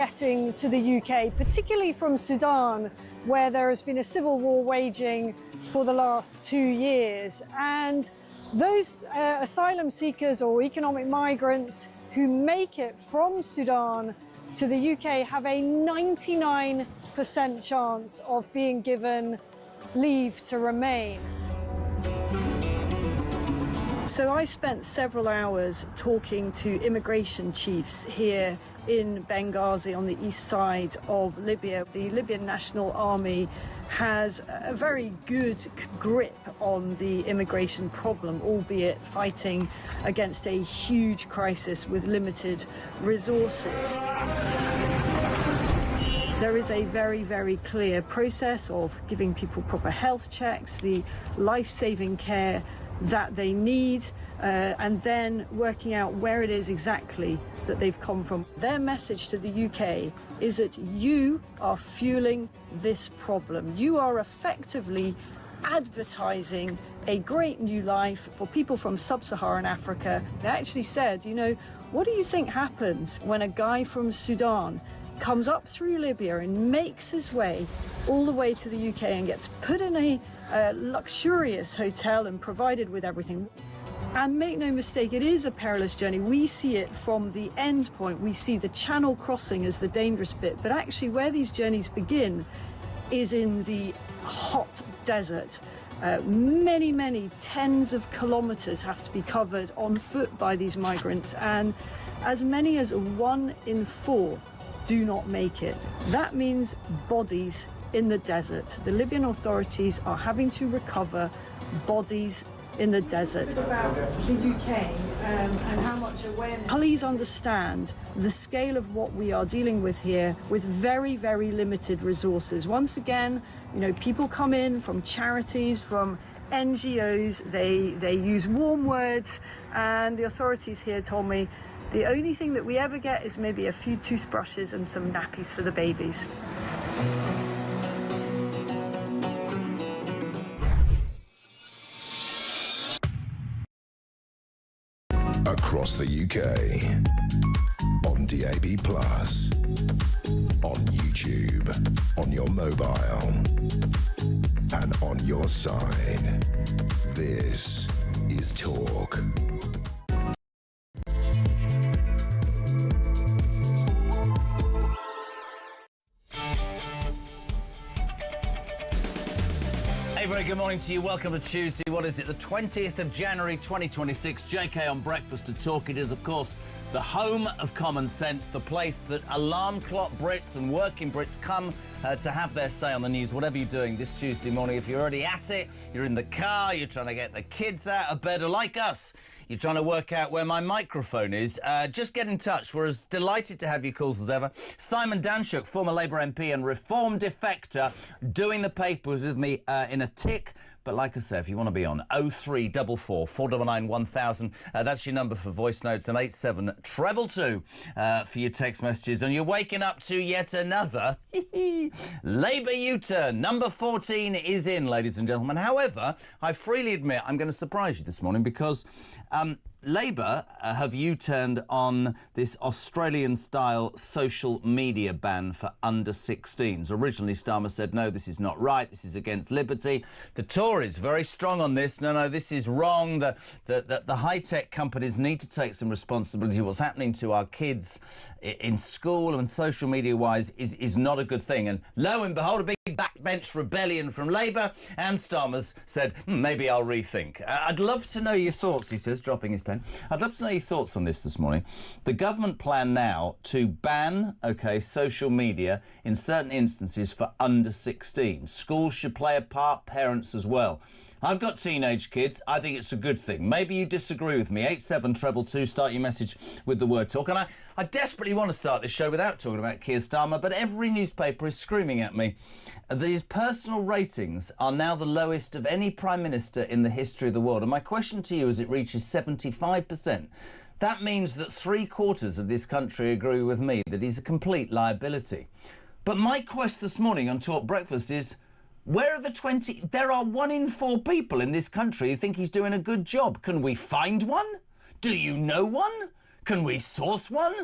getting to the UK, particularly from Sudan, where there has been a civil war waging for the last 2 years. And those asylum seekers or economic migrants who make it from Sudan to the UK have a 99% chance of being given leave to remain. So I spent several hours talking to immigration chiefs here in Benghazi on the east side of Libya. The Libyan National Army has a very good grip on the immigration problem, albeit fighting against a huge crisis with limited resources. There is a very, very clear process of giving people proper health checks, the life-saving care that they need, and then working out where it is exactly that they've come from. Their message to the UK is that you are fueling this problem. You are effectively advertising a great new life for people from sub-Saharan Africa. They actually said, you know, what do you think happens when a guy from Sudan comes up through Libya and makes his way all the way to the UK and gets put in a luxurious hotel and provided with everything? And make no mistake, it is a perilous journey. We see it from the end point. We see the channel crossing as the dangerous bit. But actually where these journeys begin is in the hot desert. Many, many tens of kilometres have to be covered on foot by these migrants. And as many as 1 in 4 do not make it. That means bodies in the desert. The Libyan authorities are having to recover bodies in the desert. About the UK and how much awareness. Please understand the scale of what we are dealing with here with very, very limited resources. Once again, you know, people come in from charities, from NGOs, they use warm words, and the authorities here told me the only thing that we ever get is maybe a few toothbrushes and some nappies for the babies. Across the UK, on DAB+, on YouTube, on your mobile, and on your side. This is Talk. Very good morning to you. Welcome to Tuesday. What is it? The 20th of January 2026. JK on Breakfast to Talk. It is, of course, the home of common sense, the place that alarm clock Brits and working Brits come to have their say on the news, whatever you're doing this Tuesday morning. If you're already at it, you're in the car, you're trying to get the kids out of bed, or like us, you're trying to work out where my microphone is, just get in touch. We're as delighted to have your calls as ever. Simon Danshuk, former Labour MP and Reform defector, doing the papers with me in a tick. But like I said, if you want to be on, 0344 499 1000, that's your number for voice notes, and 87222 for your text messages. And you're waking up to yet another Labour U-turn. Number 14 is in, ladies and gentlemen. However, I freely admit I'm going to surprise you this morning because Labour have U-turned on this Australian-style social media ban for under 16s. Originally, Starmer said, no, this is not right, this is against liberty. The Tories very strong on this. No, this is wrong. The high-tech companies need to take some responsibility. What's happening to our kids in school and social media-wise is not a good thing. And lo and behold, a big backbench rebellion from Labour, and Starmer's said, maybe I'll rethink. I'd love to know your thoughts, he says, dropping his pen. I'd love to know your thoughts on this morning. The government plan now to ban, social media in certain instances for under 16. Schools should play a part, parents as well. I've got teenage kids. I think it's a good thing. Maybe you disagree with me. 87222, start your message with the word talk. And I desperately want to start this show without talking about Keir Starmer, but every newspaper is screaming at me that his personal ratings are now the lowest of any Prime Minister in the history of the world. And my question to you is, it reaches 75%. That means that 3/4 of this country agree with me that he's a complete liability. But my quest this morning on Talk Breakfast is, where are the 20? There are 1 in 4 people in this country who think he's doing a good job. Can we find one? Do you know one? Can we source one?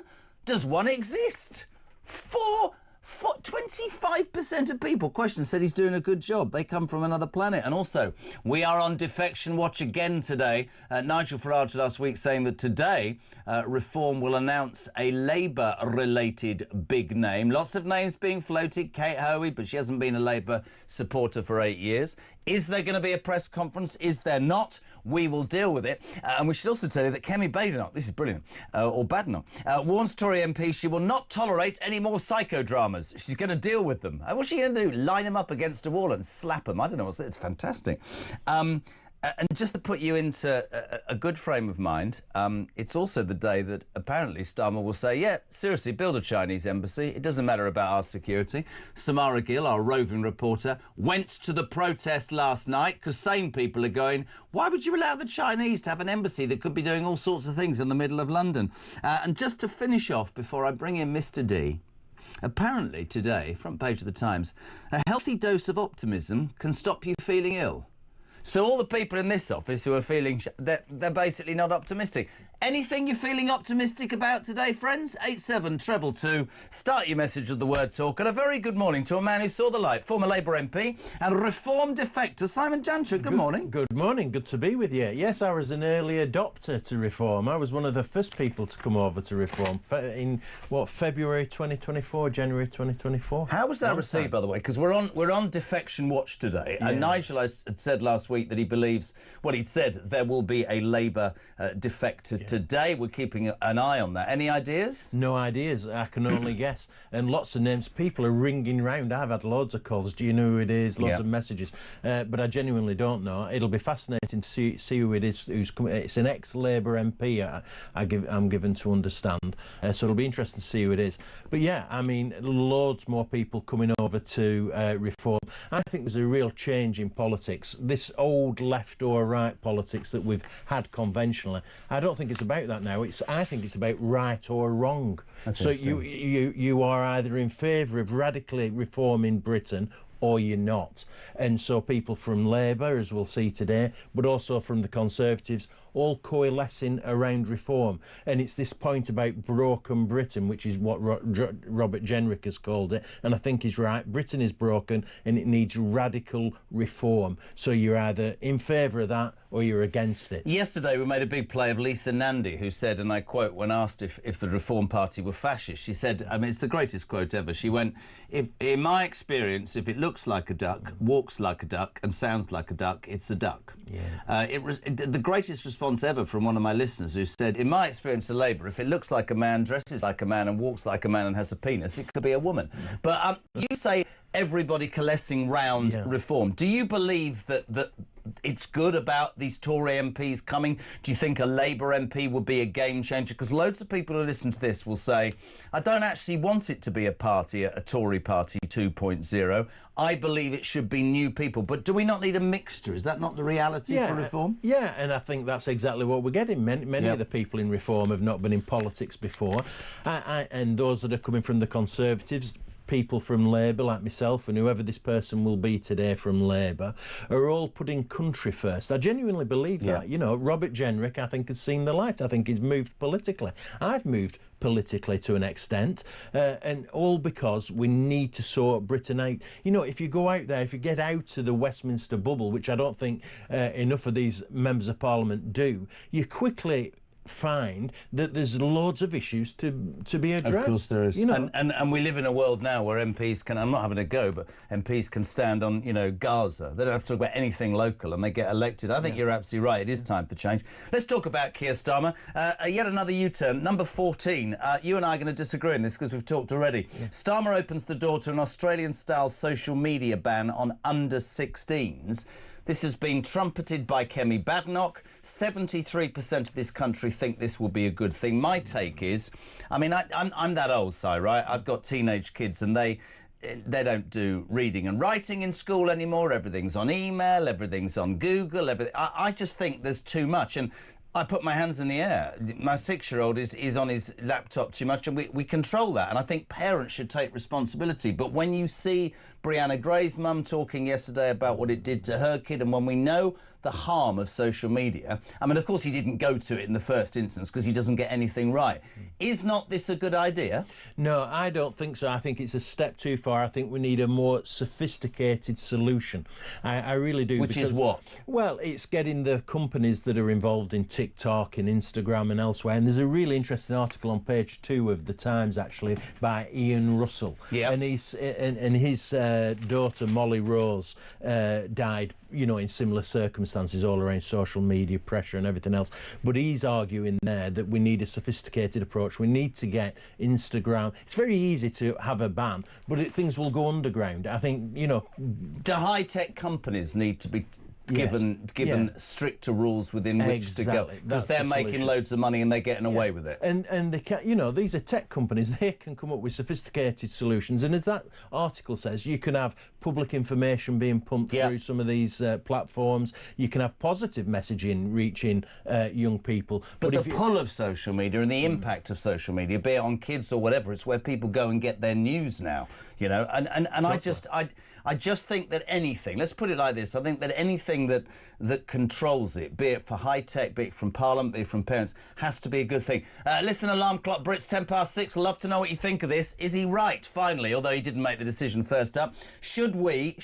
Does one exist? 25% of people questioned said he's doing a good job. They come from another planet. And also, we are on Defection Watch again today. Nigel Farage last week saying that today Reform will announce a Labour-related big name. Lots of names being floated. Kate Hoey, but she hasn't been a Labour supporter for 8 years. Is there going to be a press conference? Is there not? We will deal with it. And we should also tell you that Kemi Badenoch, this is brilliant, or Badenoch, warns Tory MP she will not tolerate any more psychodramas. She's going to deal with them. What's she going to do? Line them up against a wall and slap them? I don't know. It's fantastic. And just to put you into a good frame of mind, it's also the day that apparently Starmer will say, yeah, seriously, build a Chinese embassy. It doesn't matter about our security. Samara Gill, our roving reporter, went to the protest last night because sane people are going, why would you allow the Chinese to have an embassy that could be doing all sorts of things in the middle of London? And just to finish off before I bring in Mr. D, apparently today, front page of the Times, a healthy dose of optimism can stop you feeling ill. So all the people in this office who are feeling... They're basically not optimistic. Anything you're feeling optimistic about today, friends? 87222. Start your message with the word talk. And a very good morning to a man who saw the light, former Labour MP and Reform defector Simon Janchuk. Good morning. Good morning. Good to be with you. Yes, I was an early adopter to Reform. I was one of the first people to come over to Reform in, February 2024, January 2024. How was that received, by the way? Because we're on Defection Watch today. Yeah. And Nigel had said last week that he believes... Well, he said there will be a Labour defector today. We're keeping an eye on that. Any ideas? No ideas. I can only guess. And lots of names. People are ringing round. I've had loads of calls. Do you know who it is? Lots of messages. But I genuinely don't know. It'll be fascinating to see who it is who's coming. It's an ex-Labour MP, I'm given to understand. So it'll be interesting to see who it is. But yeah, I mean, loads more people coming over to Reform. I think there's a real change in politics. This old left or right politics that we've had conventionally, I don't think it's about that now. I think it's about right or wrong. So you are either in favour of radically reforming Britain or you're not. And so people from Labour, as we'll see today, but also from the Conservatives, all coalescing around reform. And it's this point about broken Britain, which is what Robert Jenrick has called it, and I think he's right. Britain is broken and it needs radical reform. So you're either in favour of that or you're against it. Yesterday we made a big play of Lisa Nandy, who said, and I quote, when asked if the Reform Party were fascist, she said, I mean, it's the greatest quote ever, she went, in my experience, if it looks like a duck, walks like a duck and sounds like a duck, it's a duck. Yeah. The greatest response ever from one of my listeners who said, in my experience of Labour, if it looks like a man, dresses like a man and walks like a man and has a penis, it could be a woman. But you say everybody coalescing round reform. Do you believe that it's good about these Tory MPs coming? Do you think a Labour MP would be a game changer? Because loads of people who listen to this will say, I don't actually want it to be a Tory party 2.0. I believe it should be new people. But do we not need a mixture? Is that not the reality for Reform? Yeah, and I think that's exactly what we're getting. Many of the people in Reform have not been in politics before. And those that are coming from the Conservatives, people from Labour like myself and whoever this person will be today from Labour are all putting country first. I genuinely believe that. You know, Robert Jenrick, I think, has seen the light. I think he's moved politically. I've moved politically to an extent, and all because we need to sort Britain out. You know, if you go out there, if you get out of the Westminster bubble, which I don't think enough of these members of Parliament do, you quickly find that there's loads of issues to be addressed. Of course there is. You know, and we live in a world now where MPs can, I'm not having a go, but MPs can stand on, you know, Gaza. They don't have to talk about anything local and they get elected. I think you're absolutely right. It is time for change. Let's talk about Keir Starmer. Yet another U-turn. Number 14. You and I are going to disagree on this because we've talked already. Starmer opens the door to an Australian-style social media ban on under-16s. This has been trumpeted by Kemi Badenoch. 73% of this country think this will be a good thing. My take is, I mean, I'm that old, Si, right? I've got teenage kids and they don't do reading and writing in school anymore. Everything's on email, everything's on Google, everything. I just think there's too much. And I put my hands in the air. My 6-year-old is on his laptop too much, and we control that. And I think parents should take responsibility. But when you see Brianna Gray's mum talking yesterday about what it did to her kid, and when we know the harm of social media. I mean, of course, he didn't go to it in the first instance because he doesn't get anything right. Is not this a good idea? No, I don't think so. I think it's a step too far. I think we need a more sophisticated solution. I really do. Which is what? Well, it's getting the companies that are involved in TikTok and Instagram and elsewhere. And there's a really interesting article on page 2 of the Times, actually, by Ian Russell. Yeah. And his daughter Molly Rose died, in similar circumstances all around social media pressure and everything else. But he's arguing there that we need a sophisticated approach. We need to get Instagram. It's very easy to have a ban, but things will go underground. I think, Do high-tech companies need to be given stricter rules within which to go, because they're making loads of money and they're getting away with it? And they can, these are tech companies. They can come up with sophisticated solutions, and as that article says, you can have public information being pumped through some of these platforms. You can have positive messaging reaching young people. But the pull of social media and the impact of social media, be it on kids or whatever, it's where people go and get their news now. And I just think that anything, let's put it like this, I think that anything that controls it, be it for high tech, be it from Parliament, be it from parents, has to be a good thing. Listen, alarm clock, Brits, 6:10. Love to know what you think of this. Is he right, finally, although he didn't make the decision first up? Should we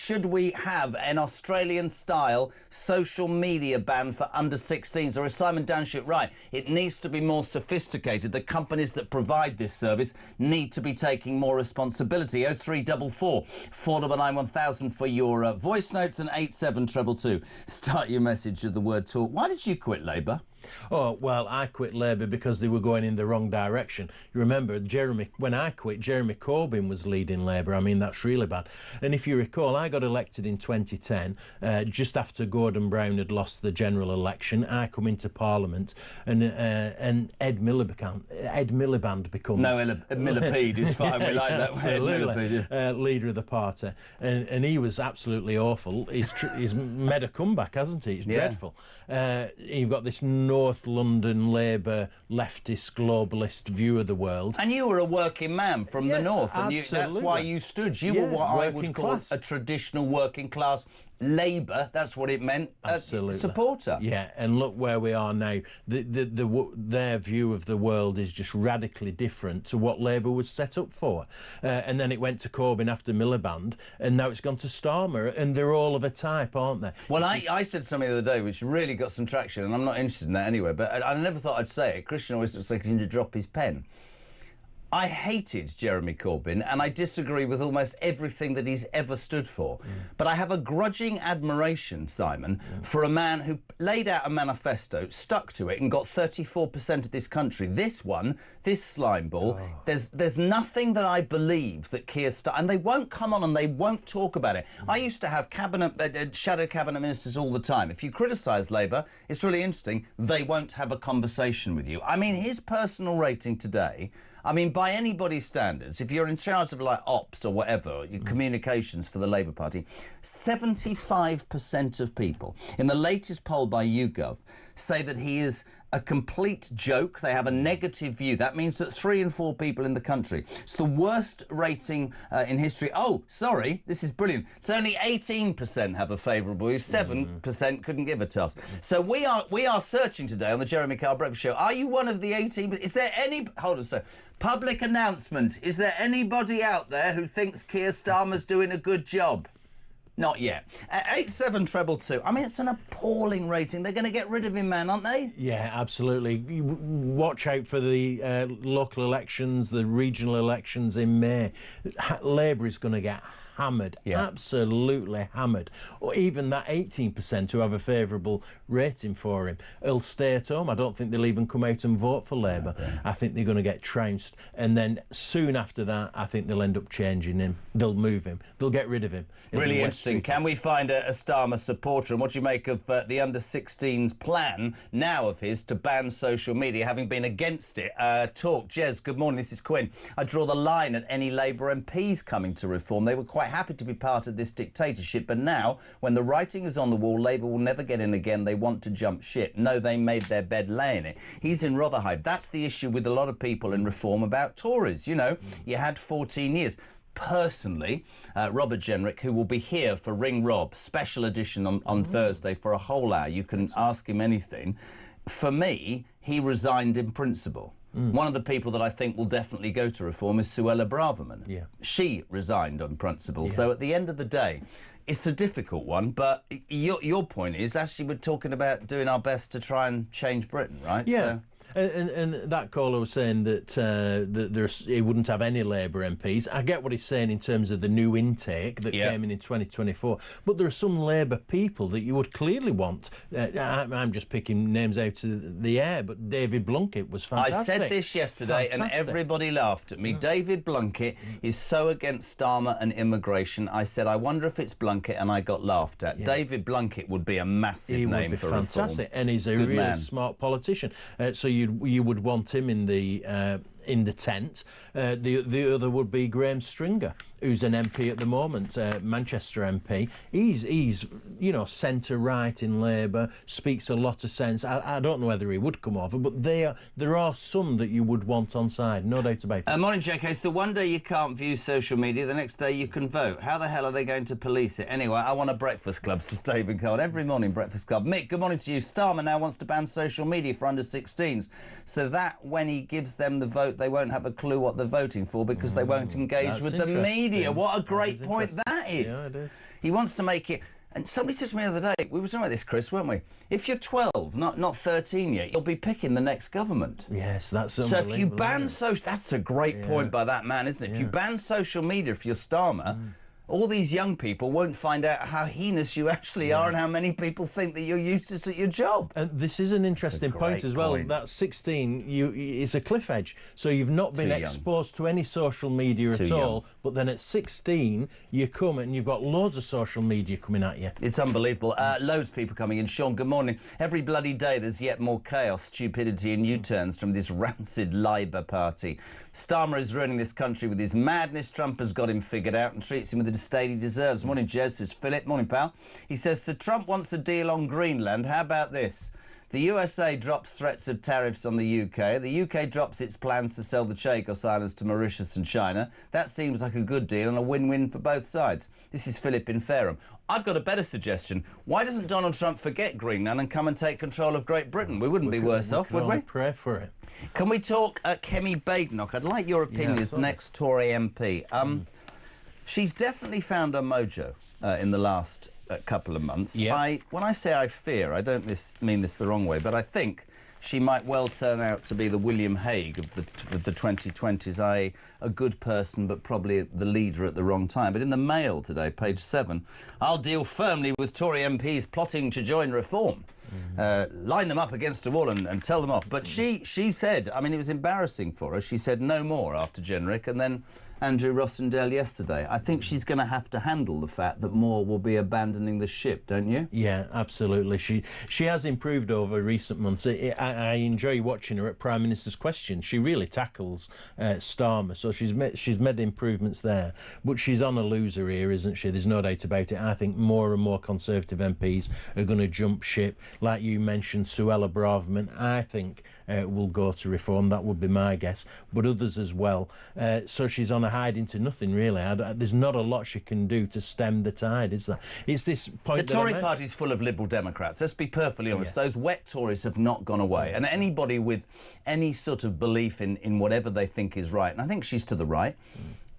have an Australian-style social media ban for under 16s? Or is Simon Danship right? It needs to be more sophisticated. The companies that provide this service need to be taking more responsibility. 0344 499 1000 for your voice notes, and 87222. Start your message with the word talk. Why did you quit Labour? Oh, well, I quit Labour because they were going in the wrong direction. You remember, when I quit, Jeremy Corbyn was leading Labour. I mean, that's really bad. And if you recall, I got elected in 2010, just after Gordon Brown had lost the general election. I come into Parliament, and Ed Miliband becomes... No, Millipede is fine. We like that word. Leader of the party. And he was absolutely awful. He's made a comeback, hasn't he? It's dreadful. You've got this North London Labour leftist globalist view of the world. And you were a working man from the north, and that's why you stood. You were what I would call a traditional working class Labour, that's what it meant, supporter. Yeah, and look where we are now. Their view of the world is just radically different to what Labour was set up for. And then it went to Corbyn after Miliband, and now it's gone to Starmer, and they're all of a type, aren't they? Well, I said something the other day which really got some traction, and I'm not interested in that anyway, but I never thought I'd say it. Christian always looks like he's going to drop his pen. I hated Jeremy Corbyn, and I disagree with almost everything that he's ever stood for. But I have a grudging admiration, Simon, for a man who laid out a manifesto, stuck to it, and got 34% of this country. This slime ball, there's nothing that I believe that Keir Starmer... And they won't come on and they won't talk about it. I used to have shadow cabinet ministers all the time. If you criticise Labour, it's really interesting, they won't have a conversation with you. I mean, his personal rating today... I mean, by anybody's standards, if you're in charge of, like, ops or whatever, your communications for the Labour Party, 75% of people in the latest poll by YouGov say that he is a complete joke. They have a negative view. That means that 3 in 4 people in the country. It's the worst rating in history. Oh, sorry, this is brilliant. It's only 18% have a favourable view. 7% couldn't give a toss. So we are searching today on the Jeremy Kyle Breakfast Show. Are you one of the 18? Is there any... Hold on a second. Public announcement. Is there anybody out there who thinks Keir Starmer's doing a good job? Not yet. 87222. I mean, it's an appalling rating. They're going to get rid of him, man, aren't they? Yeah, absolutely. Watch out for the local elections, the regional elections in May. Labour is going to get hammered, absolutely hammered. Or even that 18% who have a favourable rating for him, he'll stay at home. I don't think they'll even come out and vote for Labour. Okay. I think they're going to get trounced. And then soon after that, I think they'll end up changing him. They'll move him. They'll get rid of him. Really interesting. Can we find a Starmer supporter? And what do you make of the under-16s plan now of his to ban social media, having been against it? Talk. Jez, good morning. This is Quinn. I draw the line at any Labour MPs coming to reform. They were quite happy to be part of this dictatorship, but now, when the writing is on the wall, Labour will never get in again. They want to jump ship. No, they made their bed laying it. He's in Rotherhithe. That's the issue with a lot of people in reform about Tories. You know, you had 14 years. personally, Robert Jenrick, who will be here for Ring Rob, special edition on Thursday for a whole hour. You can ask him anything. For me, he resigned in principle. One of the people that I think will definitely go to reform is Suella Braverman. Yeah. She resigned on principle. So at the end of the day, it's a difficult one, but your point is actually we're talking about doing our best to try and change Britain, right? Yeah. So, And that caller was saying that he wouldn't have any Labour MPs. I get what he's saying in terms of the new intake that came in 2024, but there are some Labour people that you would clearly want. I'm just picking names out of the air, but David Blunkett was fantastic. I said this yesterday and everybody laughed at me. David Blunkett is so against Starmer and immigration. I said, I wonder if it's Blunkett, and I got laughed at. David Blunkett would be a massive name for reform. He would be fantastic, and he's a really smart politician. So you would want him in the tent. The other would be Graham Stringer, who's an MP at the moment, Manchester MP. He's centre right in Labour, speaks a lot of sense. I don't know whether he would come over, but there are some that you would want on side, no doubt about it. Morning, JK. So one day you can't view social media, the next day you can vote. How the hell are they going to police it? Anyway, I want a Breakfast Club, says David Cole. Every morning, Breakfast Club. Mick, good morning to you. Starmer now wants to ban social media for under 16s, so that when he gives them the vote, they won't have a clue what they're voting for because they won't engage with the media. What a great point that is. Yeah, it is. He wants to make it... And somebody said to me the other day, we were talking about this, Chris, weren't we? If you're 12, not 13 yet, you'll be picking the next government. Yes, that's unbelievable. So if you ban social... That's a great point by that man, isn't it? Yeah. If you ban social media, if you're Starmer... all these young people won't find out how heinous you actually are and how many people think that you're useless at your job. And this is an interesting point as well. That 16 is a cliff edge. So you've not been exposed to any social media at all, but then at 16 you come and you've got loads of social media coming at you. It's unbelievable. Loads of people coming in. Sean, good morning. Every bloody day there's yet more chaos, stupidity and U-turns from this rancid Labour Party. Starmer is ruining this country with his madness. Trump has got him figured out and treats him with the disdain he deserves. Morning, Jez, says Philip. Morning, pal. He says, so Trump wants a deal on Greenland. How about this? The USA drops threats of tariffs on the UK. The UK drops its plans to sell the Chagos Islands to Mauritius and China. That seems like a good deal and a win-win for both sides. This is Philip in Fareham. I've got a better suggestion. Why doesn't Donald Trump forget Greenland and come and take control of Great Britain? We wouldn't be worse off, would we? Pray for it. Can we talk Kemi Badenoch? I'd like your opinion as next Tory MP. She's definitely found her mojo in the last couple of months. Yeah. When I say I fear, I don't mean this the wrong way, but I think she might well turn out to be the William Hague of the 2020s, i.e. a good person but probably the leader at the wrong time. But in the Mail today, page 7, I'll deal firmly with Tory MPs plotting to join reform. Line them up against a wall and tell them off. But she said, I mean, it was embarrassing for her. She said no more after Jenrick, and then Andrew Rossendale yesterday. I think she's going to have to handle the fact that more will be abandoning the ship, don't you? Yeah, absolutely. She has improved over recent months. I enjoy watching her at Prime Minister's Questions. She really tackles Starmer, so she's made improvements there. But she's on a loser here, isn't she? There's no doubt about it. I think more and more Conservative MPs are going to jump ship. Like you mentioned, Suella Braverman, I think will go to reform. That would be my guess. But others as well. So she's on a hide into nothing, really. There's not a lot she can do to stem the tide, is there? It's this point. The Tory party's full of Liberal Democrats. Let's be perfectly honest. Those wet Tories have not gone away. And anybody with any sort of belief in whatever they think is right, and I think she's to the right,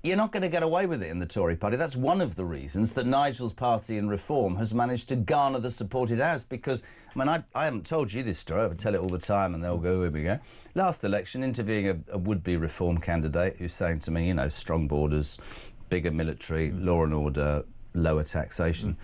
you're not going to get away with it in the Tory party. That's one of the reasons that Nigel's party in Reform has managed to garner the support it has, because, I mean, I haven't told you this story. I would tell it all the time and they'll go, here we go. Last election, interviewing a would-be Reform candidate who's saying to me, you know, strong borders, bigger military, law and order, lower taxation.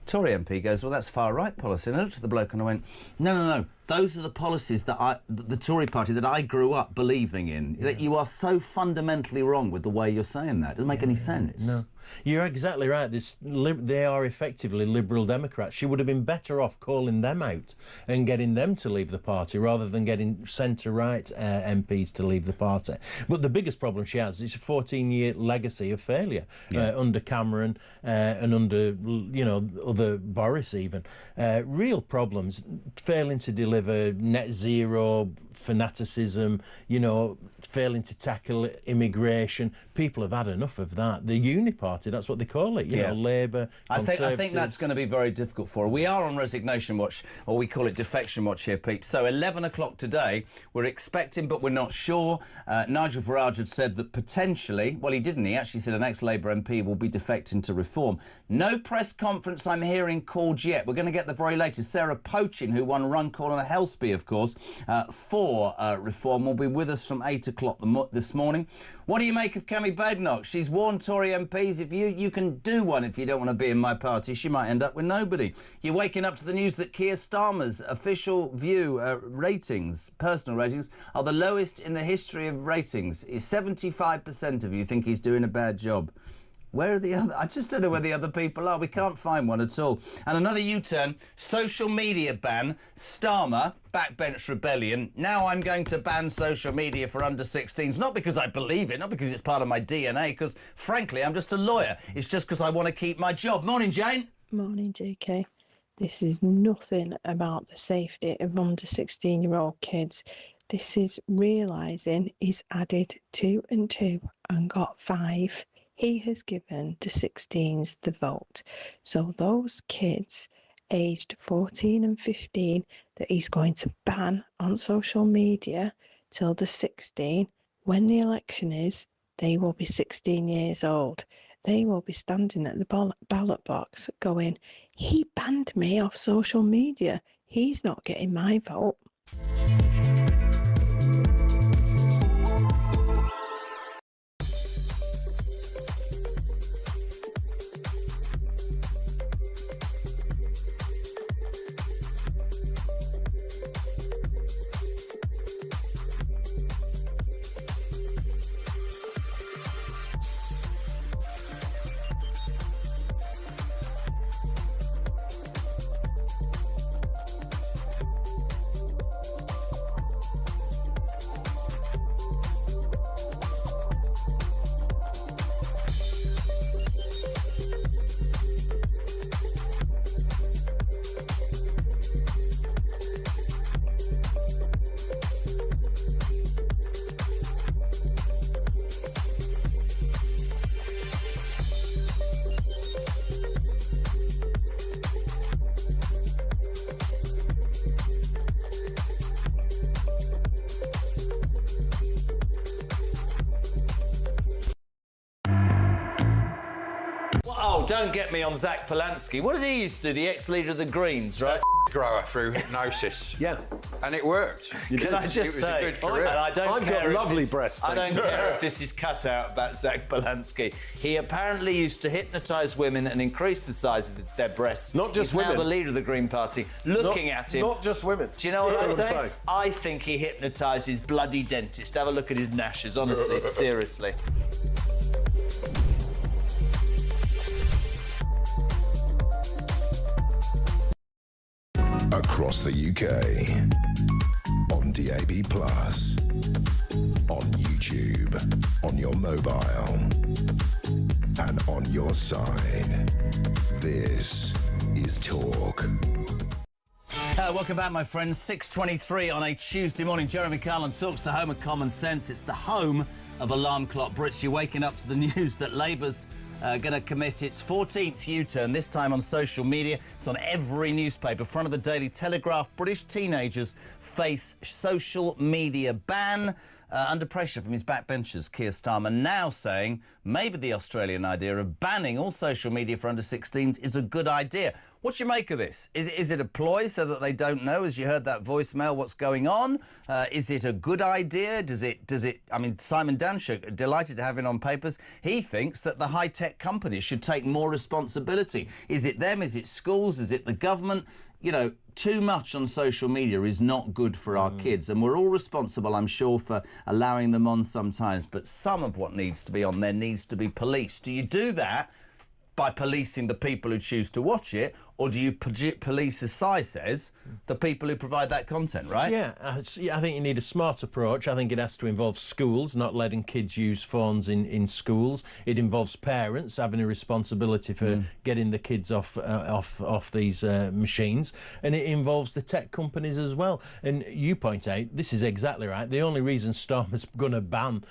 Tory MP goes, well, that's far-right policy. And I looked at the bloke and I went, no. Those are the policies that the Tory party that I grew up believing in. That you are so fundamentally wrong with the way you're saying that. It doesn't make any sense. No. You're exactly right. They are effectively Liberal Democrats. She would have been better off calling them out and getting them to leave the party rather than getting centre-right MPs to leave the party. But the biggest problem she has is a 14-year legacy of failure under Cameron and under, other Boris even. Real problems, failing to deliver deliver, net zero fanaticism, you know, failing to tackle immigration. People have had enough of that. The Uni Party, that's what they call it, you know, Labour, I think Conservatives. that's going to be very difficult for her. We are on resignation watch, or we call it defection watch here, Pete. So 11 o'clock today, we're expecting, but we're not sure. Nigel Farage had said that potentially, well, he didn't. He actually said an ex-Labour MP will be defecting to Reform. No press conference I'm hearing called yet. We're going to get the very latest. Sarah Pochin, who won Runcorn and Helsby, of course, for Reform, will be with us from 8 o'clock this morning. What do you make of Cami Badenoch? She's warned Tory MPs, if you can do one if you don't want to be in my party, she might end up with nobody. You're waking up to the news that Keir Starmer's official view ratings, personal ratings, are the lowest in the history of ratings. 75% of you think he's doing a bad job. Where are the other? I just don't know where the other people are. We can't find one at all. And another U-turn, social media ban, Starmer, backbench rebellion. Now I'm going to ban social media for under 16s, not because I believe it, not because it's part of my DNA, because, frankly, I'm just a lawyer. It's just because I want to keep my job. Morning, Jane. Morning, JK. This is nothing about the safety of under 16-year-old kids. This is realising he's added 2 and 2 and got 5. He has given the 16s the vote. So those kids aged 14 and 15 that he's going to ban on social media till the 16, when the election is, they will be 16 years old. They will be standing at the ballot box going, he banned me off social media. He's not getting my vote. Oh, don't get me on Zach Polanski. What did he used to do? The ex-leader of the Greens, right? Grower through hypnosis. Yeah. And it worked. Can I just say, a good career. and I don't I've care got if lovely this- breasts, I don't thanks. care if this is cut out about Zach Polanski. He apparently used to hypnotise women and increase the size of their breasts. Not just He's women. now the leader of the Green Party, looking at him. Not just women. Do you know what I That's what say? I'm saying. I think he hypnotises bloody dentists. Have a look at his gnashes, honestly, seriously. Across the UK, on DAB+, on YouTube, on your mobile, and on your side. This is Talk. Welcome back, my friends. 6:23 on a Tuesday morning. Jeremy Carlin talks the home of common sense. It's the home of alarm clock Brits. You're waking up to the news that Labour's going to commit its 14th U-turn, this time on social media. It's on every newspaper. Front of the Daily Telegraph, British teenagers face social media ban. Under pressure from his backbenchers, Keir Starmer now saying maybe the Australian idea of banning all social media for under 16s is a good idea. What do you make of this? Is it a ploy so that they don't know, as you heard that voicemail, what's going on? Is it a good idea? Does it? I mean, Simon Danshuk, delighted to have him on papers. He thinks that the high-tech companies should take more responsibility. Is it them? Is it schools? Is it the government? You know, too much on social media is not good for our kids, and we're all responsible, I'm sure, for allowing them on sometimes, but some of what needs to be on there needs to be policed. Do you do that by policing the people who choose to watch it, or do you police, as Si says, the people who provide that content, right? Yeah, I think you need a smart approach. I think it has to involve schools, not letting kids use phones in schools. It involves parents having a responsibility for getting the kids off these machines, and it involves the tech companies as well. And you point out, this is exactly right. The only reason Starmer's going to ban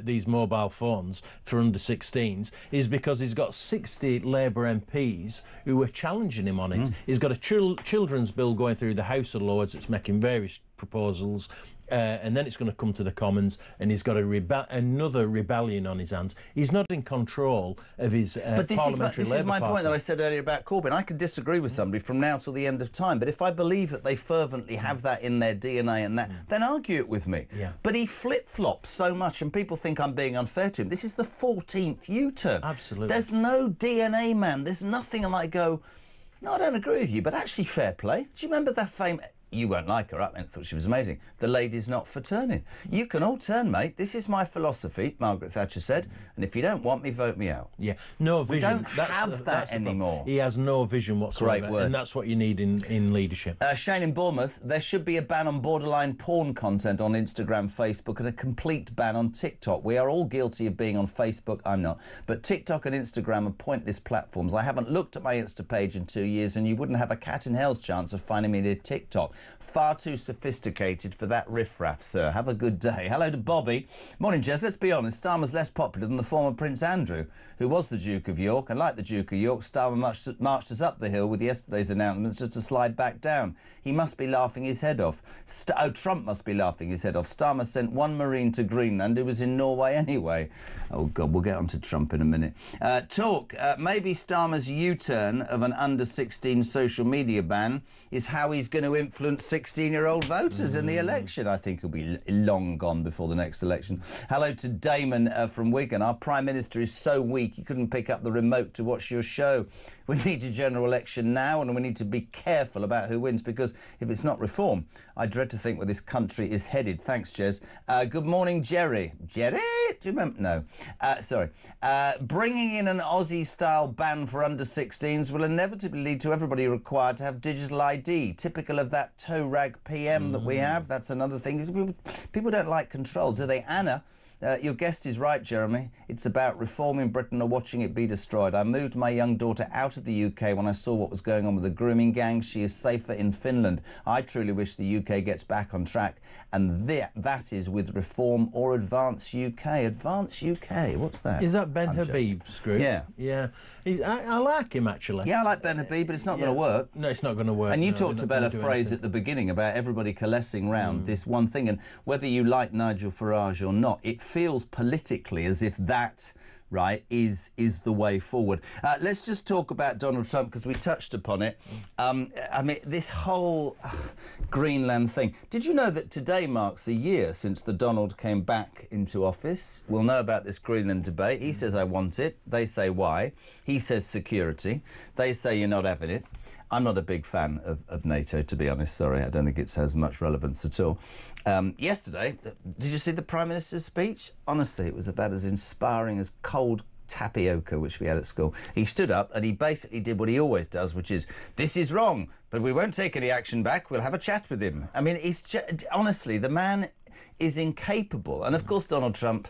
these mobile phones for under 16s is because he's got 60 Labour MPs who are challenging him on it. He's got a children's bill going through the House of Lords. It's making various proposals, and then it's going to come to the Commons, and he's got another rebellion on his hands. He's not in control of his parliamentary This is my Labour point that I Party. said earlier about Corbyn. I could disagree with somebody from now till the end of time, but if I believe that they fervently have that in their DNA and that, then argue it with me. Yeah. But he flip-flops so much, and people think I'm being unfair to him. This is the 14th U-turn. Absolutely. There's no DNA, man. There's nothing, and I go, no, I don't agree with you, but actually fair play. Do you remember that famous... You won't like her, I thought she was amazing. The lady's not for turning. You can all turn, mate. This is my philosophy, Margaret Thatcher said, and if you don't want me, vote me out. Yeah, no vision. We don't That's have that anymore. He has no vision whatsoever, Great word. and that's what you need in leadership. Shane in Bournemouth, there should be a ban on borderline porn content on Instagram, Facebook, and a complete ban on TikTok. We are all guilty of being on Facebook. I'm not. But TikTok and Instagram are pointless platforms. I haven't looked at my Insta page in 2 years, and you wouldn't have a cat in hell's chance of finding me near TikTok. Far too sophisticated for that riffraff, sir. Have a good day. Hello to Bobby. Morning, Jez. Let's be honest, Starmer's less popular than the former Prince Andrew, who was the Duke of York, and like the Duke of York, Starmer marched us up the hill with yesterday's announcements just to slide back down. He must be laughing his head off. Trump must be laughing his head off. Starmer sent one Marine to Greenland who was in Norway anyway. Oh, God, we'll get on to Trump in a minute. Maybe Starmer's U-turn of an under-16 social media ban is how he's going to influence 16-year-old voters in the election. I think he'll be long gone before the next election. Hello to Damon from Wigan. Our Prime Minister is so weak he couldn't pick up the remote to watch your show. We need a general election now, and we need to be careful about who wins, because if it's not reform, I dread to think where this country is headed. Thanks, Jez. Good morning, Jerry. Jerry? Do you remember? No. Sorry. Bringing in an Aussie-style ban for under-16s will inevitably lead to everybody required to have digital ID, typical of that toe rag PM that we have. That's another thing. People don't like control, do they? Anna, your guest is right, Jeremy. It's about reforming Britain or watching it be destroyed. I moved my young daughter out of the UK when I saw what was going on with the grooming gang. She is safer in Finland. I truly wish the UK gets back on track, and that is with reform or Advance UK. Advance UK, what's that? Is that Ben Habib's group? Yeah. Yeah. I like him, actually. Yeah, I like Ben Habib, but it's not going to work. No, it's not going to work. And you no, talked about a phrase at the beginning about everybody coalescing round this one thing, and whether you like Nigel Farage or not, it feels politically as if that, right, is the way forward. Let's just talk about Donald Trump, because we touched upon it. I mean, this whole Greenland thing. Did you know that today marks a year since the Donald came back into office? We'll know about this Greenland debate. He says, I want it. They say, why? He says, security. They say, you're not having it. I'm not a big fan of NATO, to be honest. Sorry, I don't think it has much relevance at all. Yesterday, did you see the Prime Minister's speech? Honestly, it was about as inspiring as cold tapioca, which we had at school. He stood up and he basically did what he always does, which is, this is wrong, but we won't take any action back. We'll have a chat with him. I mean, honestly, the man is incapable. And, of course, Donald Trump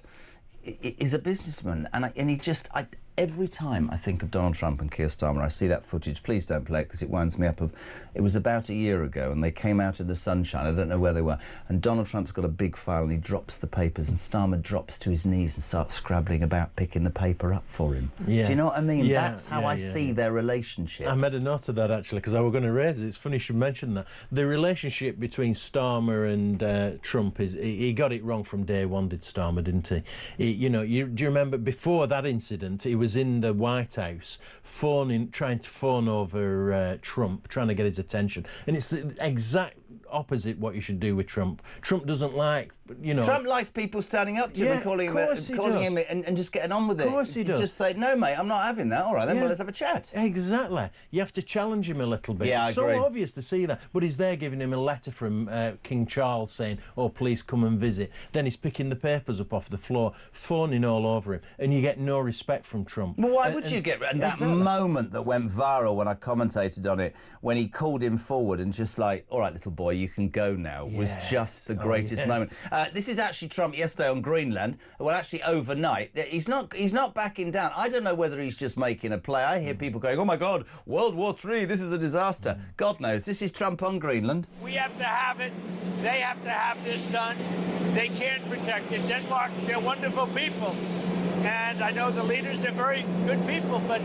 is a businessman. And he just... Every time I think of Donald Trump and Keir Starmer, I see that footage. Please don't play it, because it winds me up of... It was about a year ago, and they came out in the sunshine. I don't know where they were. And Donald Trump's got a big file, and he drops the papers, and Starmer drops to his knees and starts scrabbling about picking the paper up for him. Yeah. Do you know what I mean? Yeah, That's how I see their relationship. I made a note of that, actually, because I was going to raise it. It's funny you should mention that. The relationship between Starmer and Trump is... He got it wrong from day one, did Starmer, didn't he? Do you remember, before that incident, he was in the White House trying to phone over Trump, trying to get his attention. And it's the exact opposite what you should do with Trump. Trump doesn't like, you know... Trump likes people standing up to him and calling him and just getting on with it. Of course he does. Just say, no, mate, I'm not having that. All right, then, well, let's have a chat. Exactly. You have to challenge him a little bit. Yeah, I it's agree. so obvious to see that. But he's there giving him a letter from King Charles saying, oh, please come and visit. Then he's picking the papers up off the floor, phoning all over him, and you get no respect from Trump. Well, why would you get... And that Exactly. moment that went viral when I commentated on it, when he called him forward and just like, all right, little boy, you can go now, was just the greatest moment. This is actually Trump yesterday on Greenland. Well, actually, overnight. He's not backing down. I don't know whether he's just making a play. I hear people going, oh, my God, World War III, this is a disaster. God knows. This is Trump on Greenland. We have to have it. They have to have this done. They can't protect it. Denmark, they're wonderful people. And I know the leaders are very good people, but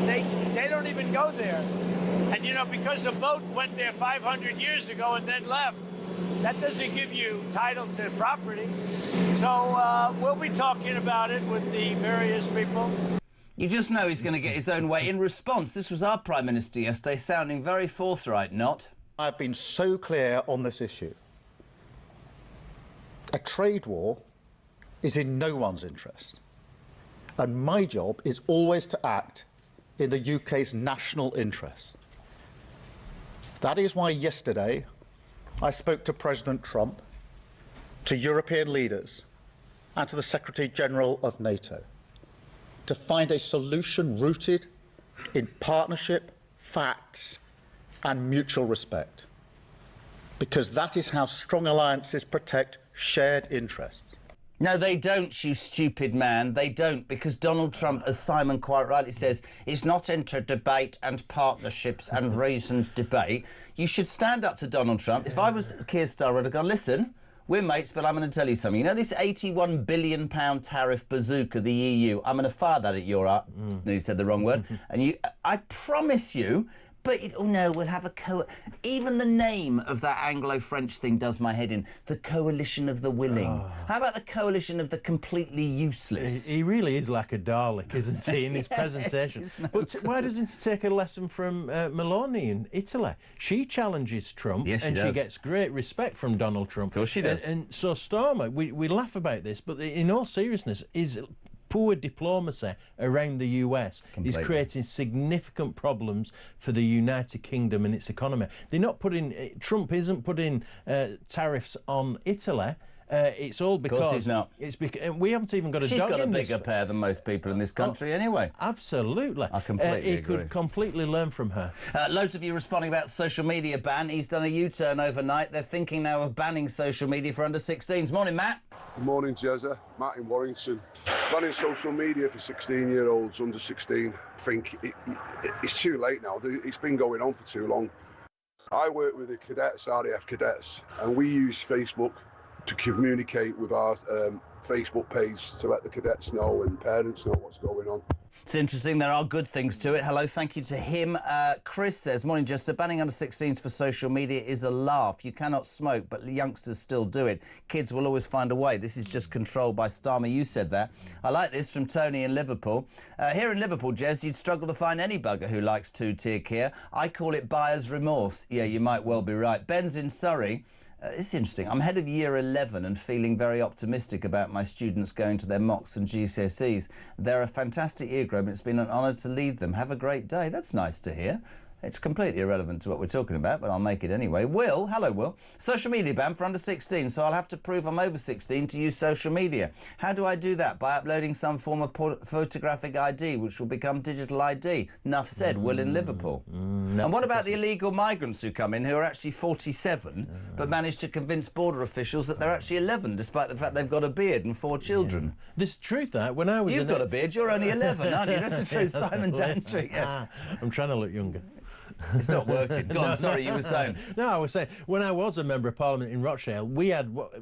they don't even go there. And, you know, because a boat went there 500 years ago and then left, that doesn't give you title to property. So we'll be talking about it with the various people. You just know he's going to get his own way. In response, this was our Prime Minister yesterday, sounding very forthright, not? I've been so clear on this issue. A trade war is in no one's interest. And my job is always to act in the UK's national interest. That is why yesterday I spoke to President Trump, to European leaders, and to the Secretary-General of NATO to find a solution rooted in partnership, facts, and mutual respect. Because that is how strong alliances protect shared interests. No, they don't, you stupid man. They don't, because Donald Trump, as Simon quite rightly says, is not into debate and partnerships and reasoned debate. You should stand up to Donald Trump. If I was Keir Starmer, I'd have gone, listen, we're mates, but I'm going to tell you something. You know this £81 billion tariff bazooka, the EU? I'm going to fire that at your art. Nearly said the wrong word. And I promise you... But, oh no, we'll have even the name of that Anglo-French thing does my head in. The coalition of the willing. Oh. How about the coalition of the completely useless? He really is like a Dalek, isn't he, in his presentation? But why doesn't he take a lesson from Meloni in Italy? She challenges Trump, and she gets great respect from Donald Trump. Of course she does. And so Starmer, we laugh about this, but in all seriousness, is... poor diplomacy around the US is creating significant problems for the United Kingdom and its economy. They're not putting... Trump isn't putting tariffs on Italy. It's all because... Of course he's not. It's because we haven't even got a dog in this... She's got a bigger pair than most people in this country anyway. Absolutely. I completely agree. He could completely learn from her. Loads of you responding about social media ban. He's done a U-turn overnight. They're thinking now of banning social media for under-16s. Morning, Matt. Good morning, Jezza. Matt in Warrington. Banning social media for 16-year-olds under 16, I think it's too late now. It's been going on for too long. I work with the cadets, RAF cadets, and we use Facebook to communicate with our Facebook page to let the cadets know and parents know what's going on. It's interesting. There are good things to it. Hello, thank you to him. Chris says, morning, Jester. Banning under 16s for social media is a laugh. You cannot smoke, but youngsters still do it. Kids will always find a way. This is just controlled by Starmer. You said that. I like this from Tony in Liverpool. Here in Liverpool, Jez, you'd struggle to find any bugger who likes two-tier Kia. I call it buyer's remorse. Yeah, you might well be right. Ben's in Surrey. It's interesting. I'm head of year 11 and feeling very optimistic about my students going to their mocks and GCSEs. They're a fantastic year group. It's been an honour to lead them. Have a great day. That's nice to hear. It's completely irrelevant to what we're talking about, but I'll make it anyway. Will, hello, Will. Social media ban for under 16, so I'll have to prove I'm over 16 to use social media. How do I do that? By uploading some form of photographic ID, which will become digital ID. Enough said, Will in Liverpool. And what about the illegal migrants who come in who are actually 47, but manage to convince border officials that they're actually 11, despite the fact they've got a beard and 4 children? This truth, that when I was... You've got a beard, you're only 11, aren't you? That's the truth, Simon Dantry. Yeah. I'm trying to look younger. It's not working. Go on, sorry, you were saying. No, I was saying, when I was a Member of Parliament in Rochdale,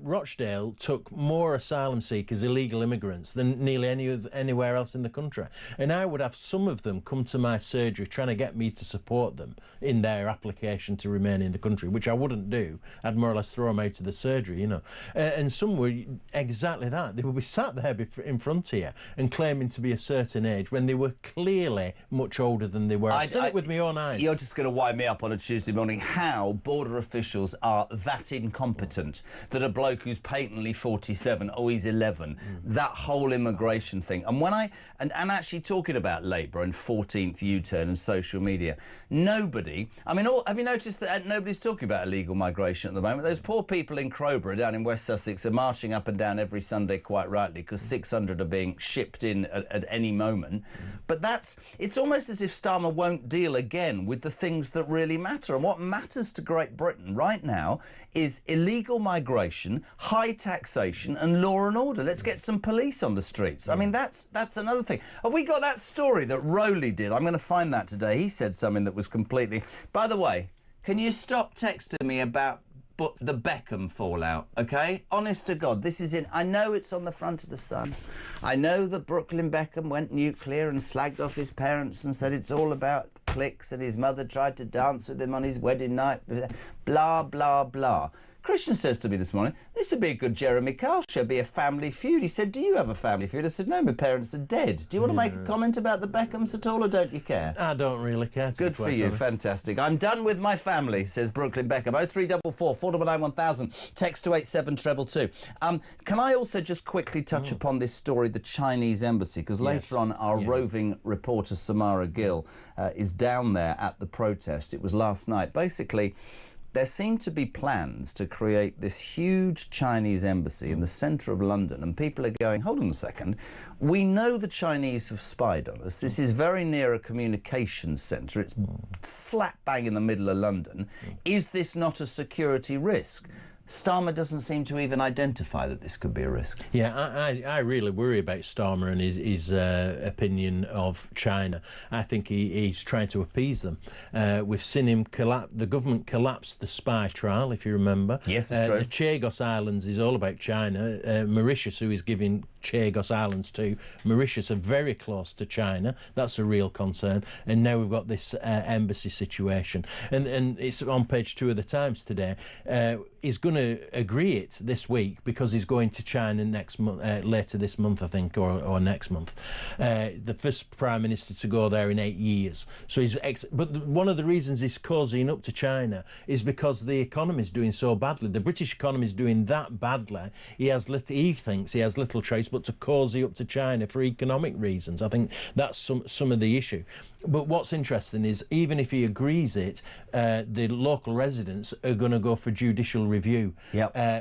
Rochdale took more asylum seekers, illegal immigrants, than nearly anywhere else in the country. And I would have some of them come to my surgery trying to get me to support them in their application to remain in the country, which I wouldn't do. I'd more or less throw them out of the surgery, you know. And some were exactly that. They would be sat there in front here and claiming to be a certain age when they were clearly much older than they were. I've seen it with my own eyes. You're just going to wind me up on a Tuesday morning. How border officials are that incompetent that a bloke who's patently 47, he's 11, that whole immigration thing. And when and actually talking about Labour and 14th U-turn and social media, nobody, I mean, have you noticed that nobody's talking about illegal migration at the moment? Those poor people in Crowborough down in West Sussex are marching up and down every Sunday, quite rightly, because 600 are being shipped in at any moment. But it's almost as if Starmer won't deal again with the things that really matter. And what matters to Great Britain right now is illegal migration, high taxation and law and order. Let's get some police on the streets. I mean, that's another thing. Have we got that story that Rowley did? I'm going to find that today. He said something that was completely... By the way, can you stop texting me about the Beckham fallout, OK? Honest to God, this is in... I know it's on the front of the Sun. I know that Brooklyn Beckham went nuclear and slagged off his parents and said it's all about clicks and his mother tried to dance with him on his wedding night. Blah, blah, blah. Christian says to me this morning, this would be a good Jeremy Kyle show, be a family feud. He said, do you have a family feud? I said, no, my parents are dead. Do you want to make a comment about the Beckhams at all, or don't you care? I don't really care. Good for you, fantastic. I'm done with my family, says Brooklyn Beckham. 0344 499 1000, text to 87222. Can I also just quickly touch upon this story, the Chinese embassy, because later on our roving reporter Samara Gill is down there at the protest. It was last night. Basically, there seem to be plans to create this huge Chinese embassy in the centre of London, and people are going, hold on a second, we know the Chinese have spied on us. This is very near a communications centre. It's slap bang in the middle of London. Is this not a security risk? Starmer doesn't seem to even identify that this could be a risk. Yeah, I really worry about Starmer and his opinion of China. I think he's trying to appease them. We've seen him the government collapse the spy trial, if you remember. Yes, it's true. The Chagos Islands is all about China. Mauritius, who is giving Chagos Islands to Mauritius, are very close to China. That's a real concern. And now we've got this embassy situation. And it's on page 2 of the Times today. He's going to agree it this week because he's going to China next month, later this month, I think, or next month. The first Prime Minister to go there in 8 years. So but one of the reasons he's cozying up to China is because the economy is doing so badly. The British economy is doing that badly. He thinks he has little choice but to cosy up to China for economic reasons. I think that's some of the issue. But what's interesting is even if he agrees it, the local residents are going to go for judicial review,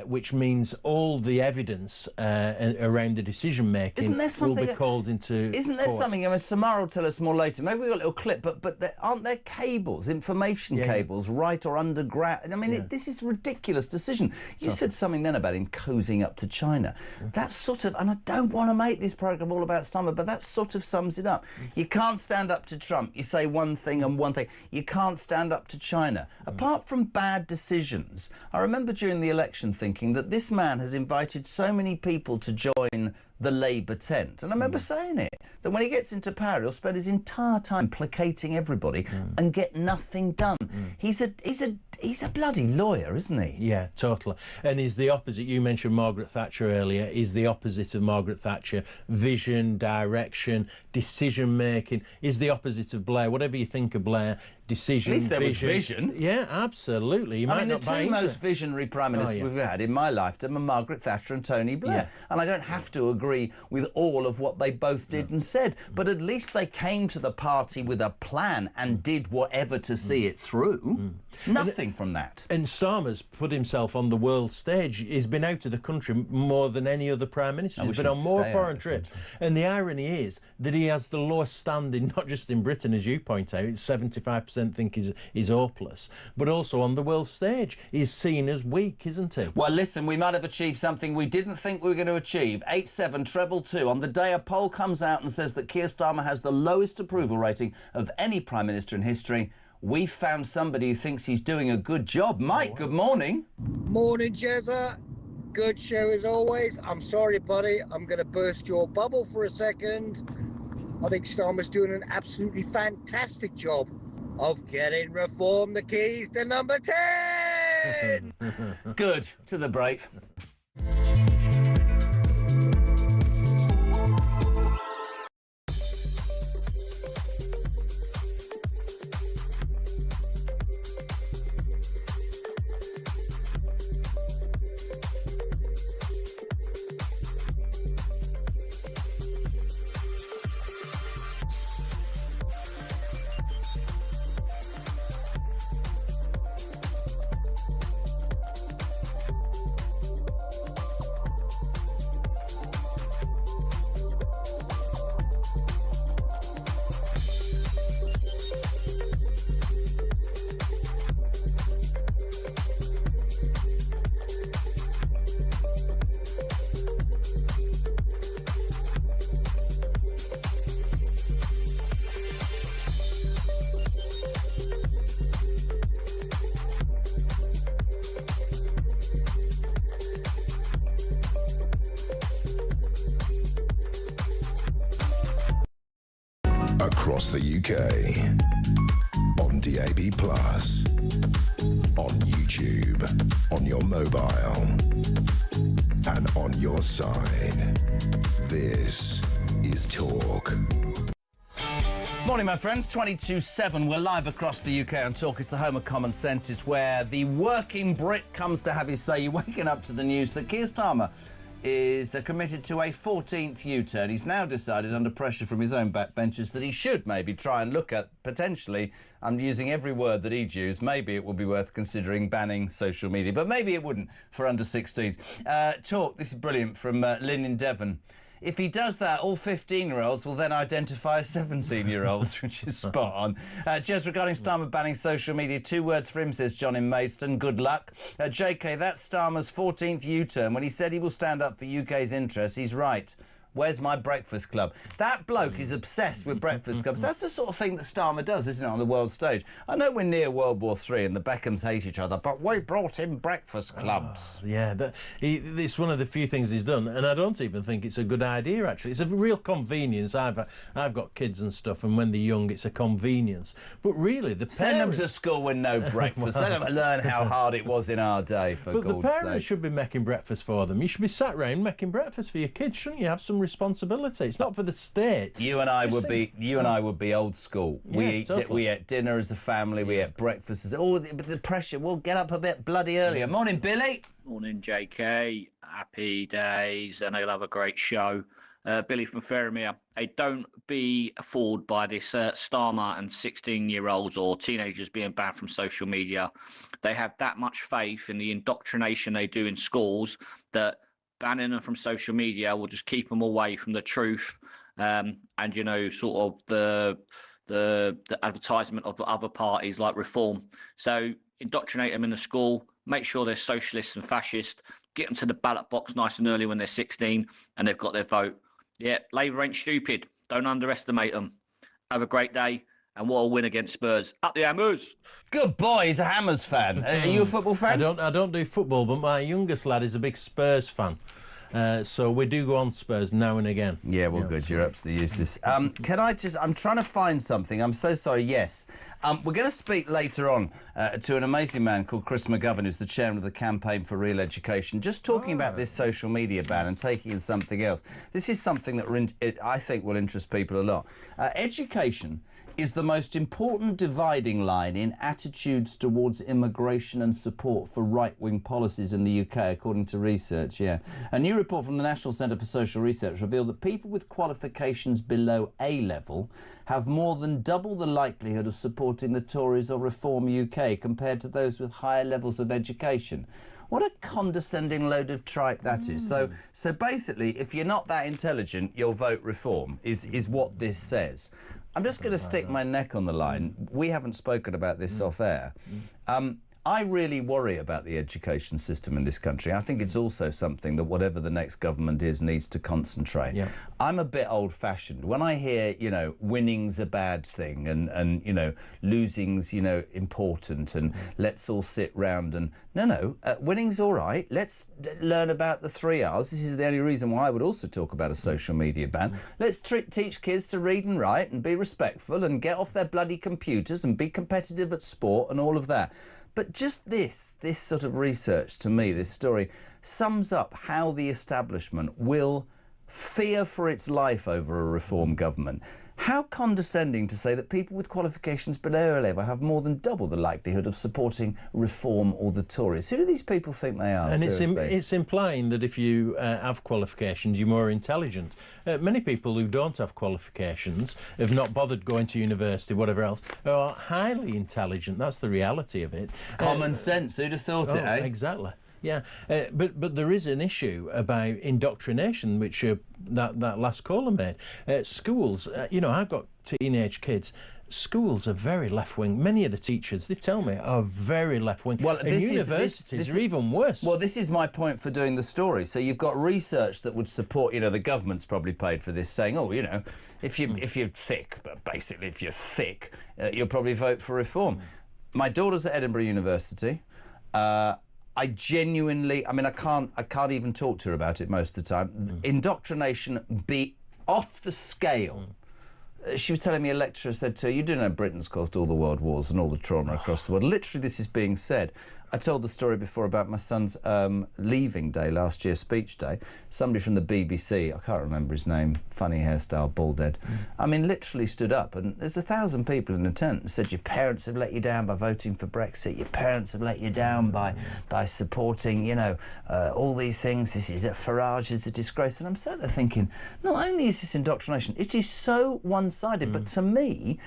which means all the evidence around the decision making will be called into Isn't there court. something? I mean, Samara will tell us more later. Maybe we've got a little clip, but aren't there cables, information cables, right or underground? I mean, this is a ridiculous decision. You said something then about him cozying up to China. That sort of, and I don't want to make this programme all about Starmer, but that sort of sums it up. You can't stand up to Trump. You say one thing and one thing. You can't stand up to China. Apart from bad decisions, I remember during the election thinking that this man has invited so many people to join the Labour tent. And I remember saying it, that when he gets into power, he'll spend his entire time placating everybody and get nothing done. He's a bloody lawyer, isn't he? Yeah, totally. And he's the opposite. You mentioned Margaret Thatcher earlier. He's the opposite of Margaret Thatcher. Vision, direction, decision-making. He's the opposite of Blair. Whatever you think of Blair, decision, At least there was vision. Yeah, absolutely. You might the not buy two most into it. visionary prime ministers we've had in my lifetime are Margaret Thatcher and Tony Blair. And I don't have to agree with all of what they both did and said, but at least they came to the party with a plan and did whatever to see it through. Nothing from that. And Starmer's put himself on the world stage. He's been out of the country more than any other prime minister. He's been on more foreign trips. And the irony is that he has the lowest standing, not just in Britain, as you point out, 75% think he's hopeless, but also on the world stage. He's seen as weak, isn't he? Well, listen, we might have achieved something we didn't think we were going to achieve. 87222. On the day a poll comes out and says that Keir Starmer has the lowest approval rating of any Prime Minister in history, we've found somebody who thinks he's doing a good job. Mike, good morning. Morning, Jezza. Good show as always. I'm sorry, buddy. I'm going to burst your bubble for a second. I think Starmer's doing an absolutely fantastic job of getting Reform the keys to number 10. Good. To the brave. across the UK. On DAB+, on YouTube, on your mobile, and on your side. This is Talk. Morning, my friends. 22/7. We're live across the UK on Talk. It's the home of common sense. It's where the working Brit comes to have his say. You're waking up to the news that Keir Starmer is committed to a 14th U-turn. He's now decided, under pressure from his own backbenchers, that he should maybe try and look at, potentially, I'm using every word that he'd use, maybe it would be worth considering banning social media, but maybe it wouldn't for under 16s. Talk, this is brilliant, from Lynn in Devon. If he does that, all 15-year-olds will then identify as 17-year-olds, which is spot on. Jez, regarding Starmer banning social media, 2 words for him, says John in Maidstone. Good luck. JK, that's Starmer's 14th U-turn. When he said he will stand up for UK's interests, he's right. Where's my breakfast club? That bloke is obsessed with breakfast clubs. That's the sort of thing that Starmer does, isn't it, on the world stage? I know we're near World War III and the Beckhams hate each other, but we brought in breakfast clubs. It's one of the few things he's done, and I don't even think it's a good idea, actually. It's a real convenience. I've got kids and stuff, and when they're young, it's a convenience. But really, the parents... Send them to school with no breakfast. Let them learn how hard it was in our day, for God's sake. But the parents should be making breakfast for them. You should be sat around making breakfast for your kids, shouldn't you? Have some responsibility. It's not for the state. You and I would be old school. Yeah, We ate dinner as a family. We ate breakfast as the pressure. We'll get up a bit bloody earlier. Morning, Billy. Morning, JK. Happy days, and they'll have a great show. Billy from Ferrymuir. Hey, don't be fooled by this Starmer and 16-year-olds or teenagers being banned from social media. They have that much faith in the indoctrination they do in schools that banning them from social media will just keep them away from the truth, and sort of the advertisement of the other parties like Reform. So indoctrinate them in the school, make sure they're socialist and fascist, get them to the ballot box nice and early when they're 16 and they've got their vote. Yeah, Labour ain't stupid. Don't underestimate them. Have a great day. And what a win against Spurs. Up the Hammers. Good boy, he's a Hammers fan. Are you a football fan? I don't do football, but my youngest lad is a big Spurs fan. So we do go on Spurs now and again. Yeah, well, good. You're absolutely useless. I'm trying to find something. I'm so sorry. Yes. We're going to speak later on to an amazing man called Chris McGovern, who's the chairman of the Campaign for Real Education, just talking about this social media ban and taking in something else. This is something that I think will interest people a lot. Education is the most important dividing line in attitudes towards immigration and support for right-wing policies in the UK, according to research, A new report from the National Centre for Social Research revealed that people with qualifications below A-level have more than double the likelihood of supporting the Tories or Reform UK compared to those with higher levels of education. What a condescending load of tripe that is. So basically, if you're not that intelligent, you'll vote Reform, is what this says. I'm just going to stick my neck on the line. We haven't spoken about this off air. I really worry about the education system in this country. I think it's also something that whatever the next government is needs to concentrate. Yeah. I'm a bit old-fashioned. When I hear, winning's a bad thing and losing's, important and let's all sit round and... No, winning's all right. Let's learn about the 3 R's. This is the only reason why I would also talk about a social media ban. Let's teach kids to read and write and be respectful and get off their bloody computers and be competitive at sport and all of that. But just this sort of research, to me, this story, sums up how the establishment will fear for its life over a Reform government. How condescending to say that people with qualifications below a level have more than double the likelihood of supporting Reform or the Tories. Who do these people think they are? And it's implying that if you have qualifications, you're more intelligent. Many people who don't have qualifications, have not bothered going to university, whatever else, are highly intelligent. That's the reality of it. Common sense. Who'd have thought it, eh? Exactly. Yeah, but there is an issue about indoctrination, which that last caller made. Schools, I've got teenage kids. Schools are very left-wing. Many of the teachers, they tell me, are very left-wing. Well, and universities are even worse. Well, this is my point for doing the story. So you've got research that would support, the government's probably paid for this, saying, if you're thick, but basically if you're thick, you'll probably vote for Reform. My daughter's at Edinburgh University. I genuinely, I can't even talk to her about it most of the time. Indoctrination be off the scale. she was telling me a lecturer said to her, you do know Britain's caused all the world wars and all the trauma across the world. Literally, this is being said. I told the story before about my son's leaving day last year, speech day. Somebody from the BBC, I can't remember his name, funny hairstyle, bald head. I mean, literally stood up, and there's 1,000 people in the tent and said, your parents have let you down by voting for Brexit. Your parents have let you down by supporting, you know, all these things. This is Farage is a disgrace. And I'm sat there thinking, not only is this indoctrination, it is so one-sided, but to me,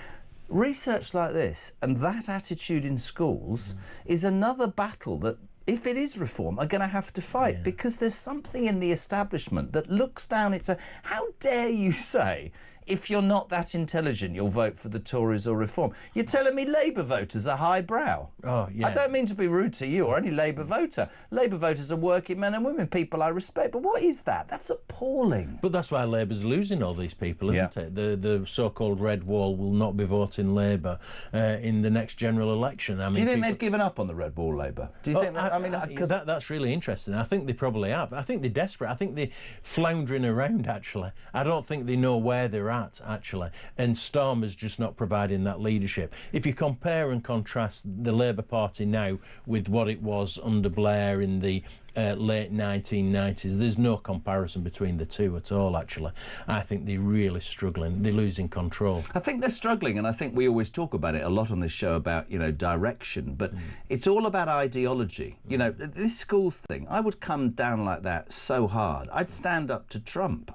research like this and that attitude in schools is another battle that, if it is reform, are going to have to fight, because there's something in the establishment that looks down. It's how dare you say, if you're not that intelligent, you'll vote for the Tories or reform? You're telling me Labour voters are highbrow? Oh, yeah. I don't mean to be rude to you or any Labour voter. Labour voters are working men and women, people I respect. But what is that? That's appalling. But that's why Labour's losing all these people, isn't it? The so-called Red Wall will not be voting Labour in the next general election. I mean, do you think they've given up on the Red Wall, Labour? Do you think that? I mean, because that's really interesting. I think they probably have. I think they're desperate. I think they're floundering around, actually. I don't think they know where they're at, actually. And Starmer's just not providing that leadership. If you compare and contrast the Labour Party now with what it was under Blair in the late 1990s, there's no comparison between the two at all, actually. I think they're really struggling. They're losing control. I think they're struggling, and I think we always talk about it a lot on this show about, you know, direction, but it's all about ideology. You know, this schools thing, I would come down like that so hard. I'd stand up to Trump.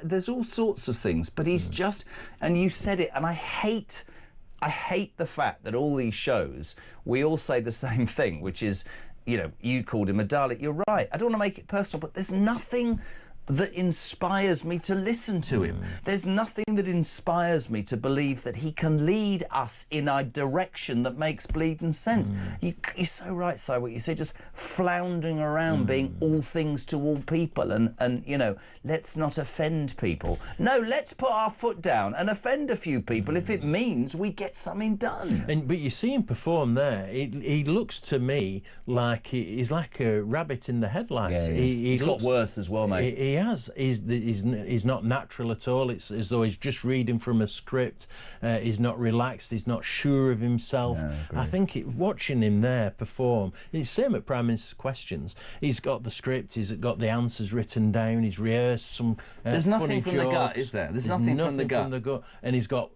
There's all sorts of things, but he's just, and you said it, and I hate the fact that all these shows, we all say the same thing, which is, you know, you called him a Dalek. You're right. I don't want to make it personal, but there's nothing that inspires me to listen to him. There's nothing that inspires me to believe that he can lead us in a direction that makes bleeding sense. You're so right, Si, what you say, just floundering around being all things to all people and, you know, let's not offend people. No, let's put our foot down and offend a few people if it means we get something done. But you see him perform there. He looks to me like he's like a rabbit in the headlights. Yeah, he's got worse as well, mate. He has. He's not natural at all. It's as though he's just reading from a script. He's not relaxed. He's not sure of himself. No, I think watching him there perform, it's the same at Prime Minister's Questions. He's got the script. He's got the answers written down. He's rehearsed some There's nothing from jokes. the gut, is there? There's nothing from the gut. And he's got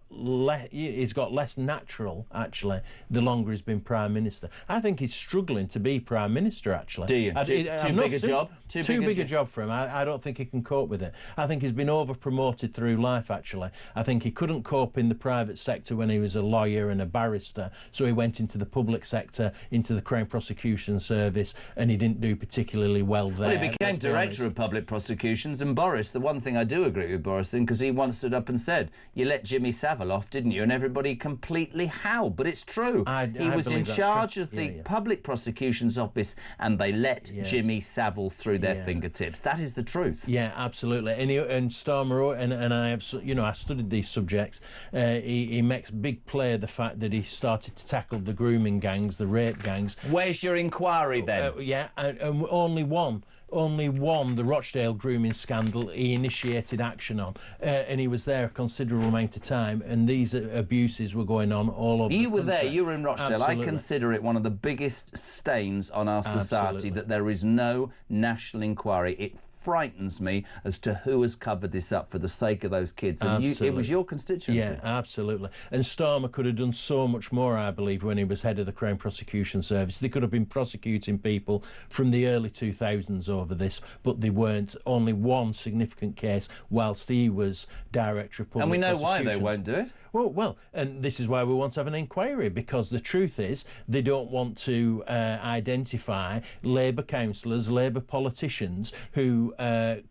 less natural, actually, the longer he's been Prime Minister. I think he's struggling to be Prime Minister, actually. Do you? Too big a job? Too big a job for him. I don't think he can cope with it. I think he's been over-promoted through life, actually. I think he couldn't cope in the private sector when he was a lawyer and a barrister, so he went into the public sector, into the Crown Prosecution Service, and he didn't do particularly well there. Well, he became Director of Public Prosecutions, and Boris, the one thing I do agree with Boris in, because he once stood up and said, you let Jimmy Savile off, didn't you? And everybody completely howled, but it's true. He was in charge of the Public Prosecutions Office, and they let Jimmy Savile through their fingertips. That is the truth. Yeah, absolutely. And Starmer, and I have, you know, I studied these subjects. He makes big play of the fact that he started to tackle the grooming gangs, the rape gangs. Where's your inquiry then? And only one, the Rochdale grooming scandal, he initiated action on, and he was there a considerable amount of time, and these abuses were going on all over. You were the country. there. You were in Rochdale. Absolutely. I consider it one of the biggest stains on our society that there is no national inquiry. It frightens me as to who has covered this up for the sake of those kids. And it was your constituency. Yeah, absolutely. And Starmer could have done so much more, I believe, when he was head of the Crown Prosecution Service. They could have been prosecuting people from the early 2000s over this, but they weren't. Only one significant case whilst he was Director of Public Prosecutions. And we know why they won't do it. Well, and this is why we want to have an inquiry, because the truth is they don't want to identify Labour councillors, Labour politicians who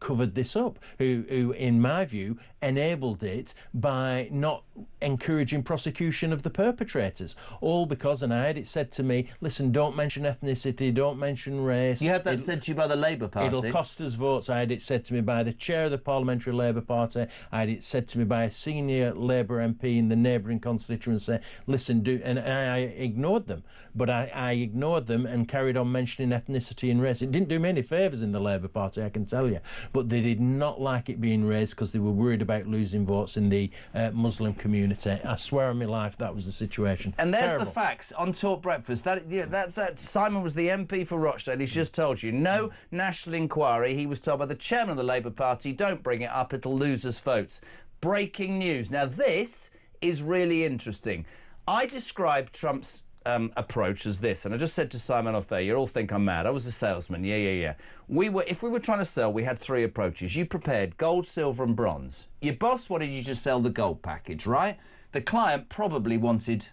covered this up, who, in my view, enabled it by not encouraging prosecution of the perpetrators. All because, and I had it said to me, listen, don't mention ethnicity, don't mention race. You had that said to you by the Labour Party? It'll cost us votes. I had it said to me by the chair of the Parliamentary Labour Party. I had it said to me by a senior Labour MP in the neighbouring constituency, listen, and I ignored them. But I ignored them and carried on mentioning ethnicity and race. It didn't do me any favours in the Labour Party, I can tell you. But they did not like it being raised because they were worried about about losing votes in the Muslim community. I swear on my life that was the situation. And there's Terrible. the facts on Talk Breakfast. That's Simon was the MP for Rochdale. He's just told you. No national inquiry. He was told by the chairman of the Labour Party, don't bring it up, it'll lose us votes. Breaking news. Now, this is really interesting. I described Trump's approach as this, and I just said to Simon off there, you all think I'm mad. I was a salesman. Yeah. If we were trying to sell, we had three approaches. You prepared gold, silver and bronze. Your boss wanted you to sell the gold package, right? The client probably wanted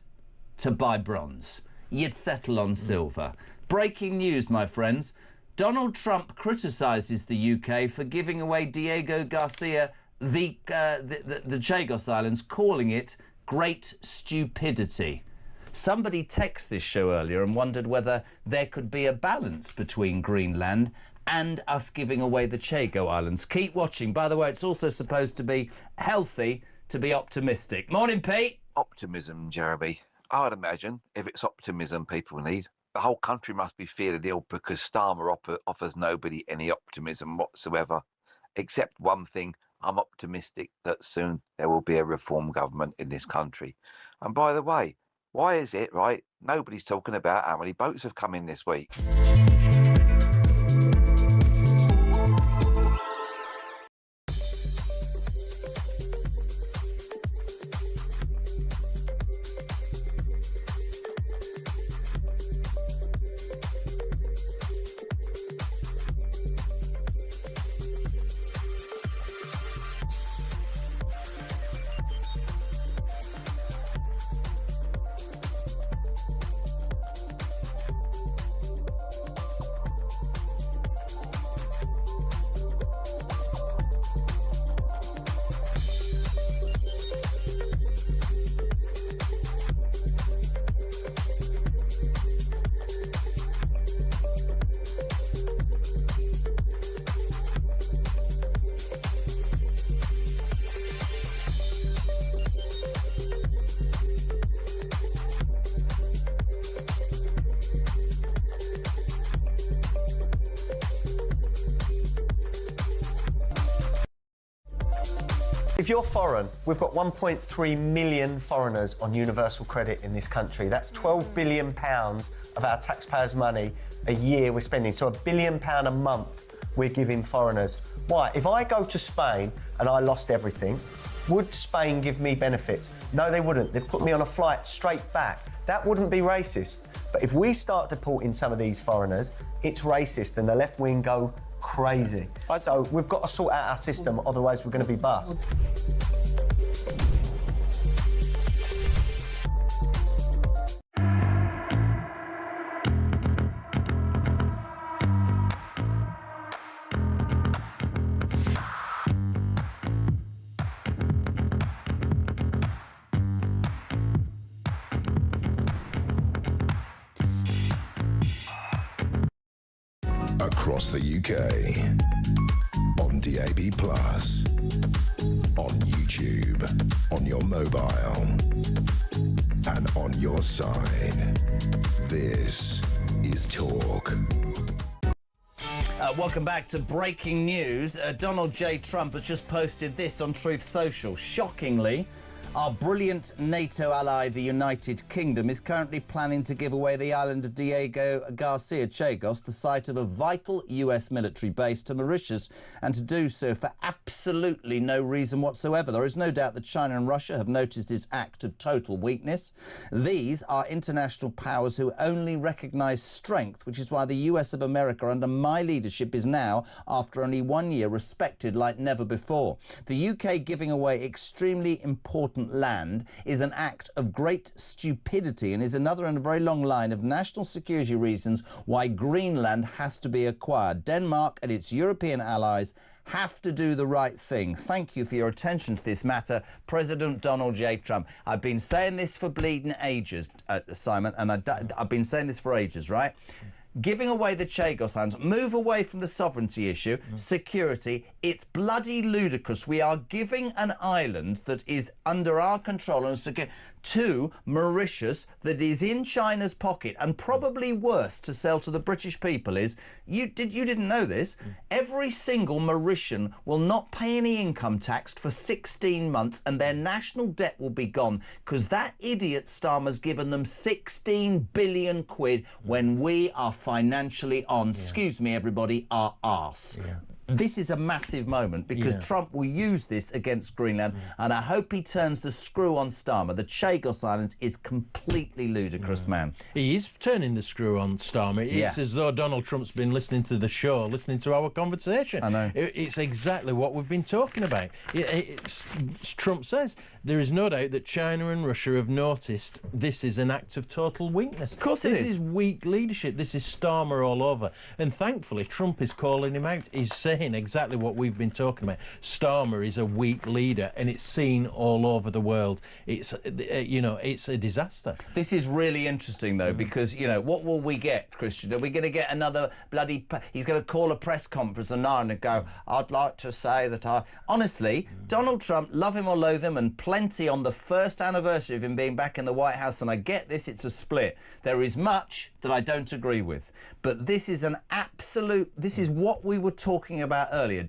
to buy bronze. You'd settle on silver. Breaking news, my friends. Donald Trump criticises the UK for giving away Diego Garcia the Chagos Islands, calling it great stupidity. Somebody texted this show earlier and wondered whether there could be a balance between Greenland and us giving away the Chagos Islands. Keep watching. By the way, it's also supposed to be healthy to be optimistic. Morning, Pete. Optimism, Jeremy. I'd imagine if it's optimism people need, the whole country must be feeling ill because Starmer offers nobody any optimism whatsoever, except one thing. I'm optimistic that soon there will be a reform government in this country. And by the way, why is it, right, nobody's talking about how many boats have come in this week? If you're foreign, we've got 1.3 million foreigners on universal credit in this country. That's £12 billion of our taxpayers' money a year we're spending. So £1 billion a month we're giving foreigners. Why? If I go to Spain and I lost everything, would Spain give me benefits? No, they wouldn't. They'd put me on a flight straight back. That wouldn't be racist. But if we start deporting some of these foreigners, it's racist and the left wing go crazy. So we've got to sort out our system, otherwise we're going to be bust. Across the UK, on DAB+, on YouTube, on your mobile, and on your side. This is Talk. Welcome back to breaking news. Donald J. Trump has just posted this on Truth Social. Shockingly, our brilliant NATO ally, the United Kingdom, is currently planning to give away the island of Diego Garcia Chagos, the site of a vital US military base, to Mauritius, and to do so for absolutely no reason whatsoever. There is no doubt that China and Russia have noticed this act of total weakness. These are international powers who only recognise strength, which is why the US of America, under my leadership, is now, after only 1 year, respected like never before. The UK giving away extremely important land is an act of great stupidity and is another in a very long line of national security reasons why Greenland has to be acquired. Denmark and its European allies have to do the right thing. Thank you for your attention to this matter, President Donald J. Trump. I've been saying this for bleeding ages, Simon, and I've been saying this for ages, right? Giving away the Chagos Islands, move away from the sovereignty issue, security, it's bloody ludicrous. We are giving an island that is under our control and to Mauritius that is in China's pocket, and probably worse to sell to the British people is, you didn't know this, every single Mauritian will not pay any income tax for 16 months and their national debt will be gone because that idiot Starmer's given them 16 billion quid when we are financially on, excuse me everybody, our arse. This is a massive moment because Trump will use this against Greenland, and I hope he turns the screw on Starmer. The Chagos Islands is completely ludicrous, man. He is turning the screw on Starmer. It's as though Donald Trump's been listening to the show, listening to our conversation. I know. It's exactly what we've been talking about. Trump says there is no doubt that China and Russia have noticed this is an act of total weakness. Of course it is. This is weak leadership. This is Starmer all over. And thankfully, Trump is calling him out. He's saying exactly what we've been talking about. Starmer is a weak leader, and it's seen all over the world. It's it's a disaster. This is really interesting though, because what will we get, Christian? Are we going to get another bloody? He's going to call a press conference and go, "I'd like to say that I honestly, Donald Trump, love him or loathe him, and plenty on the first anniversary of him being back in the White House." And I get this; it's a split. There is much that I don't agree with, but this is an absolute. This is what we were talking about earlier.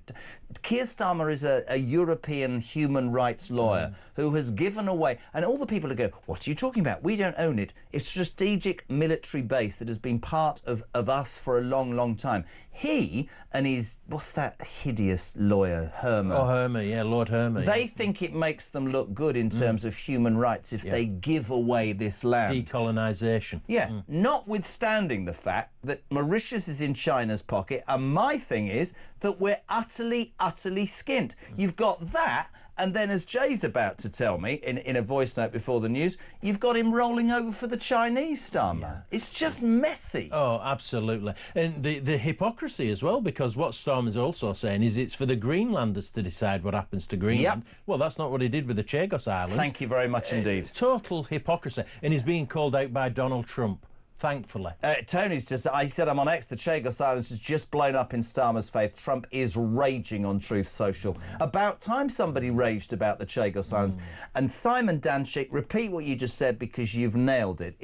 Keir Starmer is a European human rights lawyer who has given away, and all the people who go, "What are you talking about? We don't own it. It's a strategic military base that has been part of us for a long, long time." He and his, what's that hideous lawyer, Hermer? Oh, Hermer, yeah, Lord Hermer. They think it makes them look good in terms of human rights if they give away this land. Decolonisation. Yeah, notwithstanding the fact that Mauritius is in China's pocket, and my thing is that we're utterly, utterly skint. You've got that, and then as Jay's about to tell me in a voice note before the news, you've got him rolling over for the Chinese, Starmer. It's just messy. Oh, absolutely. And the hypocrisy as well, because what Starmer's also saying is it's for the Greenlanders to decide what happens to Greenland. Well, that's not what he did with the Chagos Islands. Thank you very much indeed. Total hypocrisy. And he's being called out by Donald Trump. Thankfully. Tony's just, I said I'm on X, the Chagos Islands has just blown up in Starmer's faith. Trump is raging on Truth Social. About time somebody raged about the Chagos Islands. And Simon Danchik, repeat what you just said because you've nailed it.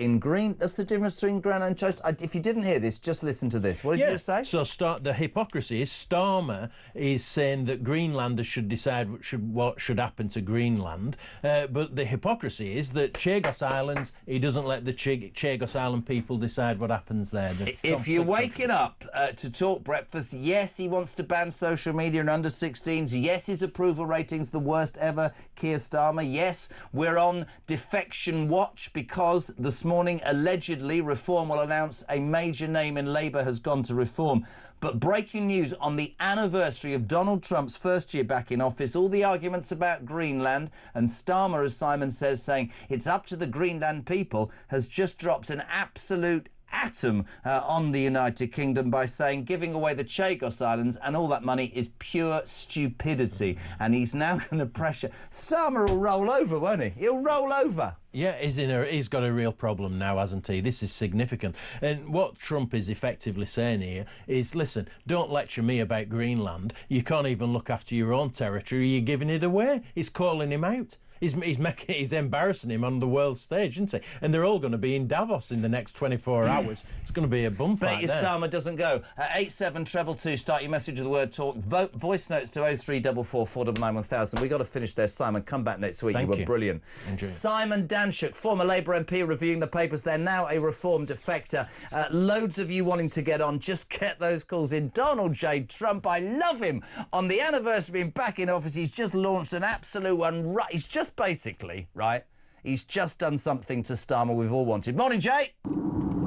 That's the difference between Greenland and Chagos. If you didn't hear this, just listen to this. What did you just say? So the hypocrisy is Starmer is saying that Greenlanders should decide what should happen to Greenland. But the hypocrisy is that Chagos Islands, he doesn't let the Chagos Island people decide what happens there. If you're waking up to Talk Breakfast, yes, he wants to ban social media and under 16s. Yes, his approval rating's the worst ever, Keir Starmer. Yes, we're on defection watch because this morning, allegedly, Reform will announce a major name in Labour has gone to Reform. But breaking news on the anniversary of Donald Trump's first year back in office, all the arguments about Greenland, and Starmer, as Simon says, saying it's up to the Greenland people, has just dropped an absolute atom on the United Kingdom by saying giving away the Chagos Islands and all that money is pure stupidity. And he's now going to pressure. Starmer will roll over, won't he? He'll roll over. Yeah, he's got a real problem now, hasn't he? This is significant. And what Trump is effectively saying here is, listen, don't lecture me about Greenland. You can't even look after your own territory. You're giving it away. He's calling him out. He's embarrassing him on the world stage, isn't he? And they're all going to be in Davos in the next 24 hours. It's going to be a bum fight there. Starmer doesn't go. 87222, start your message with the word talk. Voice notes to 0344 499 1000. We've got to finish there, Simon. Come back next week. You were brilliant. Enjoy. Simon Danchuk, former Labour MP, reviewing the papers. They're now a Reform defector. Loads of you wanting to get on. Just get those calls in. Donald J. Trump, I love him. On the anniversary of being back in office, he's just launched an absolute one. He's just basically, right, he's just done something to Starmer we've all wanted. Morning, Jay.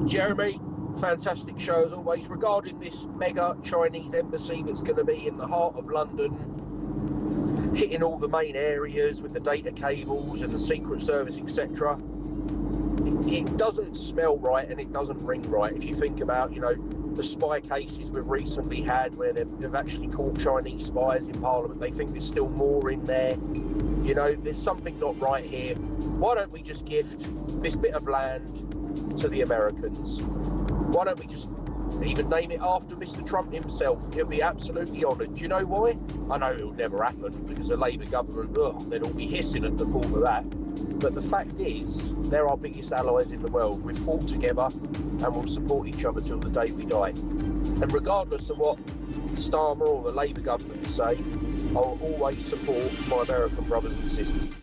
Jeremy, fantastic show as always. Regarding this mega Chinese embassy that's going to be in the heart of London, hitting all the main areas with the data cables and the Secret Service, etc. It doesn't smell right and it doesn't ring right. If you think about, the spy cases we've recently had where they've actually caught Chinese spies in Parliament, they think there's still more in there. There's something not right here. Why don't we just gift this bit of land to the Americans? Why don't we just Even name it after Mr. Trump himself. He'll be absolutely honoured. Do you know why? I know it'll never happen because the Labour government, they'd all be hissing at the thought of that. But the fact is, they're our biggest allies in the world. We've fought together and we'll support each other till the day we die. And regardless of what Starmer or the Labour government say, I'll always support my American brothers and sisters.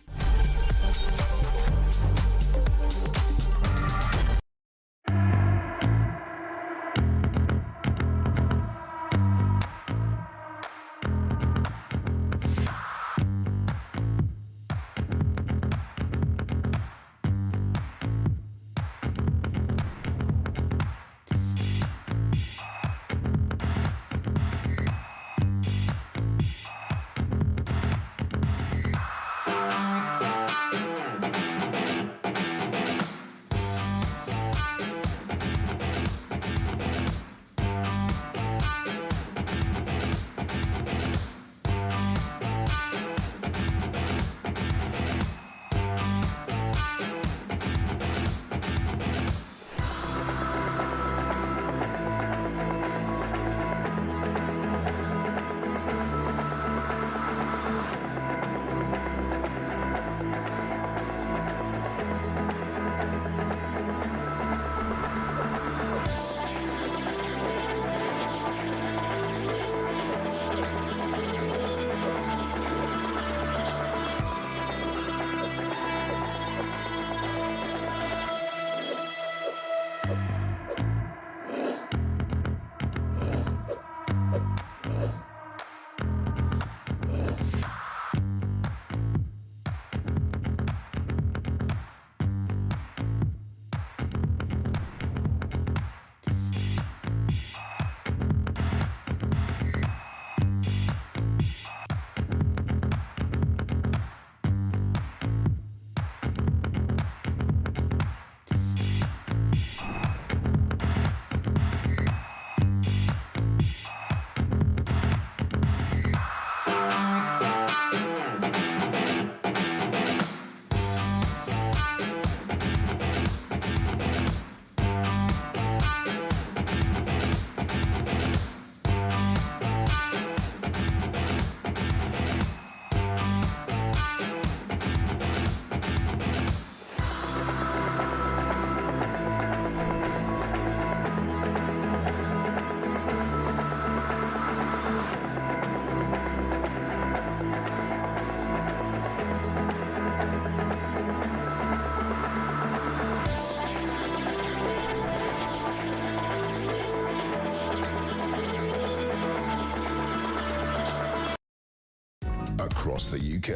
Across the UK,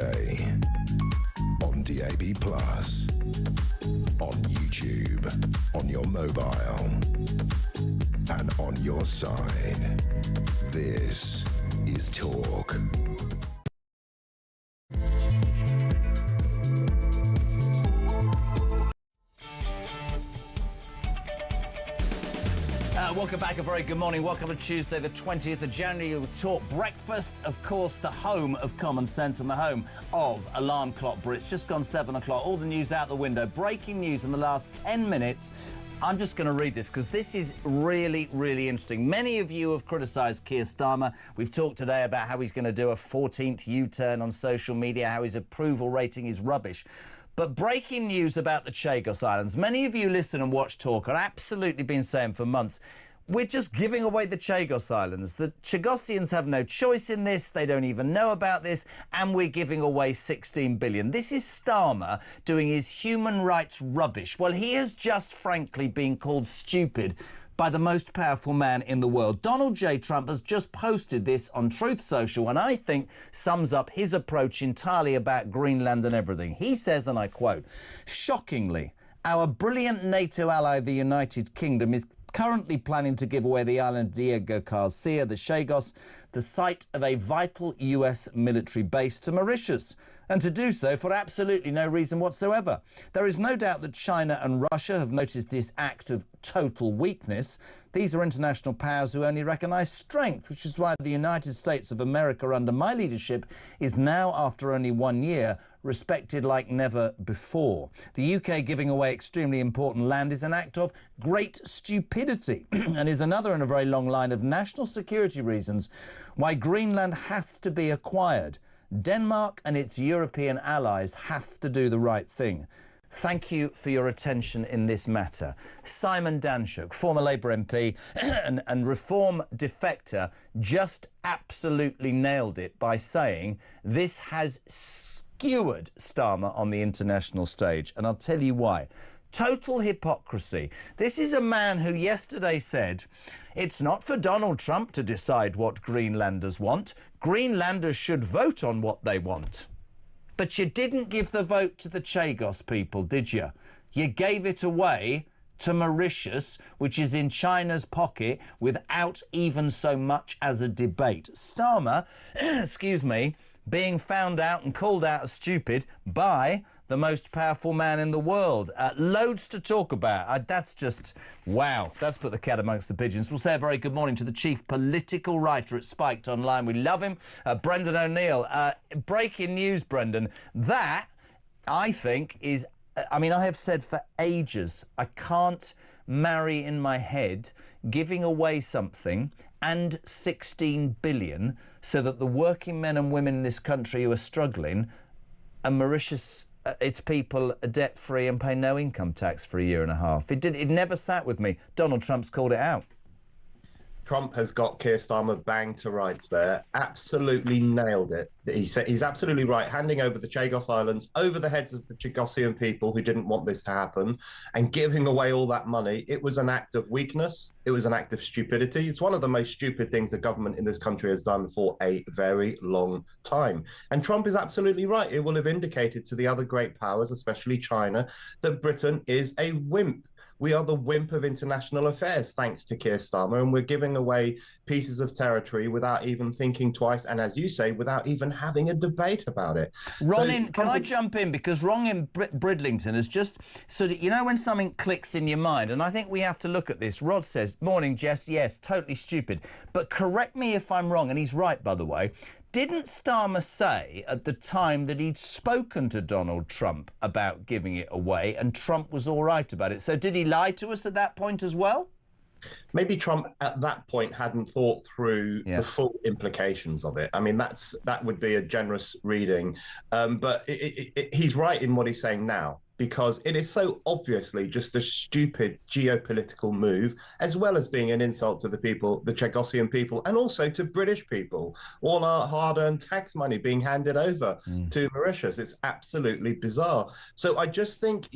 on DAB+, on YouTube, on your mobile, and on your side. This is Talk. Welcome back, a very good morning. Welcome to Tuesday, the 20th of January. We talk breakfast, of course, the home of common sense and the home of Alarm Clock Brit. It's just gone 7 o'clock. All the news out the window. Breaking news in the last 10 minutes. I'm just going to read this because this is really, really interesting. Many of you have criticised Keir Starmer. We've talked today about how he's going to do a 14th U-turn on social media, how his approval rating is rubbish. But breaking news about the Chagos Islands. Many of you listen and watch Talk are absolutely been saying for months, we're just giving away the Chagos Islands. The Chagosians have no choice in this. They don't even know about this. And we're giving away 16 billion. This is Starmer doing his human rights rubbish. Well, he has just frankly been called stupid by the most powerful man in the world. Donald J. Trump has just posted this on Truth Social and I think sums up his approach entirely about Greenland and everything. He says, and I quote, "Shockingly, our brilliant NATO ally, the United Kingdom, is currently planning to give away the island of Diego Garcia, the Chagos, the site of a vital US military base, to Mauritius, and to do so for absolutely no reason whatsoever. There is no doubt that China and Russia have noticed this act of total weakness. These are international powers who only recognise strength, which is why the United States of America under my leadership is now, after only 1 year, respected like never before. The UK giving away extremely important land is an act of great stupidity and is another in a very long line of national security reasons why Greenland has to be acquired. Denmark and its European allies have to do the right thing. Thank you for your attention in this matter. Simon Danshuk, former Labour MP and Reform defector, just absolutely nailed it by saying this has skewered Starmer on the international stage. And I'll tell you why. Total hypocrisy. This is a man who yesterday said, it's not for Donald Trump to decide what Greenlanders want. Greenlanders should vote on what they want. But you didn't give the vote to the Chagos people, did you? You gave it away to Mauritius, which is in China's pocket, without even so much as a debate. Starmer, excuse me, being found out and called out as stupid by the most powerful man in the world. Loads to talk about. That's just, wow, that's put the cat amongst the pigeons. We'll say a very good morning to the chief political writer at Spiked Online. We love him. Brendan O'Neill. Breaking news, Brendan. That, I think, is, I mean, I have said for ages, I can't marry in my head giving away something and 16 billion so that the working men and women in this country who are struggling, and Mauritius, its people are debt-free and pay no income tax for a year and a half. It never sat with me. Donald Trump's called it out. Trump has got Keir Starmer banged to rights there. Absolutely nailed it. He said he's absolutely right. Handing over the Chagos Islands over the heads of the Chagosian people who didn't want this to happen and giving away all that money. It was an act of weakness. It was an act of stupidity. It's one of the most stupid things the government in this country has done for a very long time. And Trump is absolutely right. It will have indicated to the other great powers, especially China, that Britain is a wimp. We are the wimp of international affairs, thanks to Keir Starmer, and we're giving away pieces of territory without even thinking twice, and as you say, without even having a debate about it. Ronin, can I jump in? Because Ron in Bridlington has just sort of, you know when something clicks in your mind, and I think we have to look at this. Rod says, morning, Jess, yes, totally stupid. But correct me if I'm wrong, and he's right, by the way. Didn't Starmer say at the time that he'd spoken to Donald Trump about giving it away and Trump was all right about it? So did he lie to us at that point as well? Maybe Trump at that point hadn't thought through the full implications of it. I mean, that would be a generous reading. But he's right in what he's saying now, because it is so obviously just a stupid geopolitical move, as well as being an insult to the people, the Chagosian people, and also to British people. All our hard-earned tax money being handed over to Mauritius. It's absolutely bizarre. So I just think...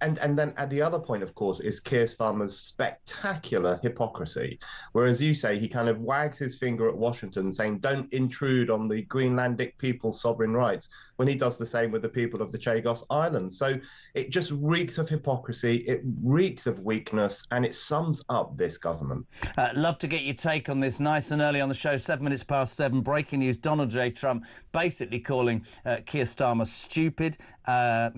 And then at the other point, of course, is Keir Starmer's spectacular hypocrisy. Whereas you say he kind of wags his finger at Washington saying, don't intrude on the Greenlandic people's sovereign rights, when he does the same with the people of the Chagos Islands. So it just reeks of hypocrisy, it reeks of weakness, and it sums up this government. Love to get your take on this nice and early on the show, 7 minutes past 7. Breaking news, Donald J. Trump basically calling Keir Starmer stupid,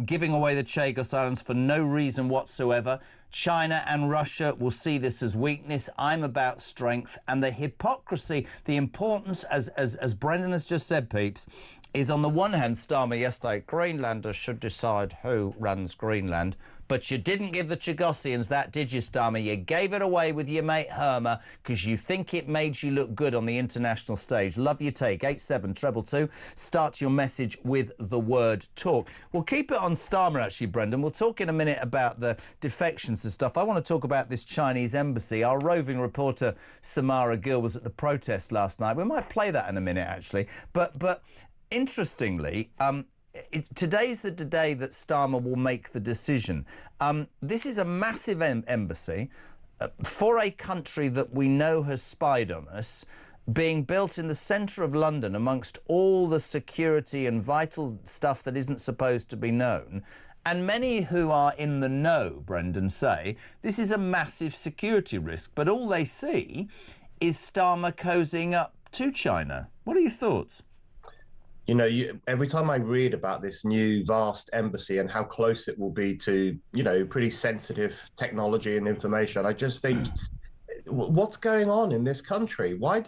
giving away the Chagos Islands for no reason whatsoever. China and Russia will see this as weakness. I'm about strength. And the hypocrisy, the importance, as Brendan has just said, peeps, is on the one hand, Starmer yesterday, Greenlanders should decide who runs Greenland. But you didn't give the Chagosians that, did you, Starmer? You gave it away with your mate Herma because you think it made you look good on the international stage. Love your take. 87222. Start your message with the word talk. We'll keep it on Starmer, actually, Brendan. We'll talk in a minute about the defections and stuff. I want to talk about this Chinese embassy. Our roving reporter, Samara Gill, was at the protest last night. We might play that in a minute, actually. But interestingly... today's the day that Starmer will make the decision. This is a massive embassy for a country that we know has spied on us, being built in the centre of London amongst all the security and vital stuff that isn't supposed to be known. And many who are in the know, Brendan, say this is a massive security risk, but all they see is Starmer cozying up to China. What are your thoughts? You know, every time I read about this new vast embassy and how close it will be to, you know, pretty sensitive technology and information, I just think, what's going on in this country? Why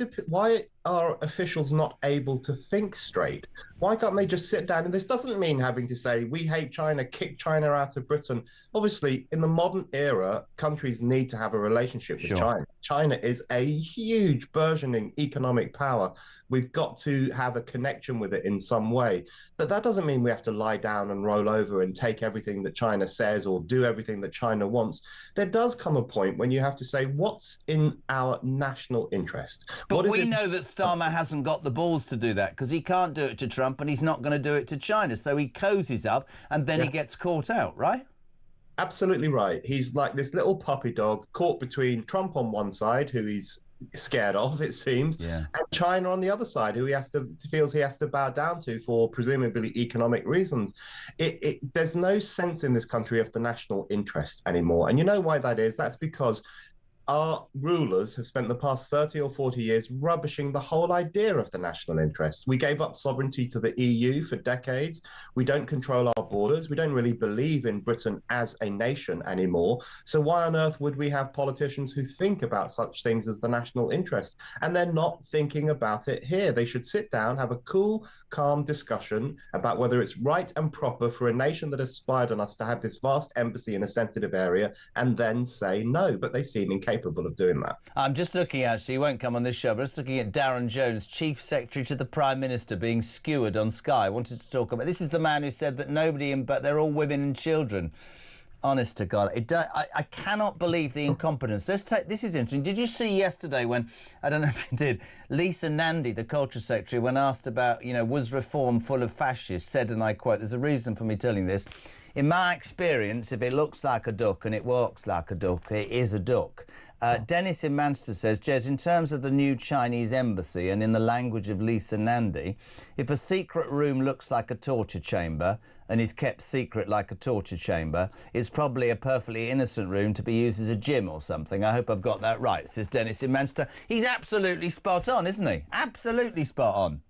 are officials not able to think straight? Why can't they just sit down? And this doesn't mean having to say, we hate China, kick China out of Britain. Obviously, in the modern era, countries need to have a relationship with China. China is a huge burgeoning economic power. We've got to have a connection with it in some way. But that doesn't mean we have to lie down and roll over and take everything that China says or do everything that China wants. There does come a point when you have to say, what's in our national interest? But we know that Starmer hasn't got the balls to do that, because he can't do it to Trump and he's not going to do it to China. So he cozies up and then he gets caught out, right? Absolutely right. He's like this little puppy dog caught between Trump on one side, who he's scared of, it seems, and China on the other side, who feels he has to bow down to for presumably economic reasons. There's no sense in this country of the national interest anymore. And you know why that is? That's because our rulers have spent the past 30 or 40 years rubbishing the whole idea of the national interest. We gave up sovereignty to the EU for decades. We don't control our borders. We don't really believe in Britain as a nation anymore. So why on earth would we have politicians who think about such things as the national interest? And they're not thinking about it here. They should sit down, have a cool, calm discussion about whether it's right and proper for a nation that has spied on us to have this vast embassy in a sensitive area, and then say no. But they seem incapable of doing that. I'm just looking, actually, he won't come on this show, but just looking at Darren Jones, Chief Secretary to the Prime Minister, being skewered on Sky. I wanted to talk about... This is the man who said that nobody, but they're all women and children. Honest to God, I cannot believe the incompetence. This is interesting. Did you see yesterday when, I don't know if you did, Lisa Nandy, the Culture Secretary, when asked about, you know, was reform full of fascists, said, and I quote, there's a reason for me telling this, in my experience, if it looks like a duck and it walks like a duck, it is a duck. Dennis in Manchester says, Jez, in terms of the new Chinese embassy and in the language of Lisa Nandy, if a secret room looks like a torture chamber and is kept secret like a torture chamber, it's probably a perfectly innocent room to be used as a gym or something. I hope I've got that right, says Dennis in Manchester. He's absolutely spot on, isn't he? Absolutely spot on.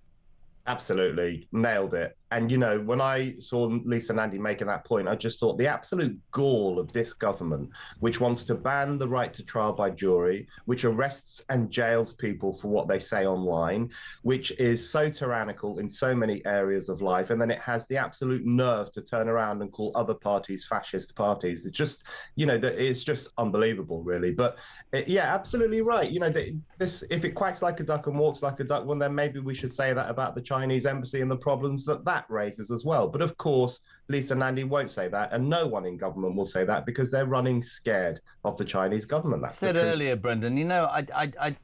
Absolutely. Nailed it. And, you know, when I saw Lisa Nandy making that point, I just thought the absolute gall of this government, which wants to ban the right to trial by jury, which arrests and jails people for what they say online, which is so tyrannical in so many areas of life. And then it has the absolute nerve to turn around and call other parties fascist parties. It's just, you know, it's just unbelievable, really. But yeah, absolutely right. You know, this, if it quacks like a duck and walks like a duck, well, then maybe we should say that about the Chinese embassy and the problems that raises as well. But of course, Lisa Nandy won't say that, and no one in government will say that because they're running scared of the Chinese government. That's said earlier, Brendan, you know,